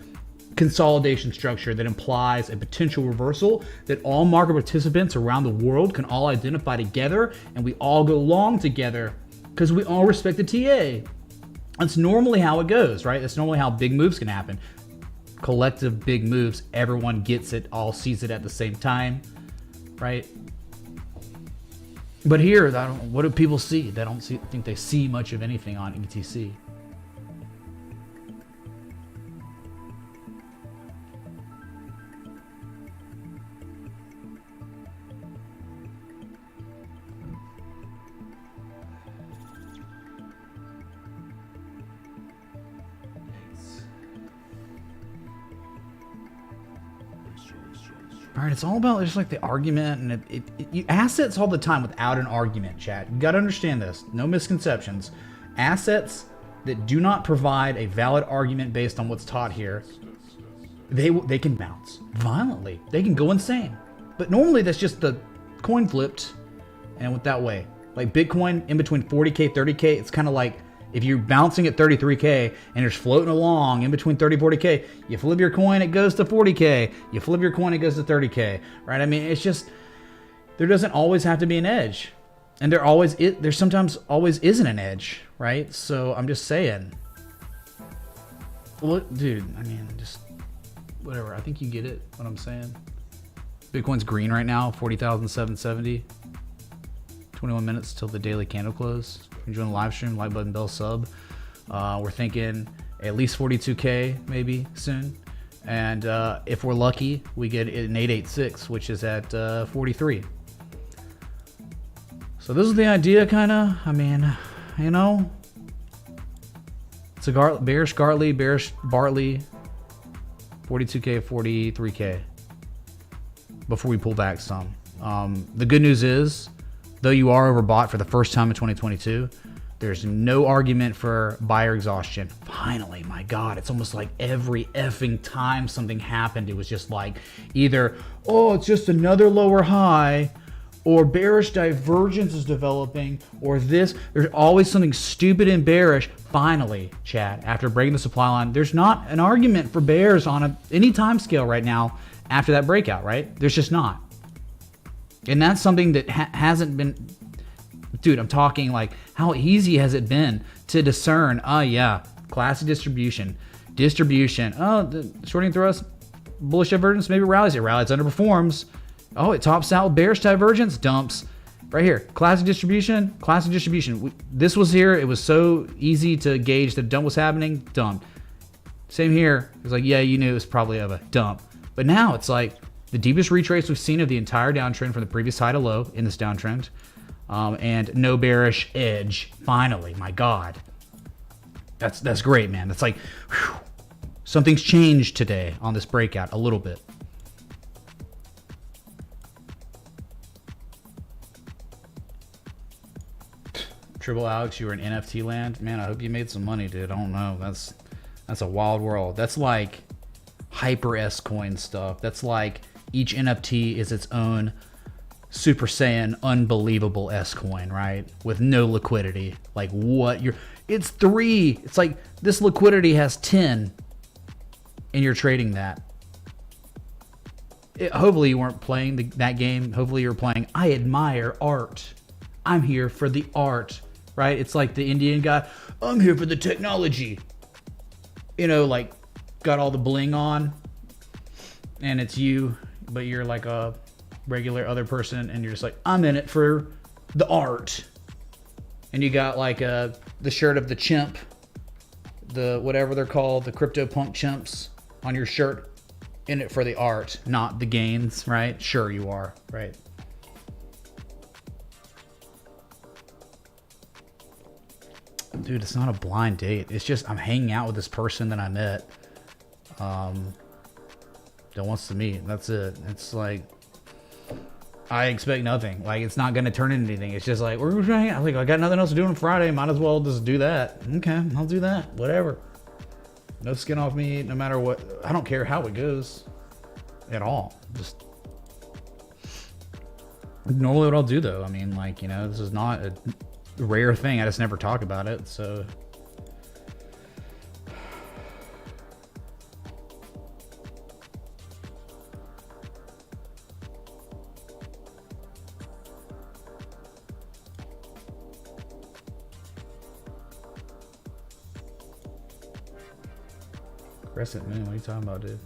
Speaker 1: consolidation structure that implies a potential reversal that all market participants around the world can all identify together and we all go long together because we all respect the TA. That's normally how it goes, right? That's normally how big moves can happen. Collective big moves, everyone gets it, all sees it at the same time, right? But here, what do people see? They don't think they see much of anything on ETC. All right, it's all about just like the argument, and assets all the time without an argument, chat. You got to understand this. No misconceptions. Assets that do not provide a valid argument based on what's taught here, they can bounce violently. They can go insane. But normally that's just the coin flipped and went that way. Like Bitcoin in between 40K, 30K, it's kind of like if you're bouncing at 33K and you're floating along in between 30, 40K, you flip your coin, it goes to 40K. You flip your coin, it goes to 30K, right? I mean, it's just, there doesn't always have to be an edge. And there sometimes always isn't an edge, right? So I'm just saying. Well, dude, I mean, just whatever. I think you get it, what I'm saying. Bitcoin's green right now, 40,770. 21 minutes till the daily candle close. Join the live stream, like button, bell, sub. We're thinking at least 42K maybe soon. And if we're lucky, we get an 886, which is at 43. So this is the idea, kind of. I mean, it's a bearish Gartley, bearish Bartley, 42K, 43K before we pull back some. The good news is, though you are overbought for the first time in 2022, there's no argument for buyer exhaustion. Finally, my God, it's almost like every effing time something happened, it was just like either, oh, it's just another lower high, or bearish divergence is developing, or this. There's always something stupid and bearish. Finally, Chad, after breaking the supply line, there's not an argument for bears on any time scale right now after that breakout, right? There's just not. And that's something that hasn't been, dude, I'm talking like, how easy has it been to discern, oh yeah, classic distribution, oh, the shorting thrust, bullish divergence, maybe rallies, underperforms. Oh, it tops out with bearish divergence, dumps. Right here, classic distribution. This was here, it was so easy to gauge the dump was happening, dump. Same here, it's like, yeah, you knew it was probably of a dump. But now it's like the deepest retrace we've seen of the entire downtrend from the previous high to low in this downtrend. And no bearish edge, finally, my God. That's great, man. That's like, whew, something's changed today on this breakout a little bit. Triple Alex, you were in NFT land. Man, I hope you made some money, dude. I don't know. That's a wild world. That's like hyper S coin stuff. That's like each NFT is its own Super Saiyan unbelievable S coin, right? With no liquidity. Like what it's 3. It's like this liquidity has 10 and you're trading that. Hopefully you weren't playing that game. Hopefully you're playing, I admire art. I'm here for the art, right? It's like the Indian guy, I'm here for the technology. You know, like got all the bling on and it's you, but you're like a regular other person and you're just like, I'm in it for the art. And you got like the shirt of the chimp, the whatever they're called, the crypto punk chimps on your shirt, in it for the art, not the gains, right? Sure you are, right? Dude, it's not a blind date. It's just I'm hanging out with this person that I met that wants to meet. That's it. It's like I expect nothing. Like it's not gonna turn into anything. It's just like we're trying. I think I got nothing else to do on Friday. Might as well just do that. Okay, I'll do that. Whatever. No skin off me, no matter what. I don't care how it goes at all. Just normally what I'll do though. I mean, like, you know, this is not a rare thing. I just never talk about it. So Crescent Moon, what are you talking about, dude?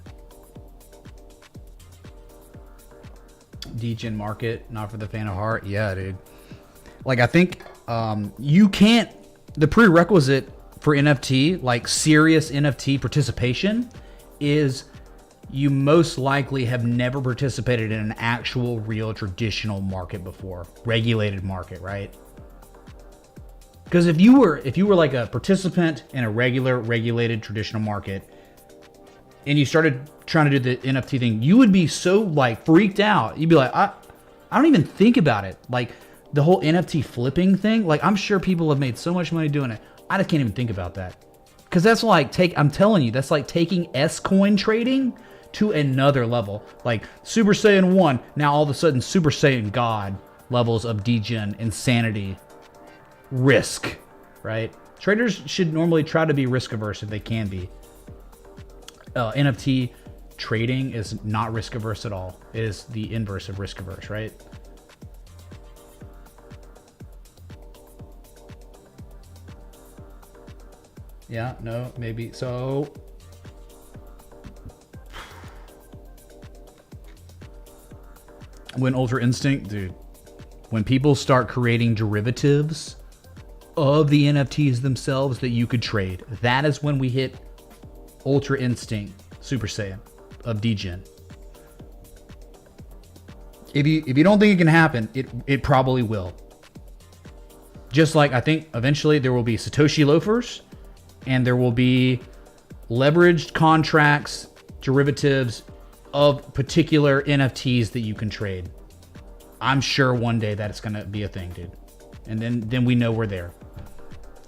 Speaker 1: Degen market, not for the faint of heart. Yeah, dude. Like, I think you can't, the prerequisite for NFT, like serious NFT participation, is you most likely have never participated in an actual real traditional market before, regulated market, right? Because if you were like a participant in a regular regulated traditional market and you started trying to do the NFT thing, you would be so like freaked out. You'd be like, I don't even think about it. Like the whole NFT flipping thing, like I'm sure people have made so much money doing it. I just can't even think about that. Because that's like I'm telling you, that's like taking S coin trading to another level. Like Super Saiyan 1, now all of a sudden Super Saiyan God levels of degen, insanity, risk, right? Traders should normally try to be risk averse if they can be. NFT trading is not risk averse at all. It is the inverse of risk averse, right? Yeah, no, maybe. So when Ultra Instinct, dude, when people start creating derivatives of the NFTs themselves that you could trade, that is when we hit Ultra Instinct Super Saiyan of degen. If you don't think it can happen, it probably will. Just like I think eventually there will be Satoshi loafers and there will be leveraged contracts derivatives of particular NFTs that you can trade. I'm sure one day that it's going to be a thing, dude. And then we know we're there.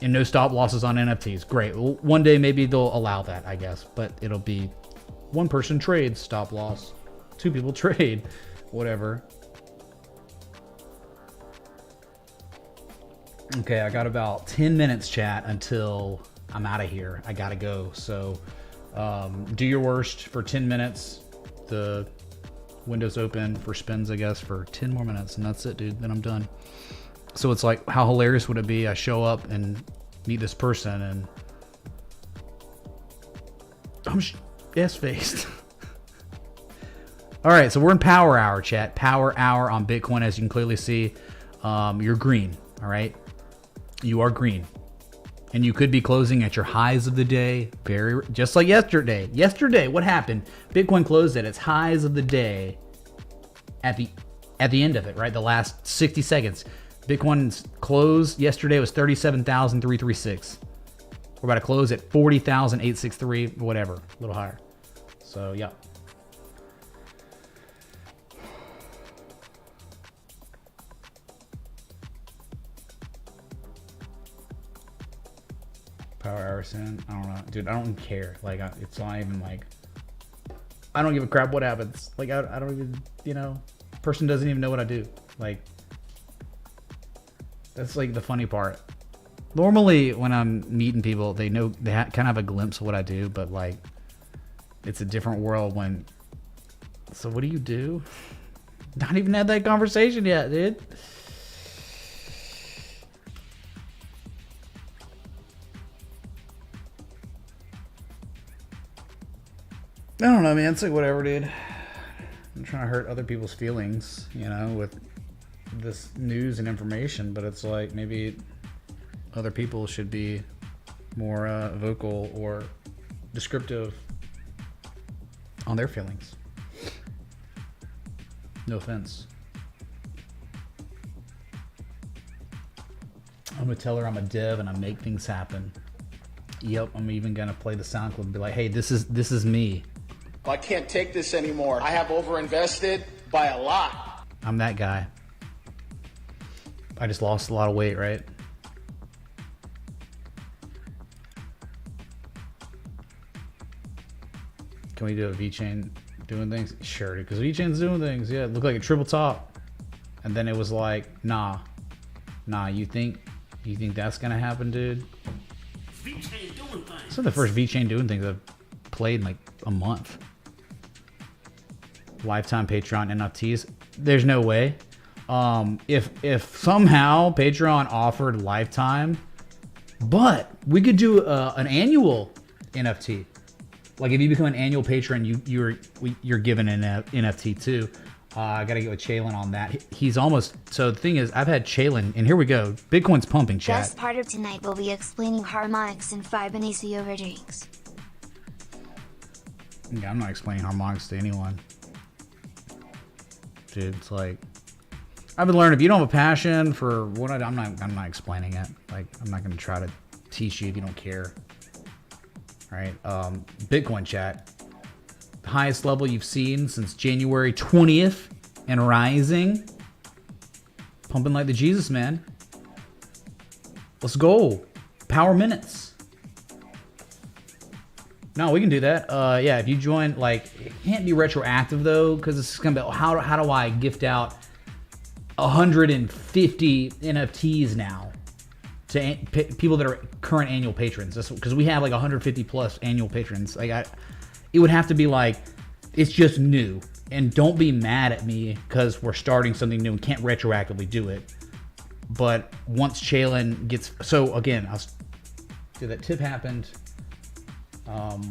Speaker 1: And no stop losses on NFTs. Great. Well, one day maybe they'll allow that, I guess. But it'll be one person trades, stop loss. Two people trade, whatever. Okay, I got about 10 minutes, chat, until I'm out of here. I gotta go. So do your worst for 10 minutes. The window's open for spins, I guess, for 10 more minutes. And that's it, dude. Then I'm done. So it's like, how hilarious would it be? I show up and meet this person and I'm ass-faced. All right, so we're in power hour, chat. Power hour on Bitcoin, as you can clearly see. You're green, all right? You are green. And you could be closing at your highs of the day, just like yesterday. Yesterday, what happened? Bitcoin closed at its highs of the day at the end of it, right? The last 60 seconds. Bitcoin's close yesterday was 37,336. We're about to close at 40,863, whatever, a little higher. So, yeah. Power hour soon. I don't know, dude. I don't care. Like, it's not even like, I don't give a crap what happens. Like, I don't even, person doesn't even know what I do. Like, that's like the funny part. Normally, when I'm meeting people, they know, they kind of have a glimpse of what I do, but like, it's a different world when. So what do you do? Not even had that conversation yet, dude. I don't know, man. It's like whatever, dude. I'm trying to hurt other people's feelings, with this news and information, but it's like maybe other people should be more vocal or descriptive on their feelings. No offense. I'm gonna tell her I'm a dev and I make things happen. Yep, I'm even gonna play the sound clip and be like, hey, this is me.
Speaker 6: I can't take this anymore. I have overinvested by a lot.
Speaker 1: I'm that guy. I just lost a lot of weight, right? Can we do a VeChain doing things? Sure, dude, because VeChain's doing things. Yeah, it looked like a triple top. And then it was like, nah, you think that's gonna happen, dude?
Speaker 7: VeChain doing things.
Speaker 1: This is the first VeChain doing things I've played in like a month. Lifetime Patreon NFTs. There's no way. If somehow Patreon offered lifetime, but we could do an annual NFT. Like if you become an annual patron, you're given an NFT too. I gotta get with Chainlink on that. He's almost. So the thing is, I've had Chainlink, and here we go. Bitcoin's pumping, chat.
Speaker 2: Best part of tonight will be explaining harmonics and Fibonacci overdrinks.
Speaker 1: Yeah, I'm not explaining harmonics to anyone. Dude, it's like, I've been learning, if you don't have a passion for what I'm not explaining it. Like, I'm not going to try to teach you if you don't care. All right. Bitcoin, chat. Highest level you've seen since January 20th and rising. Pumping like the Jesus, man. Let's go. Power minutes. No, we can do that. Yeah, if you join, like, it can't be retroactive though, because it's gonna be how do I gift out 150 NFTs now to people that are current annual patrons? Because we have like 150 plus annual patrons. Like, it would have to be like, it's just new, and don't be mad at me because we're starting something new and can't retroactively do it. But once Chainlink gets, so again, dude, that tip happened.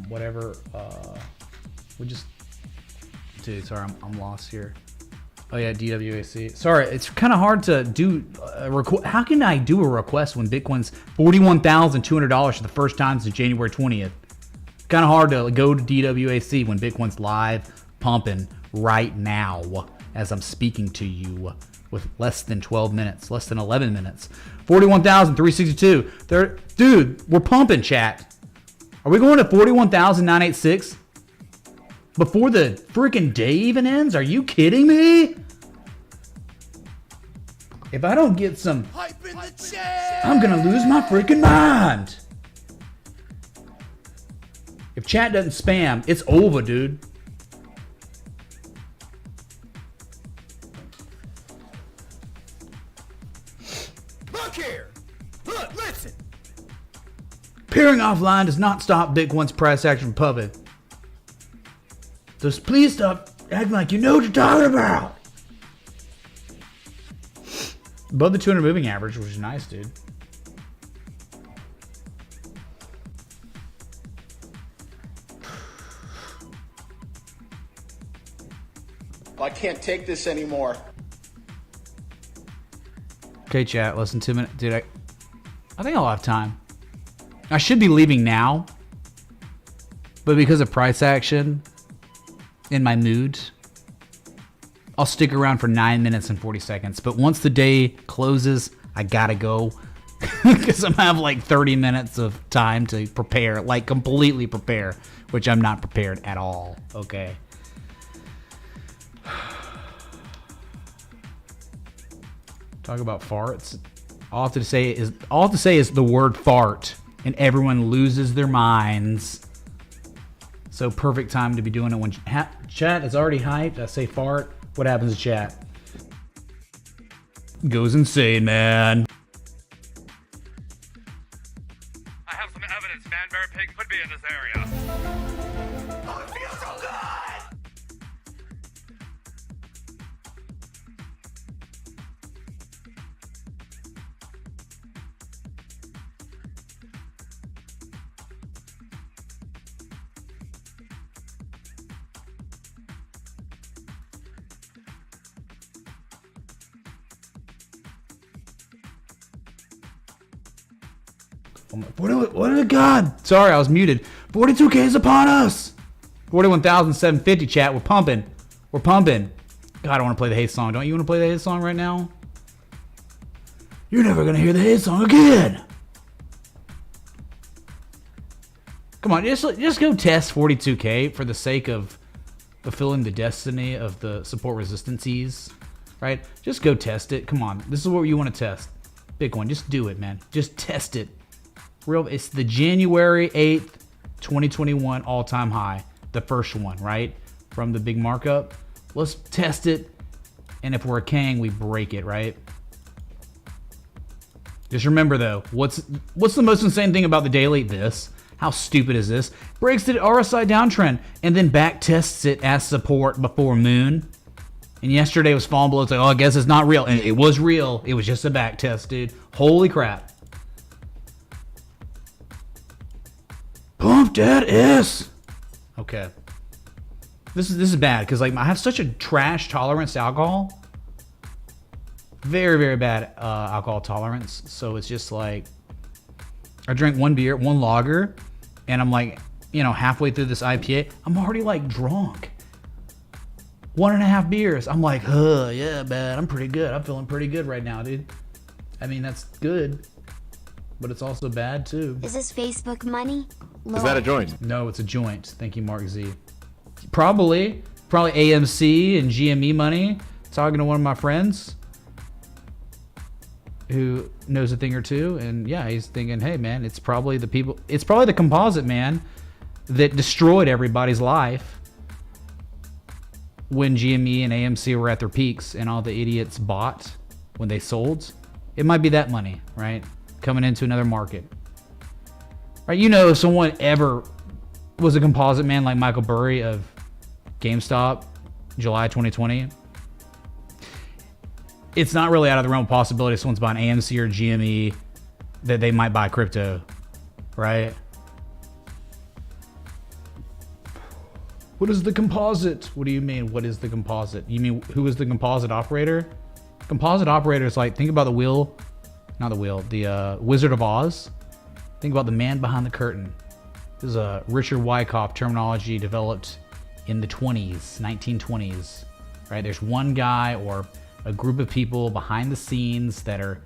Speaker 1: Whatever, we just, dude, sorry, I'm lost here. Oh yeah, DWAC. Sorry, it's kind of hard to do a request. How can I do a request when Bitcoin's $41,200 for the first time since January 20th? Kind of hard to go to DWAC when Bitcoin's live pumping right now as I'm speaking to you with less than 12 minutes, less than 11 minutes. 41,362. Dude, we're pumping, chat. Are we going to 41,986? Before the freaking day even ends? Are you kidding me? If I don't get some hype in the chat, I'm gonna lose my freaking mind. If chat doesn't spam, it's over, dude. Look here. Look, listen. Appearing offline does not stop Bitcoin's price action from pumping. So please stop acting like you know what you're talking about. Above the 200 moving average, which is nice, dude.
Speaker 6: I can't take this anymore.
Speaker 1: Okay, chat, less than 2 minutes. Dude, I think I'll have time. I should be leaving now. But because of price action, in my mood, I'll stick around for 9 minutes and 40 seconds. But once the day closes, I gotta go. Because I'm gonna have like 30 minutes of time to prepare, like completely prepare, which I'm not prepared at all. Okay. Talk about farts. All I have to say is the word fart, and everyone loses their minds. So perfect time to be doing it when chat is already hyped. I say fart. What happens to chat? Goes insane, man.
Speaker 8: I have some evidence Manberry Pig could be in this area. Oh, it feels so good!
Speaker 1: What did God? Sorry, I was muted. 42K is upon us. 41,750 chat. We're pumping. We're pumping. God, I want to play the hate song. Don't you want to play the hate song right now? You're never going to hear the hate song again. Come on, just go test 42K for the sake of fulfilling the destiny of the support resistances, right? Just go test it. Come on. This is what you want to test. Bitcoin, just do it, man. Just test it. It's the January 8th, 2021 all-time high. The first one, right? From the big markup. Let's test it. And if we're a king, we break it, right? Just remember, though, what's the most insane thing about the daily? This. How stupid is this? Breaks the RSI downtrend and then back tests it as support before moon. And yesterday was falling below. It's like, oh, I guess it's not real. And it was real. It was just a back test, dude. Holy crap. Pump that S. Okay. This is bad because like I have such a trash tolerance to alcohol. Very, very bad alcohol tolerance. So it's just like I drank one beer, one lager, and I'm like, halfway through this IPA, I'm already like drunk. 1.5 beers. I'm like, yeah, man, I'm pretty good. I'm feeling pretty good right now, dude. I mean, that's good, but it's also bad too.
Speaker 2: Is this Facebook money?
Speaker 5: Is that a joint?
Speaker 1: No, it's a joint. Thank you, Mark Z. Probably AMC and GME money. Talking to one of my friends who knows a thing or two, and yeah, he's thinking, hey man, it's probably the composite man that destroyed everybody's life when GME and AMC were at their peaks and all the idiots bought when they sold. It might be that money, right? Coming into another market. Right, if someone ever was a composite man like Michael Burry of GameStop, July 2020, it's not really out of the realm of possibility if someone's buying AMC or GME that they might buy crypto, right? What is the composite? What do you mean, what is the composite? You mean, who is the composite operator? Composite operator is like, think about the Wizard of Oz. Think about the man behind the curtain. This is a Richard Wyckoff terminology developed in the 1920s, right? There's one guy or a group of people behind the scenes that are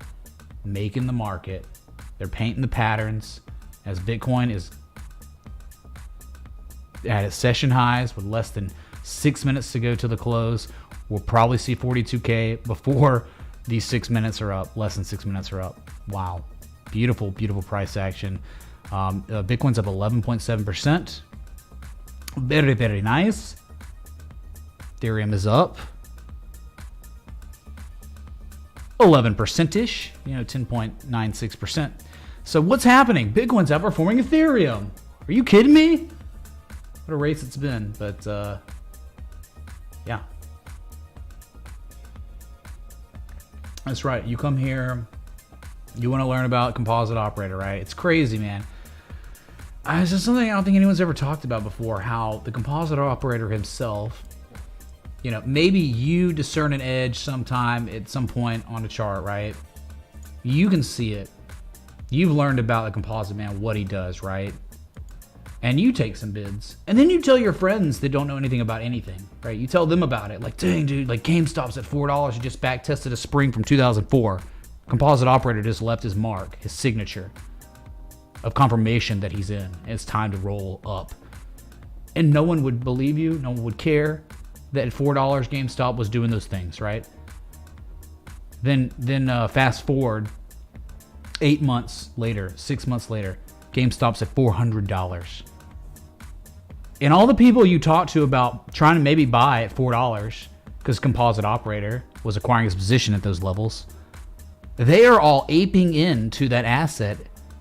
Speaker 1: making the market. They're painting the patterns as Bitcoin is at its session highs with less than 6 minutes to go to the close. We'll probably see 42K before these 6 minutes are up. Less than 6 minutes are up. Wow. Beautiful, beautiful price action. Bitcoin's up 11.7%. Very, very nice. Ethereum is up 11%ish, 10.96%. So what's happening? Bitcoin's outperforming Ethereum. Are you kidding me? What a race it's been. But yeah. That's right. You come here, you want to learn about composite operator, right? It's crazy, man. It's just something I don't think anyone's ever talked about before, how the composite operator himself, maybe you discern an edge sometime at some point on a chart, right? You can see it. You've learned about the composite man, what he does, right? And you take some bids. And then you tell your friends that don't know anything about anything, right? You tell them about it. Like, dang, dude, like GameStop's at $4. You just back tested a spring from 2004. Composite operator just left his mark, his signature of confirmation that he's in. And it's time to roll up. And no one would believe you. No one would care that at $4 GameStop was doing those things, right? Then fast forward 8 months later, 6 months later, GameStop's at $400. And all the people you talk to about trying to maybe buy at $4 because composite operator was acquiring his position at those levels, they are all aping into that asset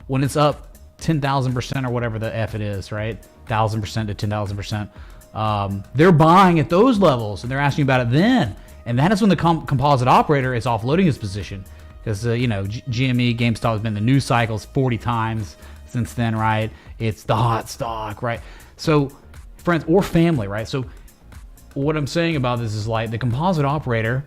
Speaker 1: when it's up 10,000% or whatever the F it is, right? 1,000% to 10,000%. They're buying at those levels and they're asking about it then. And that is when the composite operator is offloading his position. Because, GME, GameStop has been in the news cycles 40 times since then, right? It's the hot stock, right? So, friends or family, right? So, what I'm saying about this is like the composite operator,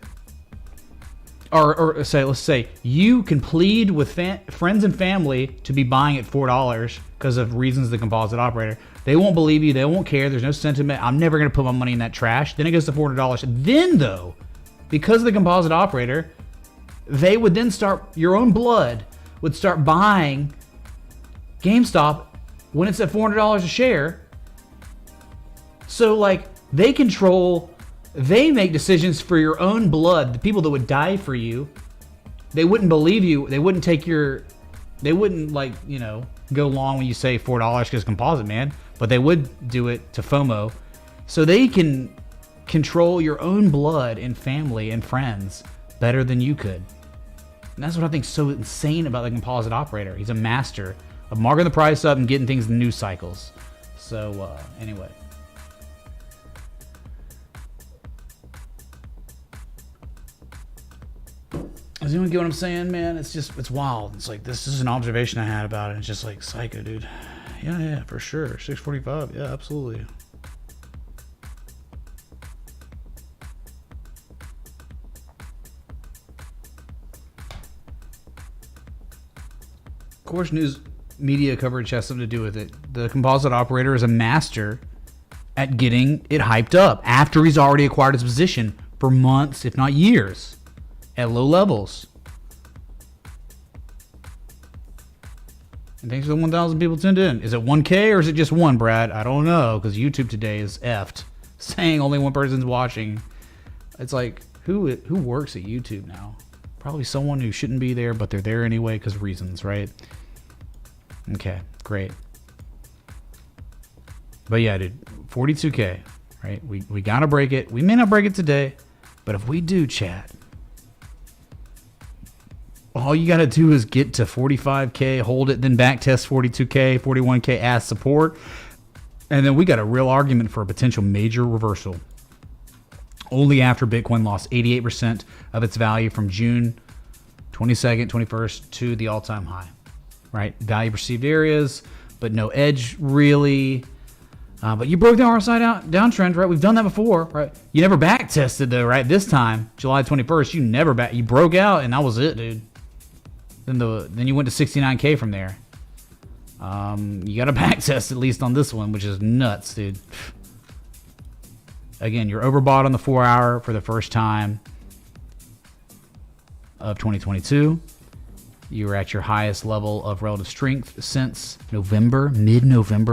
Speaker 1: let's say you can plead with friends and family to be buying at $4 because of reasons the composite operator. They won't believe you. They won't care. There's no sentiment. I'm never going to put my money in that trash. Then it goes to $400. Then, though, because of the composite operator, they would then your own blood would start buying GameStop when it's at $400 a share. So, like, they make decisions for your own blood, the people that would die for you. They wouldn't believe you. They wouldn't go along when you say $4 because composite, man. But they would do it to FOMO. So they can control your own blood and family and friends better than you could. And that's what I think is so insane about the composite operator. He's a master of marking the price up and getting things in news cycles. So, anyway. Does anyone get what I'm saying, man? It's wild. It's like, this is an observation I had about it. It's just like, psycho, dude. Yeah, for sure. 645. Yeah, absolutely. Of course, news media coverage has something to do with it. The composite operator is a master at getting it hyped up after he's already acquired his position for months, if not years, at low levels. And thanks for the 1,000 people tuned in. Is it 1K or is it just one, Brad? I don't know, because YouTube today is effed, saying only one person's watching. It's like, who works at YouTube now? Probably someone who shouldn't be there, but they're there anyway because reasons, right? Okay, great. But yeah, dude, 42K, right? We gotta break it. We may not break it today, but if we do, chat, all you gotta do is get to 45K, hold it, then back test 42K, 41K as support, and then we got a real argument for a potential major reversal. Only after Bitcoin lost 88% of its value from June 22nd, 21st to the all-time high, right? Value perceived areas, but no edge really. But you broke the RSI downtrend, right? We've done that before, right? You never back tested though, right? This time, July 21st, you broke out and that was it, dude. Then you went to 69K from there. You got to back test at least on this one, which is nuts, dude. Again, you're overbought on the 4 hour for the first time of 2022. You were at your highest level of relative strength since mid-November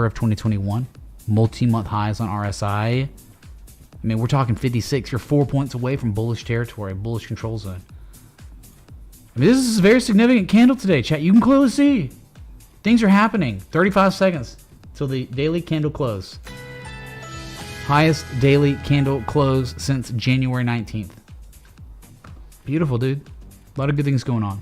Speaker 1: of 2021. multi-month highs on RSI. I mean, we're talking 56. You're 4 points away from bullish territory, bullish control zone. I mean, this is a very significant candle today, chat. You can clearly see things are happening. 35 seconds till the daily candle close. Highest daily candle close since January 19th. Beautiful, dude. A lot of good things going on.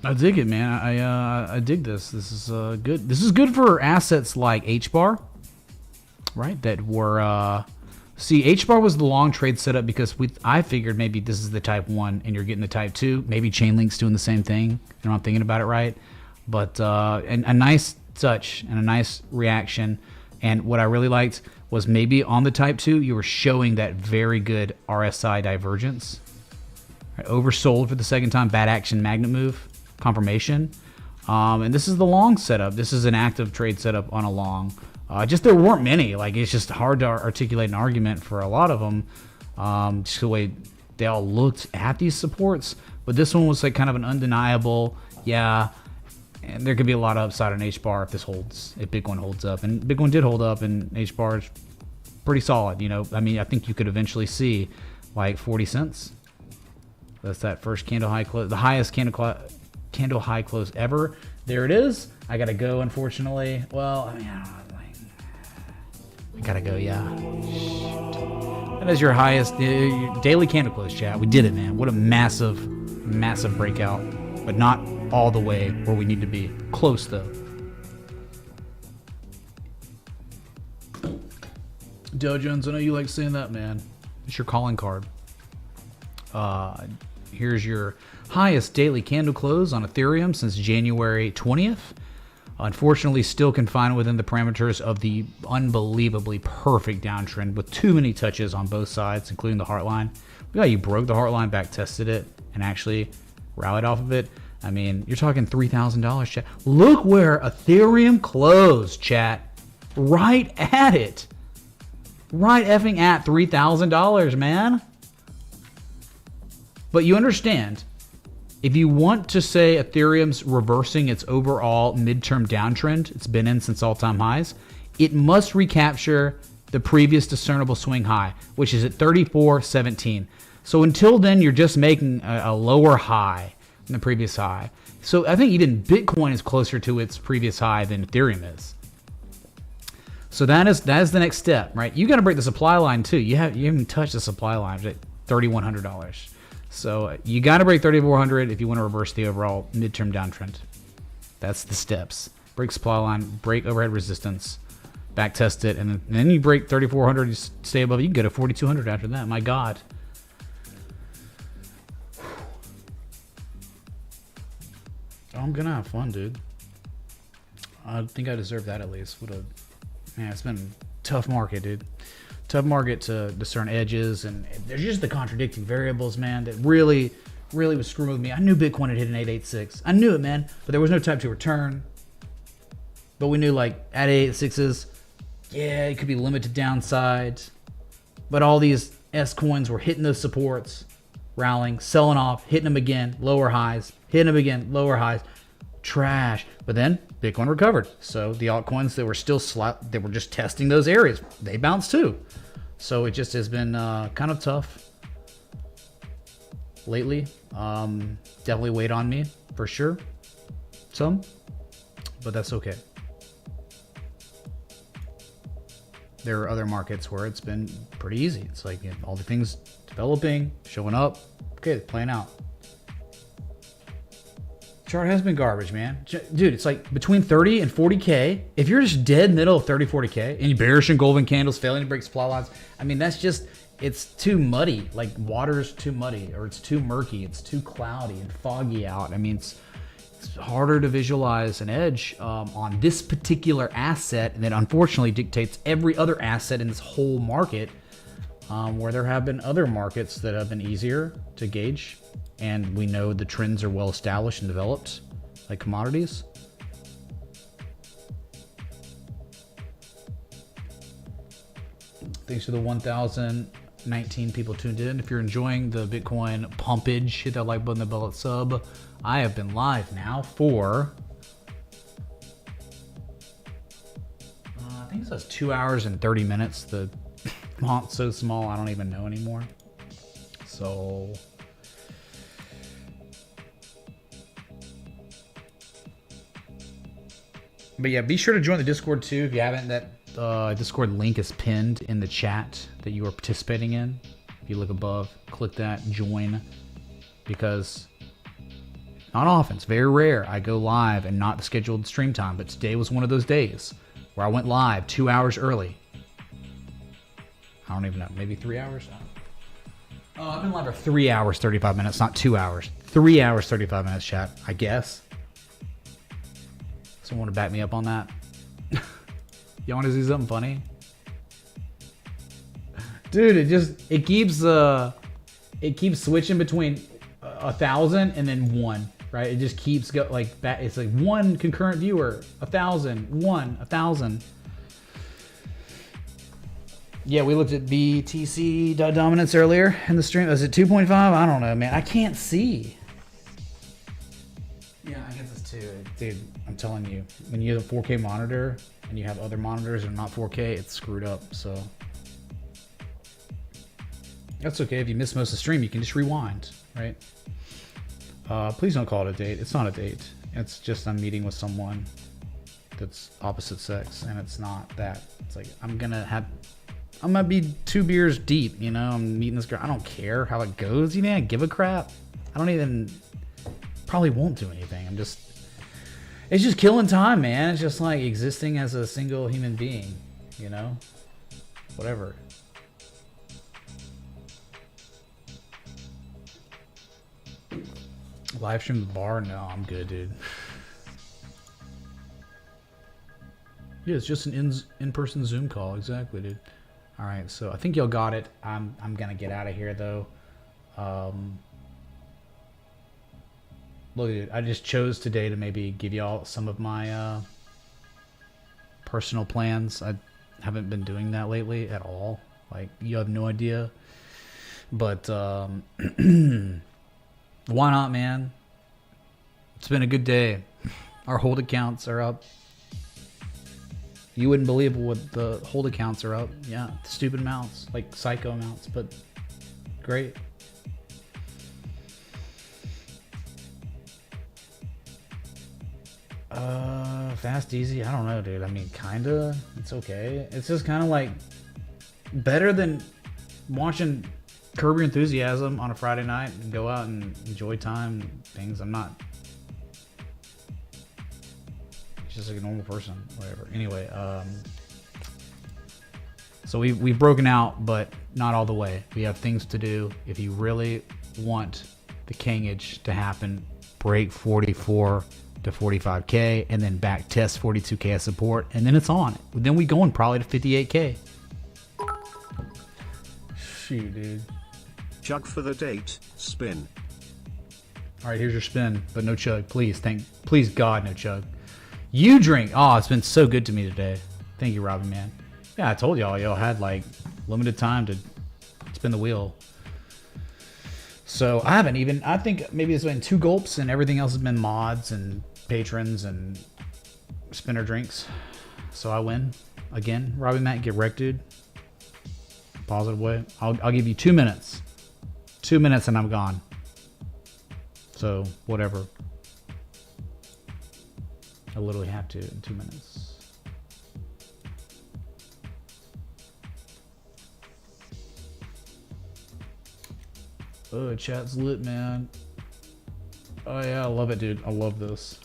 Speaker 1: I dig it, man. I dig this. This is good. This is good for assets like HBAR, right? That were see, HBAR was the long trade setup because I figured maybe this is the type 1 and you're getting the type 2. Maybe Chainlink's doing the same thing. You know, I'm thinking about it right. But and a nice touch and a nice reaction. And what I really liked was maybe on the type 2, you were showing that very good RSI divergence. Right, oversold for the second time, bad action magnet move, confirmation. And this is the long setup. This is an active trade setup on a long. Just there weren't many. Like, it's just hard to articulate an argument for a lot of them. Just the way they all looked at these supports. But this one was like kind of an undeniable, yeah. And there could be a lot of upside on HBAR if this holds, if Bitcoin holds up. And Bitcoin did hold up, and HBAR is pretty solid. You know, I mean, I think you could eventually see like 40 cents. That's that first candle high close, the highest candle high close ever. There it is. I gotta go, unfortunately. Well, I mean, I don't know, like, I gotta go, yeah. That is your highest daily candle close, chat. We did it, man. What a massive, massive breakout. But not all the way where we need to be. Close, though. Dow Jones, I know you like saying that, man. It's your calling card. Here's your highest daily candle close on Ethereum since January 20th. Unfortunately, still confined within the parameters of the unbelievably perfect downtrend with too many touches on both sides, including the heartline. Yeah, you broke the heartline, back tested it, and actually rallied off of it. I mean, you're talking $3,000, chat. Look where Ethereum closed, chat. Right at it. Right effing at $3,000, man. But you understand, if you want to say Ethereum's reversing its overall midterm downtrend it's been in since all-time highs, it must recapture the previous discernible swing high, which is at 34.17. So until then, you're just making a lower high than the previous high. So I think even Bitcoin is closer to its previous high than Ethereum is. So that is the next step, right? You got to break the supply line too. You haven't touched the supply line at $3,100. So you got to break 3,400 if you want to reverse the overall midterm downtrend. That's the steps. Break supply line, break overhead resistance, back test it, and then you break 3,400. You stay above it. You can go to 4,200 after that. My God. I'm gonna have fun, dude. I think I deserve that at least. Man, it's been a tough market, dude. Tough market to discern edges, and there's just the contradicting variables, man, that really was screwing with me. I knew Bitcoin had hit an 886. I knew it, man, but there was no type 2 return. But we knew, like, at 886s, yeah, it could be limited downside. But all these S coins were hitting those supports, rallying, selling off, hitting them again, lower highs, hitting them again, lower highs. Trash. But then Bitcoin recovered. So the altcoins that were still they were just testing those areas, they bounced too. So it just has been kind of tough lately. Definitely weighed on me for sure. Some, but that's okay. There are other markets where it's been pretty easy. It's like, you know, all the things developing, showing up. Okay, playing out. Chart has been garbage, man. Dude, it's like between 30 and 40K. If you're just dead middle of 30, 40K, and you bearish and golden candles, failing to break supply lines, I mean, that's just, it's too muddy. Like, water's too muddy, or it's too murky. It's too cloudy and foggy out. I mean, it's harder to visualize an edge on this particular asset, and that unfortunately dictates every other asset in this whole market, where there have been other markets that have been easier to gauge. And we know the trends are well established and developed, like commodities. Thanks for the 1,000 19 people tuned in. If you're enjoying the Bitcoin pumpage, hit that like button, the bell, sub. I have been live now for I think it says 2 hours and 30 minutes. The font's so small I don't even know anymore. So but yeah, be sure to join the Discord too if you haven't. That Discord link is pinned in the chat that you are participating in. If you look above, click that, join, because not often, it's very rare, I go live and not the scheduled stream time, but today was one of those days where I went live 2 hours early. I don't even know, maybe 3 hours? Oh, I've been live for 3 hours, 35 minutes, not 2 hours. 3 hours, 35 minutes, chat, I guess. Someone want to back me up on that? You want to see something funny? Dude, it keeps switching between 1,000 and then 1, right? It just keeps it's like 1 concurrent viewer, 1,000, 1, 1,000. Yeah, we looked at BTC dominance earlier in the stream. Was it 2.5? I don't know, man. I can't see. Yeah, I guess it's 2. Dude, I'm telling you, when you have a 4K monitor and you have other monitors that are not 4K, it's screwed up, so. That's okay. If you miss most of the stream, you can just rewind, right? Please don't call it a date. It's not a date. It's just I'm meeting with someone that's opposite sex, and it's not that. It's like I'm gonna be 2 beers deep, you know? I'm meeting this girl. I don't care how it goes, you know? I give a crap. I don't even, probably won't do anything. It's just killing time, man. It's just like existing as a single human being, you know? Whatever. Live stream the bar? No, I'm good, dude. Yeah, it's just an in-person Zoom call. Exactly, dude. All right, so I think y'all got it. I'm gonna get out of here though. Look, dude, I just chose today to maybe give y'all some of my personal plans. I haven't been doing that lately at all. Like, you have no idea. But why not, man? It's been a good day. Our hold accounts are up. You wouldn't believe what the hold accounts are up. Yeah, stupid amounts, like psycho amounts, but great. Fast, easy. I don't know, dude. I mean, kinda. It's okay. It's just kind of like better than watching Curb Your Enthusiasm on a Friday night and go out and enjoy time and things. I'm not just like a normal person, whatever. Anyway, so we've broken out, but not all the way. We have things to do. If you really want the kingage to happen, break 44 to 45K and then back test 42K as support, and then it's on. Then we going probably to 58K. Shoot, dude.
Speaker 3: Chug for the date, spin.
Speaker 1: All right, here's your spin, but no chug, please. Please God, no chug. You drink. Oh, it's been so good to me today. Thank you, Robin, man. Yeah, I told y'all had like limited time to spin the wheel. So I haven't even, I think maybe it's been 2 gulps and everything else has been mods and patrons and spinner drinks. So I win again. Robbie Matt, get wrecked, dude. Positive way. I'll give you 2 minutes. 2 minutes and I'm gone. So whatever. I literally have to in 2 minutes. Oh, chat's lit, man. Oh yeah, I love it, dude. I love this.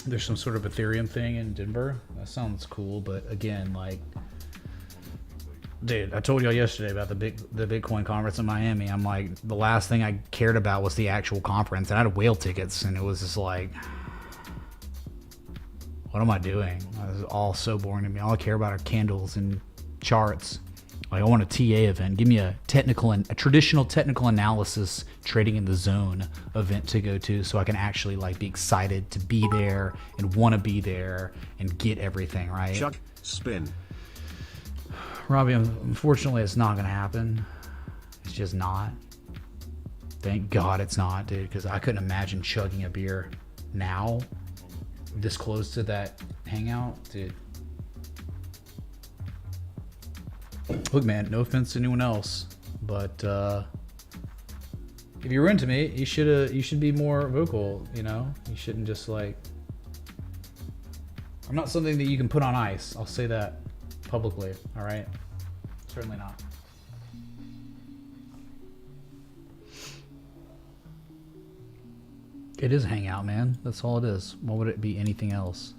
Speaker 1: There's some sort of Ethereum thing in Denver. That sounds cool, but again, like, dude, I told y'all yesterday about the Bitcoin conference in Miami. I'm like, the last thing I cared about was the actual conference, and I had whale tickets, and it was just like, what am I doing? This is all so boring to me. All I care about are candles and charts. Like, I want a TA event. Give me a traditional technical analysis trading in the zone event to go to, so I can actually like be excited to be there and want to be there and get everything right.
Speaker 3: Chuck, spin.
Speaker 1: Robbie, unfortunately, it's not going to happen. It's just not. Thank God it's not, dude, because I couldn't imagine chugging a beer now, this close to that hangout, dude. Look, man, no offense to anyone else, but if you were into me, you should be more vocal, you know? You shouldn't just like... I'm not something that you can put on ice. I'll say that publicly, all right? Certainly not. It is a hangout, man. That's all it is. Why would it be anything else?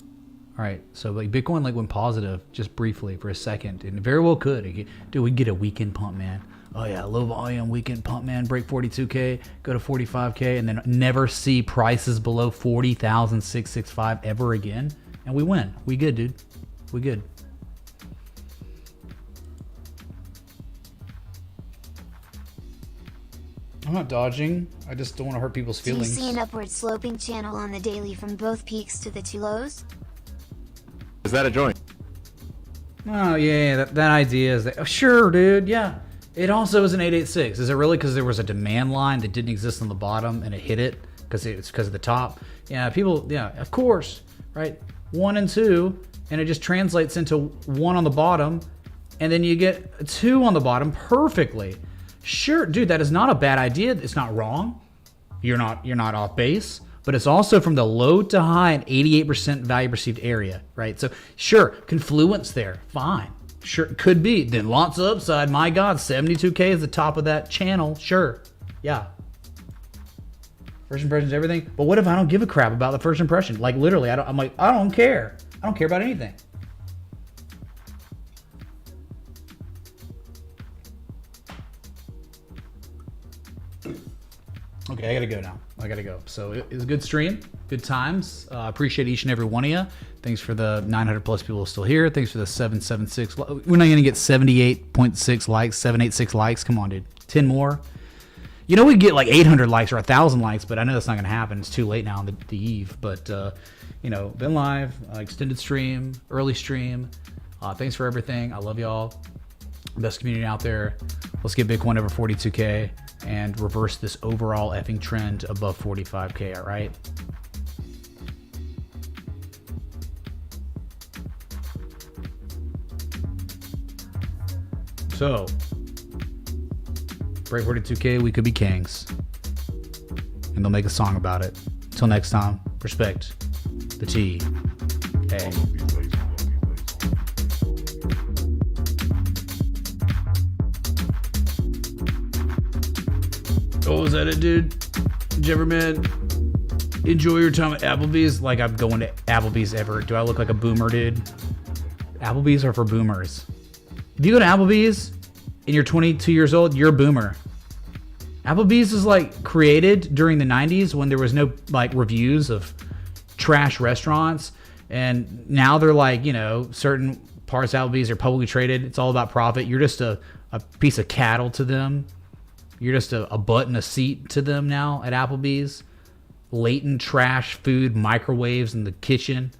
Speaker 1: All right, so like Bitcoin like went positive just briefly for a second, and it very well could. Dude, we get a weekend pump, man. Oh yeah, low volume weekend pump, man. Break 42K, go to 45K, and then never see prices below 40,665 ever again. And we win. We good, dude. We good. I'm not dodging. I just don't want to hurt people's feelings.
Speaker 2: Do you see an upward sloping channel on the daily from both peaks to the two lows?
Speaker 5: Is that a joint?
Speaker 1: Oh, yeah, that idea is that... Oh, sure, dude, yeah. It also is an 886. Is it really because there was a demand line that didn't exist on the bottom and it hit it because it's because of the top? Yeah, people... Yeah, of course, right? 1 and 2, and it just translates into 1 on the bottom, and then you get a 2 on the bottom perfectly. Sure, dude, that is not a bad idea. It's not wrong. You're not off base. But it's also from the low to high and 88% value perceived area, right? So sure, confluence there, fine. Sure, could be. Then lots of upside. My God, 72K is the top of that channel. Sure, yeah. First impressions, everything. But what if I don't give a crap about the first impression? Like literally, I don't care. I don't care about anything. Okay, I gotta go now. I gotta go. So it was a good stream, good times. Appreciate each and every one of you. Thanks for the 900 plus people still here. Thanks for the 776. We're not gonna get 78.6 likes, 786 likes. Come on, dude. 10 more. You know, we get like 800 likes or 1,000 likes, but I know that's not gonna happen. It's too late now on the eve. But you know, been live, extended stream, early stream. Thanks for everything. I love y'all. Best community out there. Let's get Bitcoin over 42K. And reverse this overall effing trend above 45K, all right? So, break 42K, we could be kings. And they'll make a song about it. Until next time, respect the T. A. Oh, is that it, dude? Did you ever, man, enjoy your time at Applebee's? Like I'm going to Applebee's ever. Do I look like a boomer, dude? Applebee's are for boomers. If you go to Applebee's and you're 22 years old, you're a boomer. Applebee's is like created during the 90s when there was no like reviews of trash restaurants. And now they're like, you know, certain parts of Applebee's are publicly traded. It's all about profit. You're just a piece of cattle to them. You're just a butt and a seat to them now at Applebee's. Latent trash food, microwaves in the kitchen.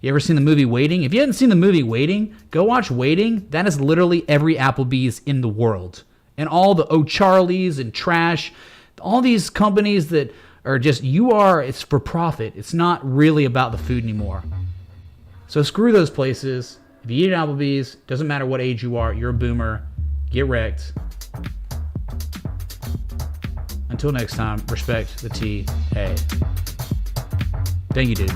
Speaker 1: You ever seen the movie Waiting? If you haven't seen the movie Waiting, go watch Waiting. That is literally every Applebee's in the world. And all the O'Charlie's and trash. All these companies that are just, it's for profit. It's not really about the food anymore. So screw those places. If you eat at Applebee's, doesn't matter what age you are, you're a boomer. Get wrecked. Until next time, respect the T. A. Thank you, dude.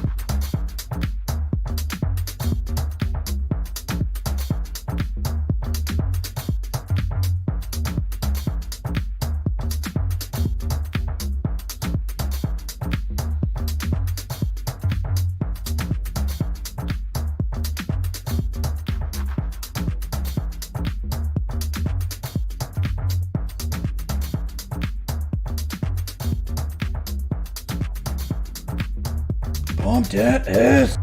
Speaker 1: Pump that ass.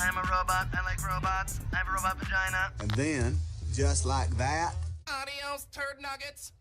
Speaker 9: I'm a robot. I like robots. I have a robot vagina.
Speaker 10: And then, just like that,
Speaker 9: Adios, turd nuggets.